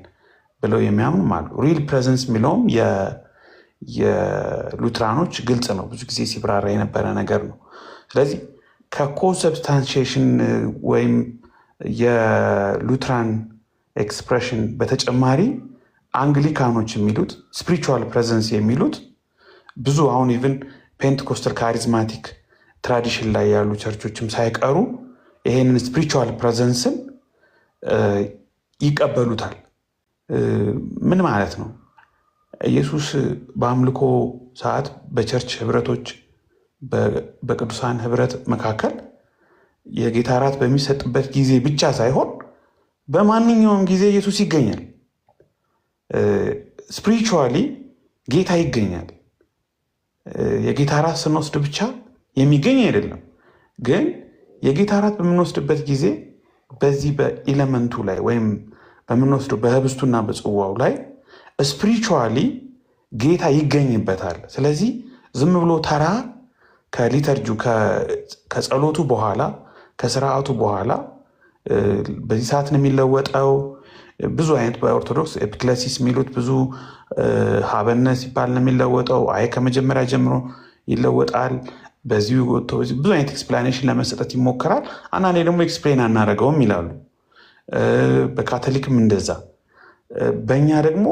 ብለው የሚያምኑም አሉ። ሪል ፕሬዘንስ የሚለውም የሉትራኖች ግልጽ ነው፣ ብዙ ጊዜ ሲብራራ የነበረ ነገር ነው። ስለዚህ ከኮንሰብስታንሺዬሽን ወይም የሉትራን ኤክስፕሬሽን በተጨማሪ አንግሊካኖች የሚሉት ስፒሪቹዋል ፕሬዘንስ የሚሉት ብዙ አሁን ኢቭን ፔንቴኮስተል ካሪዝማቲክ ትራዲሽን ላይ ያሉ ቸርቾችም ሳይቀሩ ይሄንን ስፒሪቹዋል ፕሬዘንስን ይቀበሉታል። ምን ማለት ነው? ኢየሱስ በአምልኮ ሰዓት በቸርች ህብረቶች በቅዱሳን ህብረት መካከል የጌታ እራት በሚሰጥበት ጊዜ ብቻ ሳይሆን በማንኛውም ጊዜ ኢየሱስ ይገኛል። ስፒሪቹዋሊ ጌታ ይገኛል። የጌታ እራት ስንወስድ ብቻ የሚገኝ አይደለም። ግን የጌታ እራት በምንወስድበት ጊዜ በዚህ በኢለመንቱ ላይ ወይም በምንወስደው በህብስቱና በጽዋው ላይ ስፒሪቹዋሊ ጌታ ይገኝበታል። ስለዚህ ዝም ብሎ ተራ ከሊተርጁ ከጸሎቱ በኋላ ከስርዓቱ በኋላ በዚህ ሰዓት ነው የሚለወጠው። ብዙ አይነት በኦርቶዶክስ ኤፒክለሲስ የሚሉት ብዙ ሀበነ ሲባል ነው የሚለወጠው። አይ ከመጀመሪያ ጀምሮ ይለወጣል። በዚሁ ብዙ አይነት ኤክስፕላኔሽን ለመሰጠት ይሞከራል። አንዳንዴ ደግሞ ኤክስፕሌን አናደርገውም ይላሉ። በካቶሊክም እንደዛ። በእኛ ደግሞ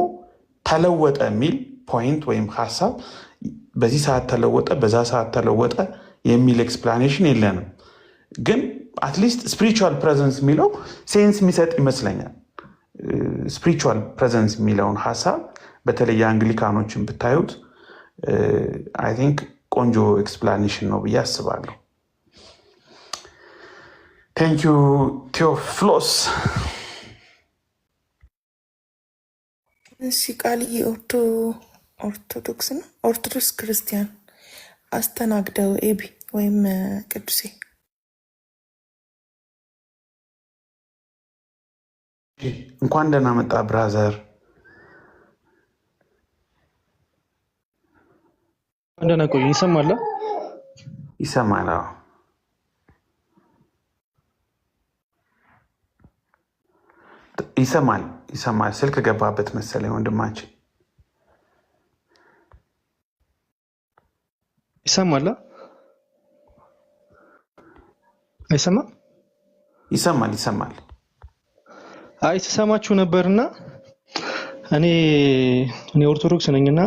ተለወጠ የሚል ፖይንት ወይም ሀሳብ በዚህ ሰዓት ተለወጠ፣ በዛ ሰዓት ተለወጠ የሚል ኤክስፕላኔሽን የለንም። ግን አትሊስት ስፒሪቹዋል ፕሬዘንስ የሚለው ሴንስ የሚሰጥ ይመስለኛል። ስፒሪቹዋል ፕሬዘንስ የሚለውን ሀሳብ በተለይ የአንግሊካኖችን ብታዩት አይ ቲንክ ቆንጆ ኤክስፕላኔሽን ነው ብዬ አስባለሁ። ቴንክ ዩ ቴዎፍሎስ። እሺ ቃልዬ ኦርቶዶክስ ነው ኦርቶዶክስ ክርስቲያን አስተናግደው ኤቢ ወይም ቅዱሴ እንኳን ደህና መጣ ብራዘር። እንደና ቆይ ይሰማል? ይሰማል? ይሰማል። ስልክ ገባበት መሰለኝ ወንድማችን። ይሰማል? አይሰማም? ይሰማል። አይ ተሰማችሁ ነበርና እኔ ኦርቶዶክስ ነኝና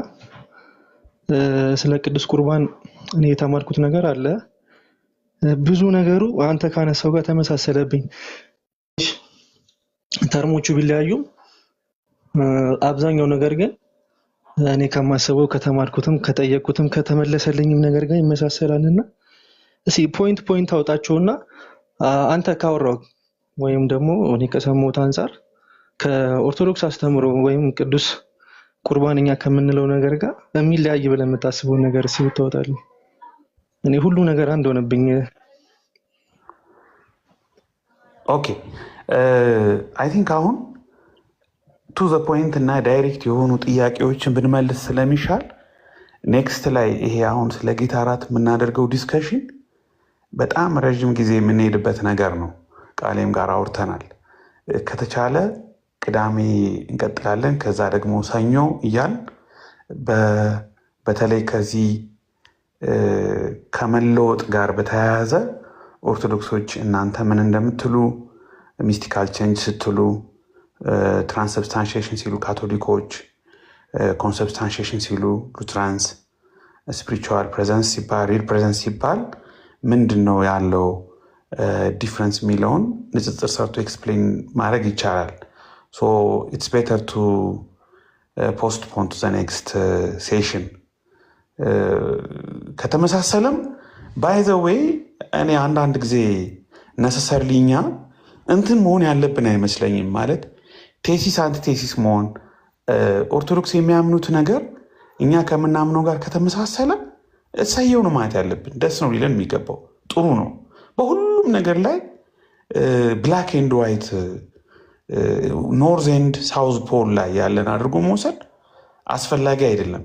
ስለ ቅዱስ ቁርባን እኔ የተማርኩት ነገር አለ። ብዙ ነገሩ አንተ ካነሳው ጋር ተመሳሰለብኝ። ተርሞቹ ቢለያዩም አብዛኛው ነገር ግን እኔ ከማሰበው ከተማርኩትም ከጠየቁትም ከተመለሰልኝም ነገር ጋር ይመሳሰላልና እስኪ ፖይንት አውጣቸውና አንተ ካወራው ወይም ደግሞ እኔ ከሰማሁት አንፃር ከኦርቶዶክስ አስተምሮ ወይም ቅዱስ ቁርባንኛ ከምንለው ነገር ጋር የሚለያይ ብለህ የምታስበው ነገር ሲወጣውታል። እኔ ሁሉ ነገር አንድ ሆነብኝ። ኦኬ አይ ቲንክ አሁን ቱ ዘ ፖይንት እና ዳይሬክት የሆኑ ጥያቄዎችን ብንመልስ ስለሚሻል ኔክስት ላይ ይሄ አሁን ስለ ጌታ እራት የምናደርገው ዲስከሽን በጣም ረዥም ጊዜ የምንሄድበት ነገር ነው። ቃሌም ጋር አውርተናል። ከተቻለ ቅዳሜ እንቀጥላለን። ከዛ ደግሞ ሰኞ እያል በተለይ ከዚህ ከመለወጥ ጋር በተያያዘ ኦርቶዶክሶች እናንተ ምን እንደምትሉ ሚስቲካል ቼንጅ ስትሉ፣ ትራንስብስታንሺዬሽን ሲሉ ካቶሊኮች፣ ኮንሰብስታንሺዬሽን ሲሉ ሉትራንስ፣ ስፒሪቹዋል ፕሬዘንስ ሲባል ሪል ፕሬዘንስ ሲባል ምንድን ነው ያለው ዲፍረንስ የሚለውን ንጽጽር ሰርቶ ኤክስፕሌን ማድረግ ይቻላል። ሶ ኢትስ ቤተር ቱ ፖስትፖን ቱ ዘ ኔክስት ሴሽን። ከተመሳሰለም ባይ ዘ ዌይ እኔ አንዳንድ ጊዜ ነሰሰርሊ እኛ እንትን መሆን ያለብን አይመስለኝም። ማለት ቴሲስ አንቲቴሲስ መሆን ኦርቶዶክስ የሚያምኑት ነገር እኛ ከምናምነው ጋር ከተመሳሰለ እሰየው ነው ማለት ያለብን። ደስ ነው ሊለን የሚገባው ጥሩ ነው። በሁሉም ነገር ላይ ብላክ ኤንድ ዋይት ኖርዝ ኤንድ ሳውዝ ፖል ላይ ያለን አድርጎ መውሰድ አስፈላጊ አይደለም።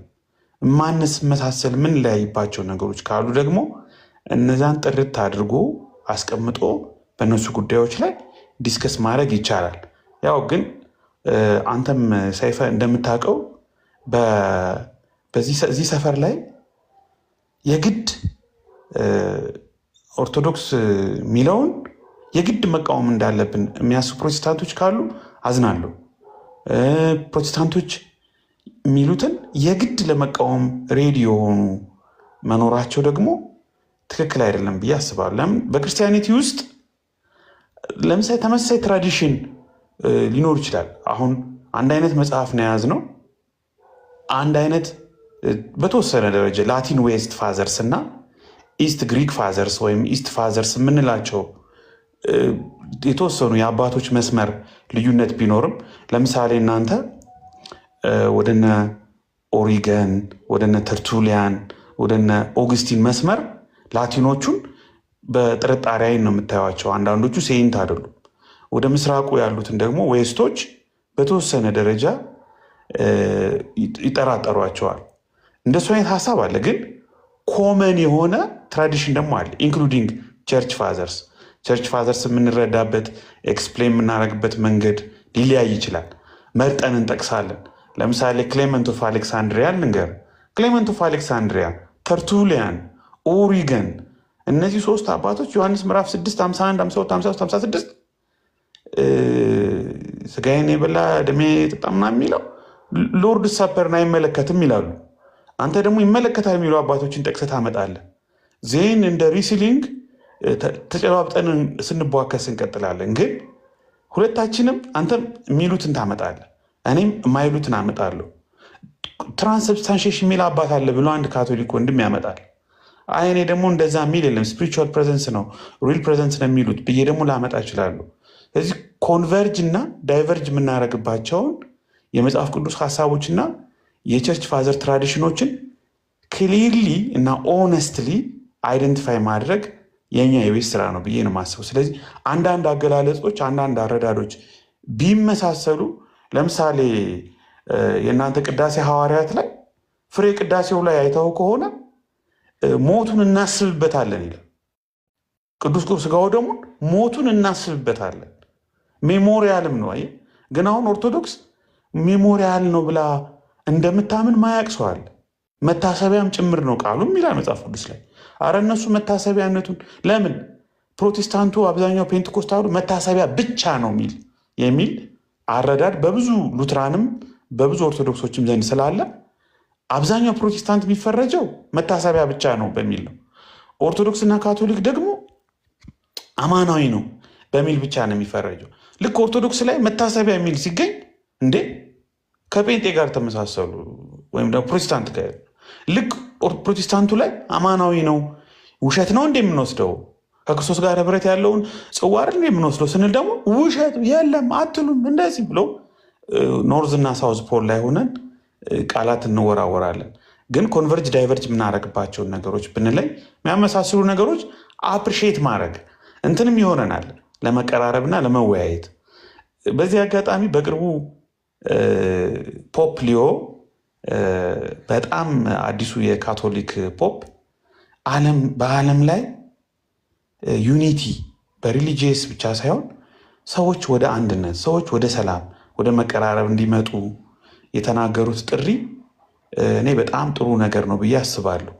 ማንስ መሳሰል ምን ለያይባቸው ነገሮች ካሉ ደግሞ እነዛን ጥርት አድርጎ አስቀምጦ በእነሱ ጉዳዮች ላይ ዲስከስ ማድረግ ይቻላል። ያው ግን አንተም ሰይፈ እንደምታውቀው በዚህ ሰፈር ላይ የግድ ኦርቶዶክስ የሚለውን የግድ መቃወም እንዳለብን የሚያስቡ ፕሮቴስታንቶች ካሉ አዝናለሁ። ፕሮቴስታንቶች የሚሉትን የግድ ለመቃወም ሬዲ የሆኑ መኖራቸው ደግሞ ትክክል አይደለም ብዬ አስባለሁ። ለምን በክርስቲያኒቲ ውስጥ ለምሳሌ ተመሳሳይ ትራዲሽን ሊኖር ይችላል። አሁን አንድ አይነት መጽሐፍ ነው የያዝነው። አንድ አይነት በተወሰነ ደረጃ ላቲን ዌስት ፋዘርስ እና ኢስት ግሪክ ፋዘርስ ወይም ኢስት ፋዘርስ የምንላቸው የተወሰኑ የአባቶች መስመር ልዩነት ቢኖርም ለምሳሌ እናንተ ወደነ ኦሪገን፣ ወደነ ተርቱሊያን፣ ወደነ ኦግስቲን መስመር ላቲኖቹን በጥርጣሬ አይን ነው የምታዩቸው። አንዳንዶቹ ሴይንት አይደሉም። ወደ ምስራቁ ያሉትን ደግሞ ዌስቶች በተወሰነ ደረጃ ይጠራጠሯቸዋል። እንደሱ አይነት ሀሳብ አለ። ግን ኮመን የሆነ ትራዲሽን ደግሞ አለ ኢንክሉዲንግ ቸርች ፋዘርስ። ቸርች ፋዘርስ የምንረዳበት ኤክስፕሌን የምናደርግበት መንገድ ሊለያይ ይችላል። መርጠን እንጠቅሳለን። ለምሳሌ ክሌመንት ኦፍ አሌክሳንድሪያ ልንገር። ክሌመንት ኦፍ አሌክሳንድሪያ፣ ተርቱሊያን፣ ኦሪገን እነዚህ ሶስት አባቶች ዮሐንስ ምዕራፍ 6 51 52 53 56 ስጋዬን የበላ ደሜ የጠጣ ምናምን የሚለው ሎርድ ሰፐርን አይመለከትም ይላሉ። አንተ ደግሞ ይመለከታል የሚሉ አባቶችን ጠቅሰህ ታመጣለህ። ዜን እንደ ሪሲሊንግ ተጨባብጠን ስንቧከስ እንቀጥላለን። ግን ሁለታችንም አንተም የሚሉትን ታመጣለህ፣ እኔም የማይሉትን አመጣለሁ። ትራንስብስታንሺዬሽን የሚል አባት አለ ብሎ አንድ ካቶሊክ ወንድም ያመጣል። አይ እኔ ደግሞ እንደዛ የሚል የለም ስፒሪቹዋል ፕሬዘንስ ነው ሪል ፕሬዘንስ ነው የሚሉት ብዬ ደግሞ ላመጣ እችላለሁ። ስለዚህ ኮንቨርጅ እና ዳይቨርጅ የምናደርግባቸውን የመጽሐፍ ቅዱስ ሀሳቦችና የቸርች ፋዘር ትራዲሽኖችን ክሊርሊ እና ኦነስትሊ አይደንቲፋይ ማድረግ የኛ የቤት ስራ ነው ብዬ ነው የማስበው። ስለዚህ አንዳንድ አገላለጾች፣ አንዳንድ አረዳዶች ቢመሳሰሉ ለምሳሌ የእናንተ ቅዳሴ ሐዋርያት ላይ ፍሬ ቅዳሴው ላይ አይተው ከሆነ ሞቱን እናስብበታለን ይላል። ቅዱስ ሥጋው ደግሞ ሞቱን እናስብበታለን ሜሞሪያልም ነው። አየህ ግን አሁን ኦርቶዶክስ ሜሞሪያል ነው ብላ እንደምታምን ማያቅ ሰው አለ። መታሰቢያም ጭምር ነው ቃሉም ይላል መጽሐፍ ቅዱስ ላይ። አረ እነሱ መታሰቢያነቱን ለምን ፕሮቴስታንቱ አብዛኛው ፔንቴኮስታሉ መታሰቢያ ብቻ ነው የሚል አረዳድ በብዙ ሉትራንም በብዙ ኦርቶዶክሶችም ዘንድ ስላለ አብዛኛው ፕሮቴስታንት የሚፈረጀው መታሰቢያ ብቻ ነው በሚል ነው። ኦርቶዶክስና ካቶሊክ ደግሞ አማናዊ ነው በሚል ብቻ ነው የሚፈረጀው። ልክ ኦርቶዶክስ ላይ መታሰቢያ የሚል ሲገኝ እንዴ ከጴንጤ ጋር ተመሳሰሉ ወይም ደግሞ ፕሮቴስታንት ጋር ልክ ፕሮቴስታንቱ ላይ አማናዊ ነው ውሸት ነው እንደምንወስደው ከክርስቶስ ጋር ህብረት ያለውን ጽዋር እንደምንወስደው ስንል ደግሞ ውሸት የለም አትሉም እንደዚህ ብሎ ኖርዝ እና ሳውዝ ፖል ላይ ሆነን ቃላት እንወራወራለን። ግን ኮንቨርጅ ዳይቨርጅ የምናደርግባቸውን ነገሮች ብንለይ የሚያመሳስሉ ነገሮች አፕሪሺየት ማድረግ እንትንም ይሆነናል ለመቀራረብና ለመወያየት። በዚህ አጋጣሚ በቅርቡ ፖፕ ሊዮ በጣም አዲሱ የካቶሊክ ፖፕ በዓለም ላይ ዩኒቲ በሪሊጂየስ ብቻ ሳይሆን ሰዎች ወደ አንድነት፣ ሰዎች ወደ ሰላም፣ ወደ መቀራረብ እንዲመጡ የተናገሩት ጥሪ እኔ በጣም ጥሩ ነገር ነው ብዬ አስባለሁ።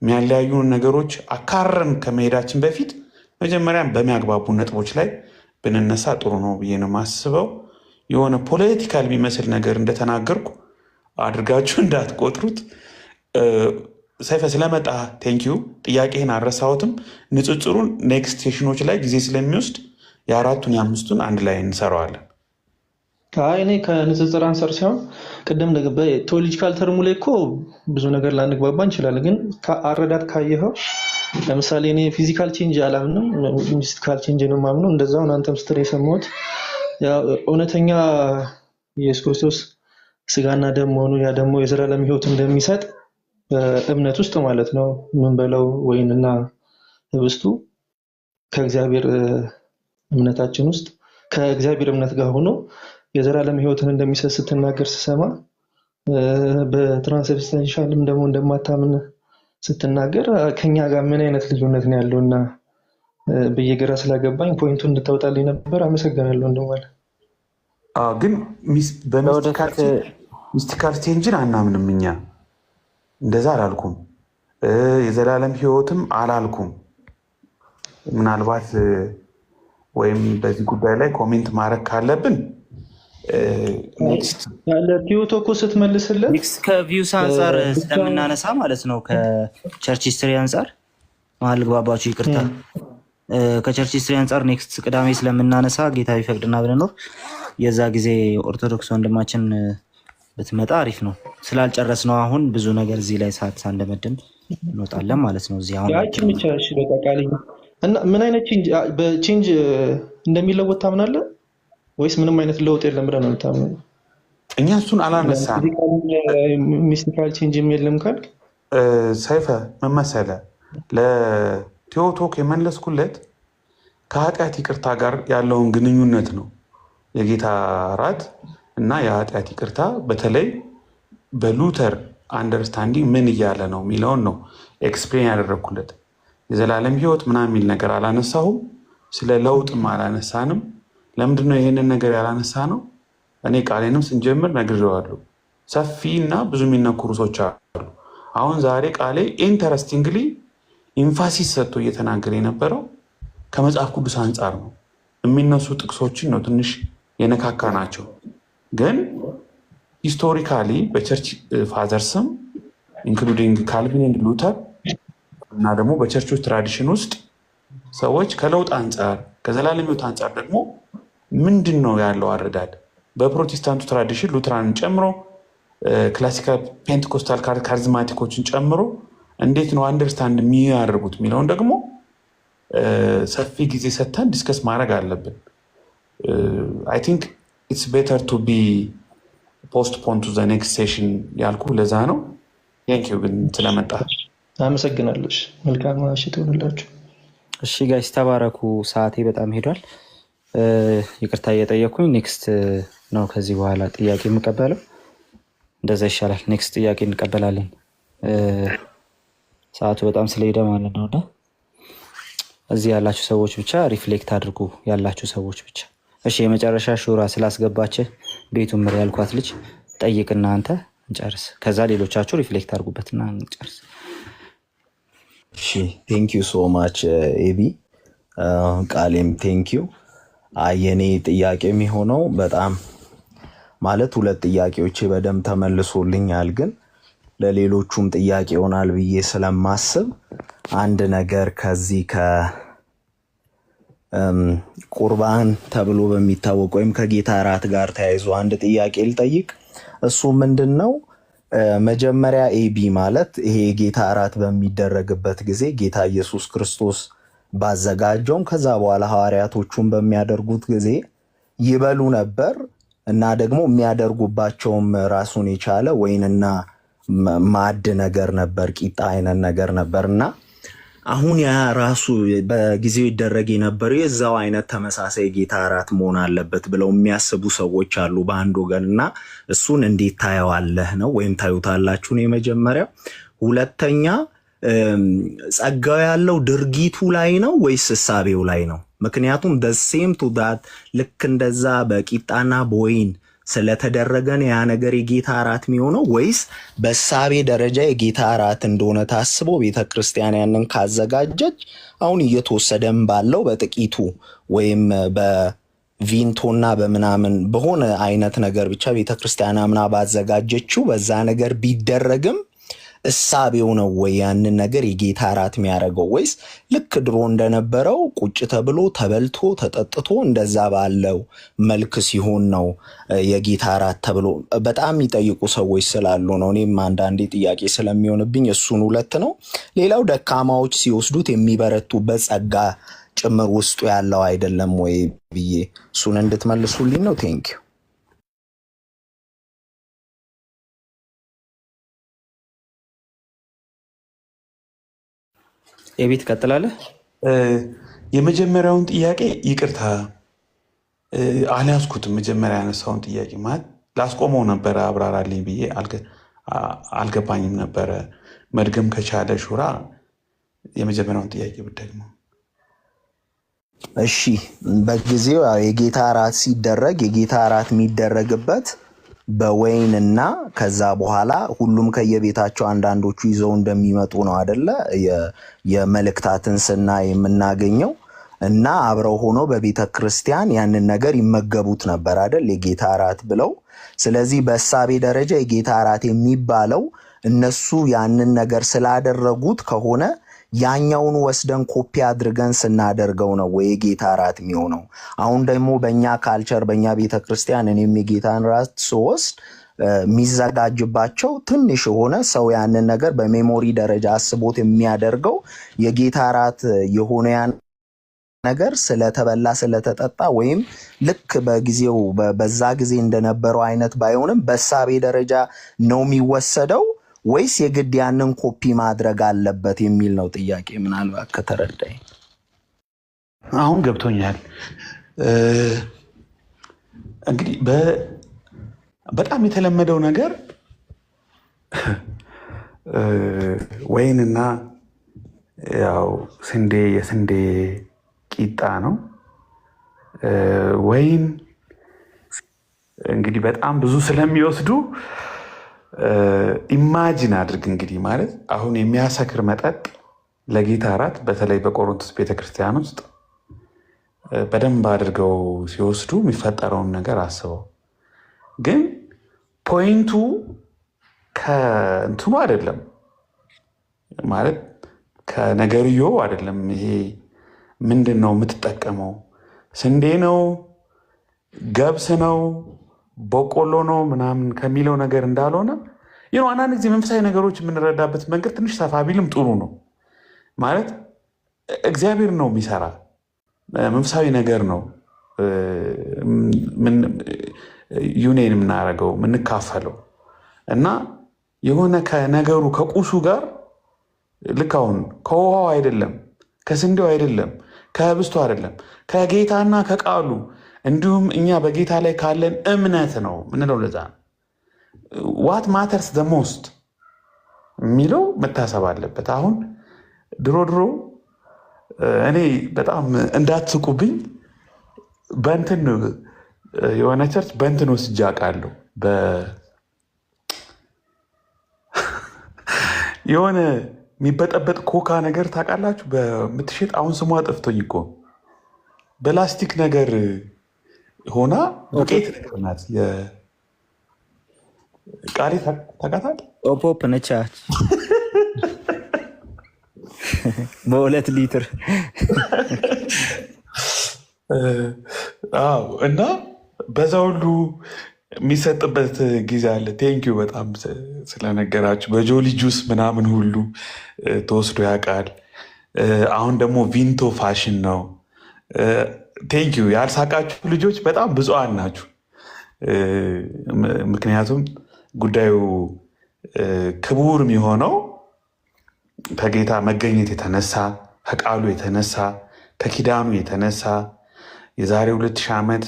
የሚያለያዩን ነገሮች አካረን ከመሄዳችን በፊት መጀመሪያም በሚያግባቡ ነጥቦች ላይ ብንነሳ ጥሩ ነው ብዬ ነው የማስበው። የሆነ ፖለቲካል የሚመስል ነገር እንደተናገርኩ አድርጋችሁ እንዳትቆጥሩት። ሰይፈ ስለመጣ ቴንኪዩ። ጥያቄህን አልረሳሁትም። ንጽጽሩን ኔክስት ሴሽኖች ላይ ጊዜ ስለሚወስድ የአራቱን የአምስቱን አንድ ላይ እንሰራዋለን። እኔ ከንጽጽር አንጻር ሳይሆን ቅድም በቴዎሎጂካል ተርሙ ላይ እኮ ብዙ ነገር ላንግባባ እንችላለን። ግን አረዳድ ካየኸው ለምሳሌ እኔ ፊዚካል ቼንጅ አላምንም፣ ሚስቲካል ቼንጅ ነው የማምነው። እንደዛውን አንተም ስትል የሰማሁት እውነተኛ ኢየሱስ ክርስቶስ ስጋና ደም መሆኑ ያ ደግሞ የዘላለም ሕይወት እንደሚሰጥ በእምነት ውስጥ ማለት ነው የምንበላው ወይንና ህብስቱ ከእግዚአብሔር እምነታችን ውስጥ ከእግዚአብሔር እምነት ጋር ሆኖ የዘላለም ሕይወትን እንደሚሰጥ ስትናገር ስሰማ በትራንስብስታንሻልም ደግሞ እንደማታምን ስትናገር ከኛ ጋር ምን አይነት ልዩነት ነው ያለውና በየግራ ስላገባኝ ፖይንቱን እንድታወጣልኝ ነበር። አመሰግናለሁ። እንደማለ ግን ሚስቲካል ቼንጅን አናምንም እኛ። እንደዛ አላልኩም። የዘላለም ሕይወትም አላልኩም። ምናልባት ወይም በዚህ ጉዳይ ላይ ኮሜንት ማድረግ ካለብን ለቲዮቶኮ ስትመልስለት ከቪውስ አንጻር ስለምናነሳ ማለት ነው ከቸርች ሂስትሪ አንጻር መሀል ግባባችሁ ይቅርታ። ከቸርች ሂስትሪ አንጻር ኔክስት ቅዳሜ ስለምናነሳ ጌታ ቢፈቅድና ብንኖር የዛ ጊዜ ኦርቶዶክስ ወንድማችን ብትመጣ አሪፍ ነው። ስላልጨረስ ነው አሁን ብዙ ነገር እዚህ ላይ ሰዓት ሳንደመድም እንወጣለን ማለት ነው። እዚህ አሁን ብቻ በጠቃላይ እና ምን አይነት ቼንጅ እንደሚለወጥ ታምናለህ ወይስ ምንም አይነት ለውጥ የለም ብለህ ነው የምታምነው? እኛ እሱን አላነሳም። ሚስቲካል ቼንጅ የለም ካልክ ሰይፈ ምን መሰለህ ለቴዎቶክ የመለስኩለት ከኃጢአት ይቅርታ ጋር ያለውን ግንኙነት ነው። የጌታ እራት እና የኃጢአት ይቅርታ በተለይ በሉተር አንደርስታንዲንግ ምን እያለ ነው የሚለውን ነው ኤክስፕሌን ያደረግኩለት። የዘላለም ሕይወት ምናምን የሚል ነገር አላነሳሁም። ስለ ለውጥም አላነሳንም። ለምንድነው ይሄንን ነገር ያላነሳ ነው? እኔ ቃሌንም ስንጀምር ነግሬዋለሁ። ሰፊ እና ብዙ የሚነኩ ርዕሶች አሉ። አሁን ዛሬ ቃሌ ኢንተረስቲንግሊ ኢንፋሲስ ሰጥቶ እየተናገረ የነበረው ከመጽሐፍ ቅዱስ አንጻር ነው። የሚነሱ ጥቅሶችን ነው ትንሽ የነካካ ናቸው። ግን ሂስቶሪካሊ በቸርች ፋዘር ስም ኢንክሉዲንግ ካልቪን ኤንድ ሉተር እና ደግሞ በቸርቾች ትራዲሽን ውስጥ ሰዎች ከለውጥ አንጻር ከዘላለም ሕይወት አንጻር ደግሞ ምንድን ነው ያለው አረዳድ በፕሮቴስታንቱ ትራዲሽን ሉትራንን ጨምሮ ክላሲካል ፔንቴኮስታል ካሪዝማቲኮችን ጨምሮ እንዴት ነው አንደርስታንድ የሚያደርጉት የሚለውን ደግሞ ሰፊ ጊዜ ሰጥተን ዲስከስ ማድረግ አለብን። አይ ቲንክ ኢትስ ቤተር ቱ ቢ ፖስትፖን ቱ ዘ ኔክስት ሴሽን ያልኩ ለዛ ነው። ቴንኪው ግን ስለመጣ አመሰግናለሁ። መልካም ምሽት ይሁንላችሁ። እሺ ጋይስ ተባረኩ። ሰዓቴ በጣም ሄዷል። ይቅርታ እየጠየኩኝ ኔክስት ነው ከዚህ በኋላ ጥያቄ የምቀበለው። እንደዛ ይሻላል። ኔክስት ጥያቄ እንቀበላለን። ሰዓቱ በጣም ስለሄደ ማለት ነው። እና እዚህ ያላችሁ ሰዎች ብቻ ሪፍሌክት አድርጉ፣ ያላችሁ ሰዎች ብቻ። እሺ የመጨረሻ ሹራ ስላስገባችህ ቤቱን ምር ያልኳት ልጅ ጠይቅና አንተ እንጨርስ። ከዛ ሌሎቻችሁ ሪፍሌክት አድርጉበትና እንጨርስ። እሺ ቴንኪዩ ሶ ማች ኤቢ፣ ቃሌም ቴንኪዩ። የኔ ጥያቄ የሚሆነው በጣም ማለት ሁለት ጥያቄዎች በደንብ ተመልሶልኛል፣ ግን ለሌሎቹም ጥያቄ ይሆናል ብዬ ስለማስብ አንድ ነገር ከዚህ ከቁርባን ተብሎ በሚታወቅ ወይም ከጌታ እራት ጋር ተያይዞ አንድ ጥያቄ ልጠይቅ። እሱ ምንድን ነው? መጀመሪያ ኤቢ ማለት ይሄ የጌታ እራት በሚደረግበት ጊዜ ጌታ ኢየሱስ ክርስቶስ ባዘጋጀውም ከዛ በኋላ ሐዋርያቶቹን በሚያደርጉት ጊዜ ይበሉ ነበር እና ደግሞ የሚያደርጉባቸውም ራሱን የቻለ ወይንና ማዕድ ነገር ነበር፣ ቂጣ አይነት ነገር ነበር እና አሁን ያ ራሱ በጊዜው ይደረግ የነበረው የዛው አይነት ተመሳሳይ ጌታ እራት መሆን አለበት ብለው የሚያስቡ ሰዎች አሉ በአንድ ወገን እና እሱን እንዴት ታየዋለህ ነው ወይም ታዩታላችሁ ነው የመጀመሪያው። ሁለተኛ ጸጋው ያለው ድርጊቱ ላይ ነው ወይስ እሳቤው ላይ ነው? ምክንያቱም ደሴም ቱ ዳት ልክ እንደዛ በቂጣና በወይን ስለተደረገን ያ ነገር የጌታ እራት የሚሆነው ወይስ በእሳቤ ደረጃ የጌታ እራት እንደሆነ ታስቦ ቤተክርስቲያን ያንን ካዘጋጀች አሁን እየተወሰደም ባለው በጥቂቱ ወይም በቪንቶና በምናምን በሆነ አይነት ነገር ብቻ ቤተክርስቲያን አምና ባዘጋጀችው በዛ ነገር ቢደረግም እሳቤው ነው ወይ ያንን ነገር የጌታ እራት የሚያደርገው ወይስ ልክ ድሮ እንደነበረው ቁጭ ተብሎ ተበልቶ ተጠጥቶ እንደዛ ባለው መልክ ሲሆን ነው የጌታ እራት ተብሎ በጣም የሚጠይቁ ሰዎች ስላሉ ነው። እኔም አንዳንዴ ጥያቄ ስለሚሆንብኝ እሱን ሁለት ነው። ሌላው ደካማዎች ሲወስዱት የሚበረቱበት ጸጋ ጭምር ውስጡ ያለው አይደለም ወይ ብዬ እሱን እንድትመልሱልኝ ነው። ቴንክ ዩ። ኤቢ ትቀጥላለህ። የመጀመሪያውን ጥያቄ ይቅርታ አልያዝኩትም። መጀመሪያ ያነሳውን ጥያቄ ማለት ላስቆመው ነበረ አብራራልኝ ብዬ አልገባኝም ነበረ። መድገም ከቻለ ሹራ የመጀመሪያውን ጥያቄ ብትደግሞ። እሺ በጊዜው የጌታ እራት ሲደረግ የጌታ እራት የሚደረግበት በወይንና ከዛ በኋላ ሁሉም ከየቤታቸው አንዳንዶቹ ይዘው እንደሚመጡ ነው አይደለ? የመልእክታትን ስናይ የምናገኘው እና አብረው ሆኖ በቤተ ክርስቲያን ያንን ነገር ይመገቡት ነበር አይደል? የጌታ እራት ብለው። ስለዚህ በእሳቤ ደረጃ የጌታ እራት የሚባለው እነሱ ያንን ነገር ስላደረጉት ከሆነ ያኛውን ወስደን ኮፒ አድርገን ስናደርገው ነው ወይ የጌታ እራት የሚሆነው? አሁን ደግሞ በእኛ ካልቸር በእኛ ቤተክርስቲያን እኔም የጌታን እራት ስወስድ የሚዘጋጅባቸው ትንሽ የሆነ ሰው ያንን ነገር በሜሞሪ ደረጃ አስቦት የሚያደርገው የጌታ እራት የሆነ ያን ነገር ስለተበላ ስለተጠጣ ወይም ልክ በጊዜው በዛ ጊዜ እንደነበረው አይነት ባይሆንም በእሳቤ ደረጃ ነው የሚወሰደው ወይስ የግድ ያንን ኮፒ ማድረግ አለበት የሚል ነው ጥያቄ። ምናልባት ከተረዳኝ አሁን ገብቶኛል። እንግዲህ በጣም የተለመደው ነገር ወይንና ያው ስንዴ የስንዴ ቂጣ ነው። ወይን እንግዲህ በጣም ብዙ ስለሚወስዱ ኢማጂን አድርግ እንግዲህ ማለት አሁን የሚያሰክር መጠጥ ለጌታ እራት በተለይ በቆሮንቶስ ቤተክርስቲያን ውስጥ በደንብ አድርገው ሲወስዱ የሚፈጠረውን ነገር አስበው። ግን ፖይንቱ ከእንትኑ አይደለም ማለት ከነገርዮ አይደለም። ይሄ ምንድን ነው የምትጠቀመው? ስንዴ ነው፣ ገብስ ነው፣ በቆሎ ነው ምናምን ከሚለው ነገር እንዳልሆነ አንዳንድ ጊዜ መንፈሳዊ ነገሮች የምንረዳበት መንገድ ትንሽ ሰፋ ቢልም ጥሩ ነው። ማለት እግዚአብሔር ነው የሚሰራ መንፈሳዊ ነገር ነው ዩኔን የምናደርገው የምንካፈለው እና የሆነ ከነገሩ ከቁሱ ጋር ልክ አሁን ከውሃው አይደለም ከስንዴው አይደለም ከህብስቱ አይደለም፣ ከጌታና ከቃሉ እንዲሁም እኛ በጌታ ላይ ካለን እምነት ነው ምንለው። ለዛ ነው ዋት ማተርስ ደ ሞስት የሚለው መታሰብ አለበት። አሁን ድሮ እኔ በጣም እንዳትስቁብኝ በእንትን የሆነ ቸርች በእንትን ወስጄ አውቃለሁ። የሆነ የሚበጠበጥ ኮካ ነገር ታውቃላችሁ? በምትሸጥ አሁን ስሟ ጠፍቶኝ እኮ በላስቲክ ነገር ሆና ዱቄት ነገር ናት። ቃሌ ታውቃታለህ? ኦፖፕ ነቻ በ2 ሊትር እና በዛ ሁሉ የሚሰጥበት ጊዜ አለ። ቴንኪዩ በጣም ስለነገራችሁ። በጆሊ ጁስ ምናምን ሁሉ ተወስዶ ያውቃል። አሁን ደግሞ ቪንቶ ፋሽን ነው። ቴንኪዩ። ያልሳቃችሁ ልጆች በጣም ብፁዓን ናችሁ። ምክንያቱም ጉዳዩ ክቡር የሚሆነው ከጌታ መገኘት የተነሳ ከቃሉ የተነሳ ከኪዳኑ የተነሳ የዛሬ 2000 ዓመት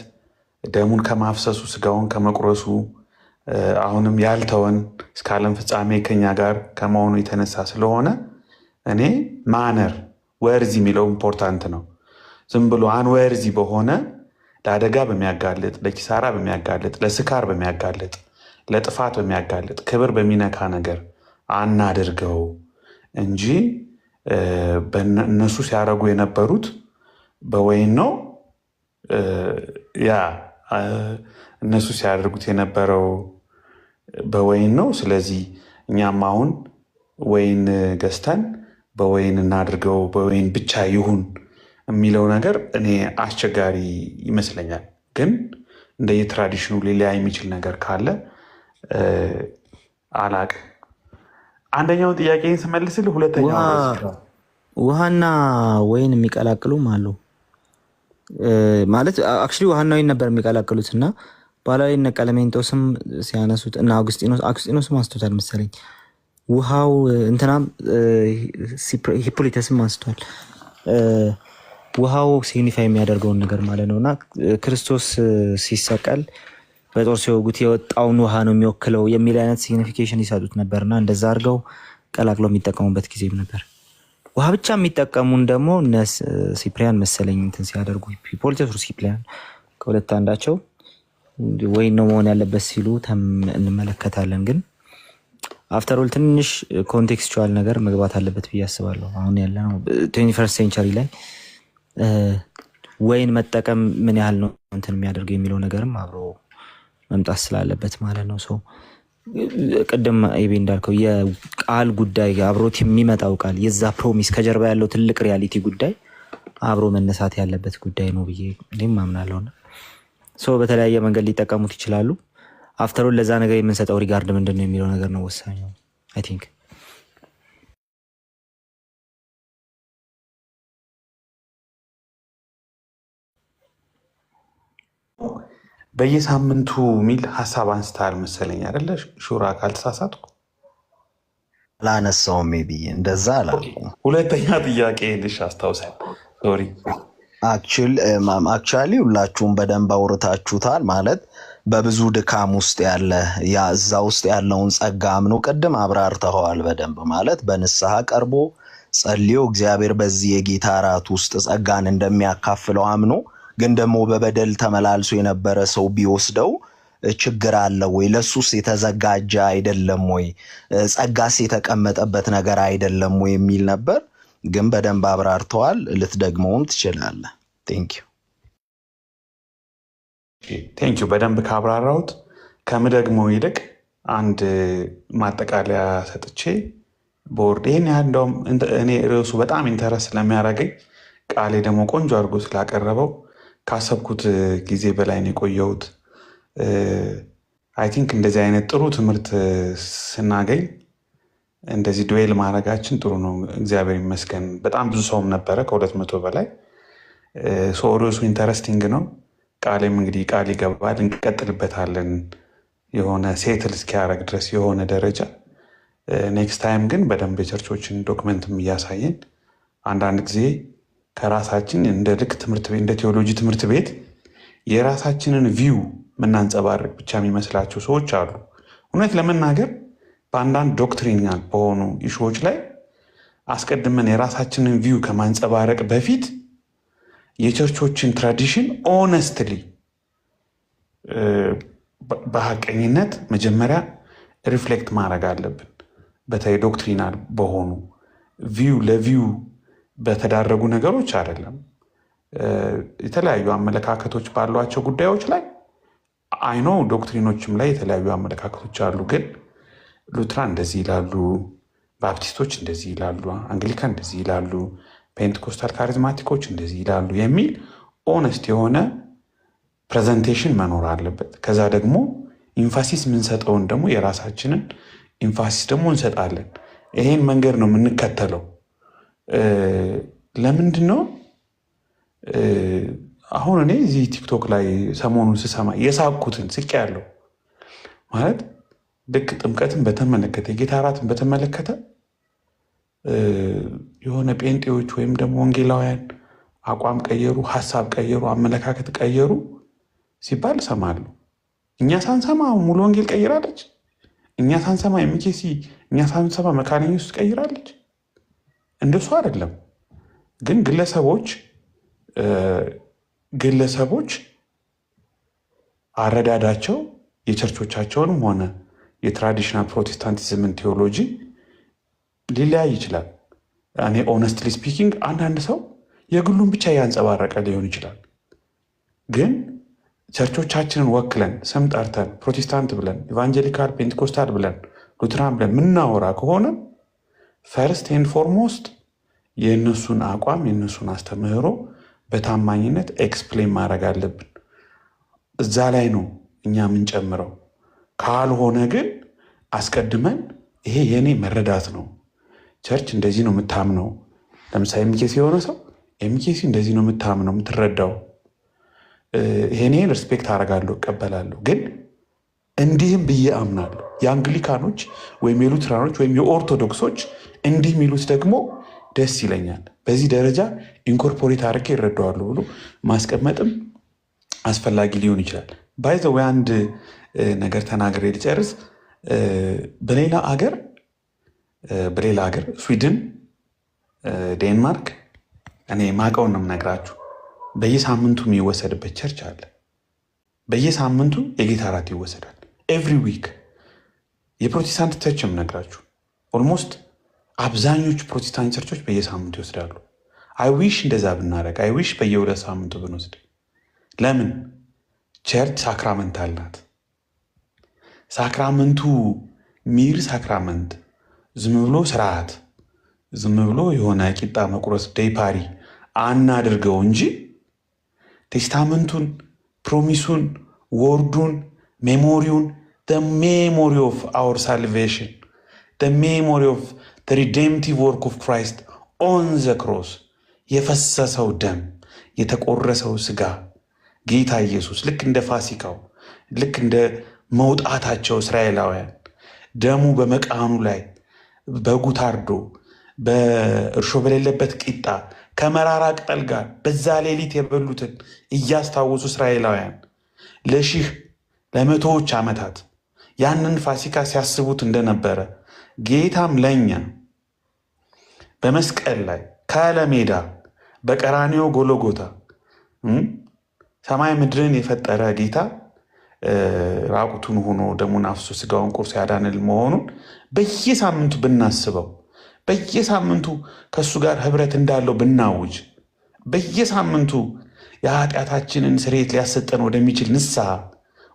ደሙን ከማፍሰሱ ስጋውን ከመቁረሱ አሁንም ያልተወን እስከ ዓለም ፍጻሜ ከኛ ጋር ከመሆኑ የተነሳ ስለሆነ እኔ ማነር ወርዚ የሚለው ኢምፖርታንት ነው። ዝም ብሎ አንወርዚ በሆነ ለአደጋ በሚያጋልጥ ለኪሳራ በሚያጋልጥ ለስካር በሚያጋልጥ ለጥፋት በሚያጋልጥ ክብር በሚነካ ነገር አናድርገው እንጂ እነሱ ሲያደርጉ የነበሩት በወይን ነው። ያ እነሱ ሲያደርጉት የነበረው በወይን ነው። ስለዚህ እኛም አሁን ወይን ገዝተን በወይን እናድርገው በወይን ብቻ ይሁን የሚለው ነገር እኔ አስቸጋሪ ይመስለኛል። ግን እንደየትራዲሽኑ ሊለያ የሚችል ነገር ካለ አላቅም። አንደኛውን ጥያቄን ስመልስልህ ሁለተኛው ውሃና ወይን የሚቀላቅሉም አሉ። ማለት አክቹዋሊ ውሃና ወይን ነበር የሚቀላቅሉት እና በኋላ ላይ እነ ቀለሜንጦስም ሲያነሱት እና አጉስጢኖስም አንስቶታል መሰለኝ። ውሃው እንትናም ሂፖሊተስም አንስቷል። ውሃው ሲግኒፋይ የሚያደርገውን ነገር ማለት ነው እና ክርስቶስ ሲሰቀል በጦር ሲወጉት የወጣውን ውሃ ነው የሚወክለው የሚል አይነት ሲግኒፊኬሽን ይሰጡት ነበርና እንደዛ አድርገው ቀላቅለው የሚጠቀሙበት ጊዜም ነበር። ውሃ ብቻ የሚጠቀሙን ደግሞ እነ ሲፕሪያን መሰለኝ እንትን ሲያደርጉ ሂፖሊተስ ሲፕሪያን ከሁለት አንዳቸው ወይን ነው መሆን ያለበት ሲሉ እንመለከታለን። ግን አፍተርኦል ትንሽ ኮንቴክስቹዋል ነገር መግባት አለበት ብዬ አስባለሁ። አሁን ያለነው 21st ሴንቸሪ ላይ ወይን መጠቀም ምን ያህል ነው እንትን የሚያደርገው የሚለው ነገርም አብሮ መምጣት ስላለበት ማለት ነው። ሰው ቅድም ኤቤ እንዳልከው የቃል ጉዳይ አብሮት የሚመጣው ቃል የዛ ፕሮሚስ ከጀርባ ያለው ትልቅ ሪያሊቲ ጉዳይ አብሮ መነሳት ያለበት ጉዳይ ነው ብዬ እኔም አምናለሁ። ሰው በተለያየ መንገድ ሊጠቀሙት ይችላሉ። አፍተሮል ለዛ ነገር የምንሰጠው ሪጋርድ ምንድን ነው የሚለው ነገር ነው ወሳኝ። አይ ቲንክ በየሳምንቱ ሚል ሀሳብ አንስተሃል መሰለኝ አይደለ? ሹራ ካልተሳሳትኩ አላነሳውም። ብዬ እንደዛ አላልኩም። ሁለተኛ ጥያቄ ልሽ አስታውሳል። ሶሪ አክቹዋሊ ሁላችሁም በደንብ አውርታችሁታል። ማለት በብዙ ድካም ውስጥ ያለ እዛ ውስጥ ያለውን ጸጋ አምኖ ቅድም አብራርተኸዋል በደንብ። ማለት በንስሐ ቀርቦ ጸልዮ እግዚአብሔር በዚህ የጌታ እራት ውስጥ ጸጋን እንደሚያካፍለው አምኖ ግን ደግሞ በበደል ተመላልሶ የነበረ ሰው ቢወስደው ችግር አለ ወይ? ለሱስ የተዘጋጀ አይደለም ወይ? ጸጋስ የተቀመጠበት ነገር አይደለም ወይ የሚል ነበር። ግን በደንብ አብራርተዋል። ልትደግመውም ትችላለህ። ቴንኪው። በደንብ ካብራራሁት ከምደግመው ይልቅ አንድ ማጠቃለያ ሰጥቼ ቦርድ ይህን ያህል እንደውም እኔ ርዕሱ በጣም ኢንተረስት ስለሚያደርገኝ ቃሌ ደግሞ ቆንጆ አድርጎ ስላቀረበው ካሰብኩት ጊዜ በላይ ነው የቆየሁት። አይ ቲንክ እንደዚህ አይነት ጥሩ ትምህርት ስናገኝ እንደዚህ ዱዌል ማድረጋችን ጥሩ ነው። እግዚአብሔር ይመስገን። በጣም ብዙ ሰውም ነበረ ከ200 በላይ። ርዕሱ ኢንተረስቲንግ ነው። ቃሌም እንግዲህ ቃል ይገባል። እንቀጥልበታለን የሆነ ሴትል እስኪያደርግ ድረስ የሆነ ደረጃ። ኔክስት ታይም ግን በደንብ የቸርቾችን ዶክመንትም እያሳየን አንዳንድ ጊዜ ከራሳችን እንደ ልክ ትምህርት ቤት እንደ ቴዎሎጂ ትምህርት ቤት የራሳችንን ቪው ምናንጸባርቅ ብቻ የሚመስላቸው ሰዎች አሉ። እውነት ለመናገር በአንዳንድ ዶክትሪናል በሆኑ ኢሹዎች ላይ አስቀድመን የራሳችንን ቪው ከማንጸባረቅ በፊት የቸርቾችን ትራዲሽን ኦነስትሊ በሐቀኝነት መጀመሪያ ሪፍሌክት ማድረግ አለብን። በተለይ ዶክትሪናል በሆኑ ቪው ለቪው በተዳረጉ ነገሮች አይደለም። የተለያዩ አመለካከቶች ባሏቸው ጉዳዮች ላይ አይኖ ዶክትሪኖችም ላይ የተለያዩ አመለካከቶች አሉ። ግን ሉትራን እንደዚህ ይላሉ፣ ባፕቲስቶች እንደዚህ ይላሉ፣ አንግሊካን እንደዚህ ይላሉ፣ ፔንቴኮስታል ካሪዝማቲኮች እንደዚህ ይላሉ የሚል ኦነስት የሆነ ፕሬዘንቴሽን መኖር አለበት። ከዛ ደግሞ ኢንፋሲስ የምንሰጠውን ደግሞ የራሳችንን ኢንፋሲስ ደግሞ እንሰጣለን። ይሄን መንገድ ነው የምንከተለው። ለምንድን ነው አሁን እኔ እዚህ ቲክቶክ ላይ ሰሞኑን ስሰማ የሳቅኩትን ስቅ ያለው ማለት ልክ ጥምቀትን በተመለከተ የጌታ እራትን በተመለከተ የሆነ ጴንጤዎች ወይም ደግሞ ወንጌላውያን አቋም ቀየሩ፣ ሀሳብ ቀየሩ፣ አመለካከት ቀየሩ ሲባል እሰማለሁ። እኛ ሳንሰማ ሙሉ ወንጌል ቀይራለች። እኛ ሳንሰማ የሚኬሲ እኛ ሳንሰማ መካነ ኢየሱስ ቀይራለች። እንደሱ አይደለም። ግን ግለሰቦች አረዳዳቸው የቸርቾቻቸውንም ሆነ የትራዲሽናል ፕሮቴስታንቲዝምን ቴዎሎጂ ሊለያይ ይችላል። እኔ ኦነስትሊ ስፒኪንግ አንዳንድ ሰው የግሉን ብቻ ያንጸባረቀ ሊሆን ይችላል። ግን ቸርቾቻችንን ወክለን ስም ጠርተን ፕሮቴስታንት ብለን ኢቫንጀሊካል ፔንቴኮስታል ብለን ሉትራን ብለን ምናወራ ከሆነ ፈርስት ኤንድ ፎርሞስት የእነሱን አቋም የእነሱን አስተምህሮ በታማኝነት ኤክስፕሌን ማድረግ አለብን። እዛ ላይ ነው እኛ የምንጨምረው። ካልሆነ ግን አስቀድመን ይሄ የኔ መረዳት ነው፣ ቸርች እንደዚህ ነው የምታምነው። ለምሳሌ ኤምኬሲ የሆነ ሰው ኤምኬሲ እንደዚህ ነው የምታምነው የምትረዳው፣ ይሄኔ ሪስፔክት አደርጋለሁ እቀበላለሁ። ግን እንዲህም ብዬ አምናለሁ። የአንግሊካኖች ወይም የሉትራኖች ወይም የኦርቶዶክሶች እንዲህ የሚሉት ደግሞ ደስ ይለኛል፣ በዚህ ደረጃ ኢንኮርፖሬት አድርጌ ይረዳዋለሁ ብሎ ማስቀመጥም አስፈላጊ ሊሆን ይችላል። ባይዘ ወይ አንድ ነገር ተናግሬ ልጨርስ። በሌላ ሀገር ስዊድን፣ ዴንማርክ እኔ ማቀውን ነው የምነግራችሁ፣ በየሳምንቱ የሚወሰድበት ቸርች አለ። በየሳምንቱ የጌታ እራት ይወሰዳል። ኤቭሪ ዊክ የፕሮቴስታንት ቸርች የምነግራችሁ ኦልሞስት አብዛኞቹ ፕሮቴስታንት ቸርቾች በየሳምንቱ ይወስዳሉ። አይዊሽ እንደዛ ብናደረግ፣ አይዊሽ በየ2 ሳምንቱ ብንወስድ። ለምን? ቸርች ሳክራመንት አላት። ሳክራመንቱ ሚር ሳክራመንት ዝም ብሎ ስርዓት፣ ዝም ብሎ የሆነ ቂጣ መቁረስ ዴይ ፓሪ አናድርገው እንጂ ቴስታመንቱን፣ ፕሮሚሱን፣ ወርዱን፣ ሜሞሪውን ሜሞሪ ኦፍ አወር ሳልቬሽን ሜሞሪ ኦፍ ሪዴምቲቭ ወርክ ኦፍ ክራይስት ኦን ዘ ክሮስ የፈሰሰው ደም የተቆረሰው ስጋ ጌታ ኢየሱስ ልክ እንደ ፋሲካው ልክ እንደ መውጣታቸው እስራኤላውያን ደሙ በመቃኑ ላይ በጉ ታርዶ በእርሾ በሌለበት ቂጣ ከመራራ ቅጠል ጋር በዛ ሌሊት የበሉትን እያስታወሱ እስራኤላውያን ለሺህ ለመቶዎች ዓመታት ያንን ፋሲካ ሲያስቡት እንደነበረ ጌታም ለኛ በመስቀል ላይ ካለሜዳ በቀራንዮ ጎሎጎታ ሰማይ ምድርን የፈጠረ ጌታ ራቁቱን ሆኖ ደሙን አፍሶ ስጋውን ቆርሶ ያዳነል መሆኑን በየሳምንቱ ብናስበው፣ በየሳምንቱ ከሱ ጋር ህብረት እንዳለው ብናውጅ፣ በየሳምንቱ የኃጢአታችንን ስርየት ሊያሰጠን ወደሚችል ንስሐ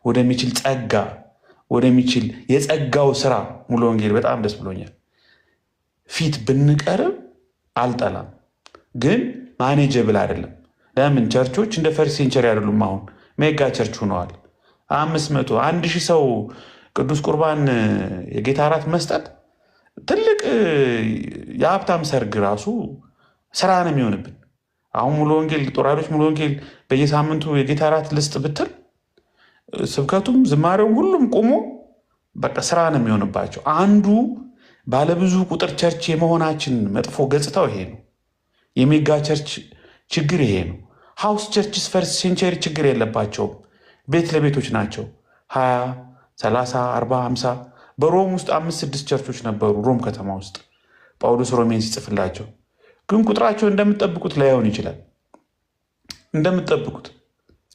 ወደሚችል ጸጋ ወደሚችል የጸጋው ስራ ሙሉ ወንጌል በጣም ደስ ብሎኛል ፊት ብንቀርብ አልጠላም። ግን ማኔጀብል አይደለም። ለምን? ቸርቾች እንደ ፈርስት ሴንቸሪ አይደሉም። አሁን ሜጋ ቸርች ሆነዋል። 500 1000 ሰው ቅዱስ ቁርባን የጌታ እራት መስጠት ትልቅ የሀብታም ሰርግ ራሱ ስራ ነው የሚሆንብን። አሁን ሙሉ ወንጌል ጦር ኃይሎች ሙሉ ወንጌል በየሳምንቱ የጌታ እራት ልስጥ ብትል ስብከቱም ዝማሬውም ሁሉም ቆሞ በቃ ስራ ነው የሚሆንባቸው። አንዱ ባለብዙ ቁጥር ቸርች የመሆናችን መጥፎ ገጽታው ይሄ ነው። የሜጋ ቸርች ችግር ይሄ ነው። ሃውስ ቸርችስ ፈርስት ሴንቸሪ ችግር የለባቸውም። ቤት ለቤቶች ናቸው። 20 30 40 50 በሮም ውስጥ 5-6 ቸርቾች ነበሩ። ሮም ከተማ ውስጥ ጳውሎስ ሮሜን ሲጽፍላቸው ግን ቁጥራቸው እንደምትጠብቁት ላይሆን ይችላል። እንደምትጠብቁት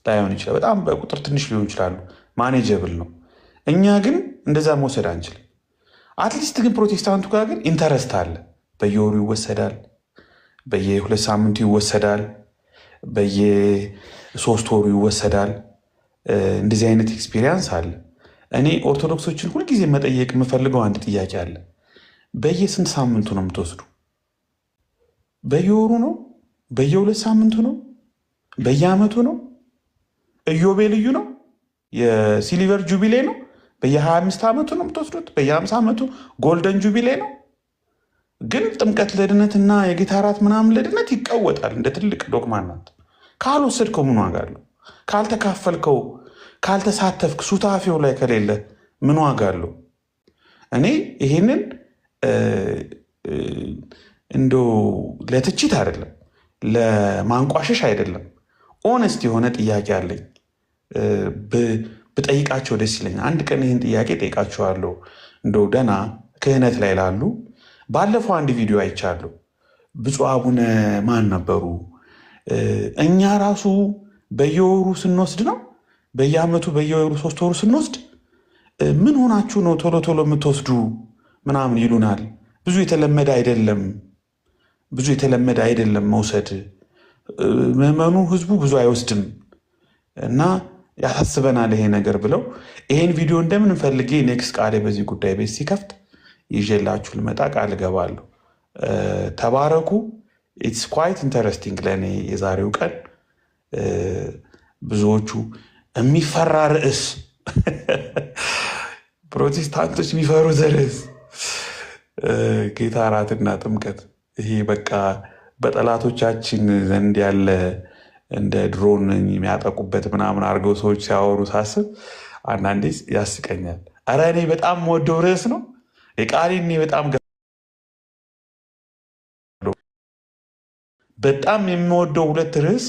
ላይሆን ይችላል። በጣም በቁጥር ትንሽ ሊሆን ይችላሉ። ማኔጀብል ነው። እኛ ግን እንደዛ መውሰድ አንችልም። አትሊስት ግን ፕሮቴስታንቱ ጋር ግን ኢንተረስት አለ። በየወሩ ይወሰዳል፣ በየ2 ሳምንቱ ይወሰዳል፣ በየ3 ወሩ ይወሰዳል። እንደዚህ አይነት ኤክስፒሪየንስ አለ። እኔ ኦርቶዶክሶችን ሁልጊዜ መጠየቅ የምፈልገው አንድ ጥያቄ አለ። በየስንት ሳምንቱ ነው የምትወስዱ? በየወሩ ነው? በየ2 ሳምንቱ ነው? በየአመቱ ነው? ኢዮቤልዩ ነው? የሲልቨር ጁቢሌ ነው? በየ25 ዓመቱ ነው የምትወስዱት? በየ50 ዓመቱ ጎልደን ጁቢሌ ነው? ግን ጥምቀት ለድነትና የጌታ እራት ምናምን ለድነት ይቀወጣል እንደ ትልቅ ዶግማ ናት። ካልወሰድከው ምን ዋጋ አለው? ካልተካፈልከው፣ ካልተሳተፍክ፣ ሱታፌው ላይ ከሌለ ምን ዋጋ አለው? እኔ ይሄንን እንዶ ለትችት አይደለም፣ ለማንቋሸሽ አይደለም። ኦነስት የሆነ ጥያቄ አለኝ። ብጠይቃቸው ደስ ይለኛል። አንድ ቀን ይህን ጥያቄ ጠይቃቸዋለሁ። እንደው ደህና ክህነት ላይ ላሉ ባለፈው አንድ ቪዲዮ አይቻለሁ። ብፁዕ አቡነ ማን ነበሩ? እኛ ራሱ በየወሩ ስንወስድ ነው በየአመቱ በየወሩ 3 ወሩ ስንወስድ ምን ሆናችሁ ነው ቶሎ ቶሎ የምትወስዱ ምናምን ይሉናል። ብዙ የተለመደ አይደለም መውሰድ። ምዕመኑ ህዝቡ ብዙ አይወስድም እና ያሳስበናል ይሄ ነገር ብለው ይሄን ቪዲዮ እንደምን ፈልጌ ኔክስት ቃሌ በዚህ ጉዳይ ቤት ሲከፍት ይዤላችሁ ልመጣ ቃል እገባለሁ። ተባረኩ። ኢትስ ኳይት ኢንተረስቲንግ ለእኔ የዛሬው ቀን። ብዙዎቹ የሚፈራ ርዕስ ፕሮቴስታንቶች የሚፈሩት ርዕስ ጌታ እራትና ጥምቀት። ይሄ በቃ በጠላቶቻችን ዘንድ ያለ እንደ ድሮን የሚያጠቁበት ምናምን አድርገው ሰዎች ሲያወሩ ሳስብ አንዳንዴ ያስቀኛል። ኧረ እኔ በጣም የምወደው ርዕስ ነው። የቃሌን በጣም የምወደው 2 ርዕስ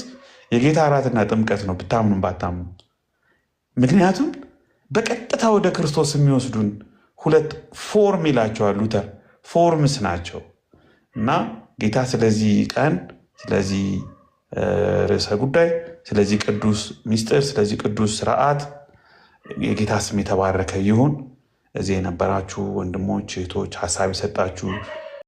የጌታ እራትና ጥምቀት ነው፣ ብታምኑም ባታምኑ። ምክንያቱም በቀጥታ ወደ ክርስቶስ የሚወስዱን 2 ፎርም ይላቸዋል ሉተር፣ ፎርምስ ናቸው። እና ጌታ ስለዚህ ቀን፣ ስለዚህ ርዕሰ ጉዳይ፣ ስለዚህ ቅዱስ ሚስጥር፣ ስለዚህ ቅዱስ ስርዓት የጌታ ስም የተባረከ ይሁን። እዚህ የነበራችሁ ወንድሞች እህቶች፣ ሀሳብ የሰጣችሁ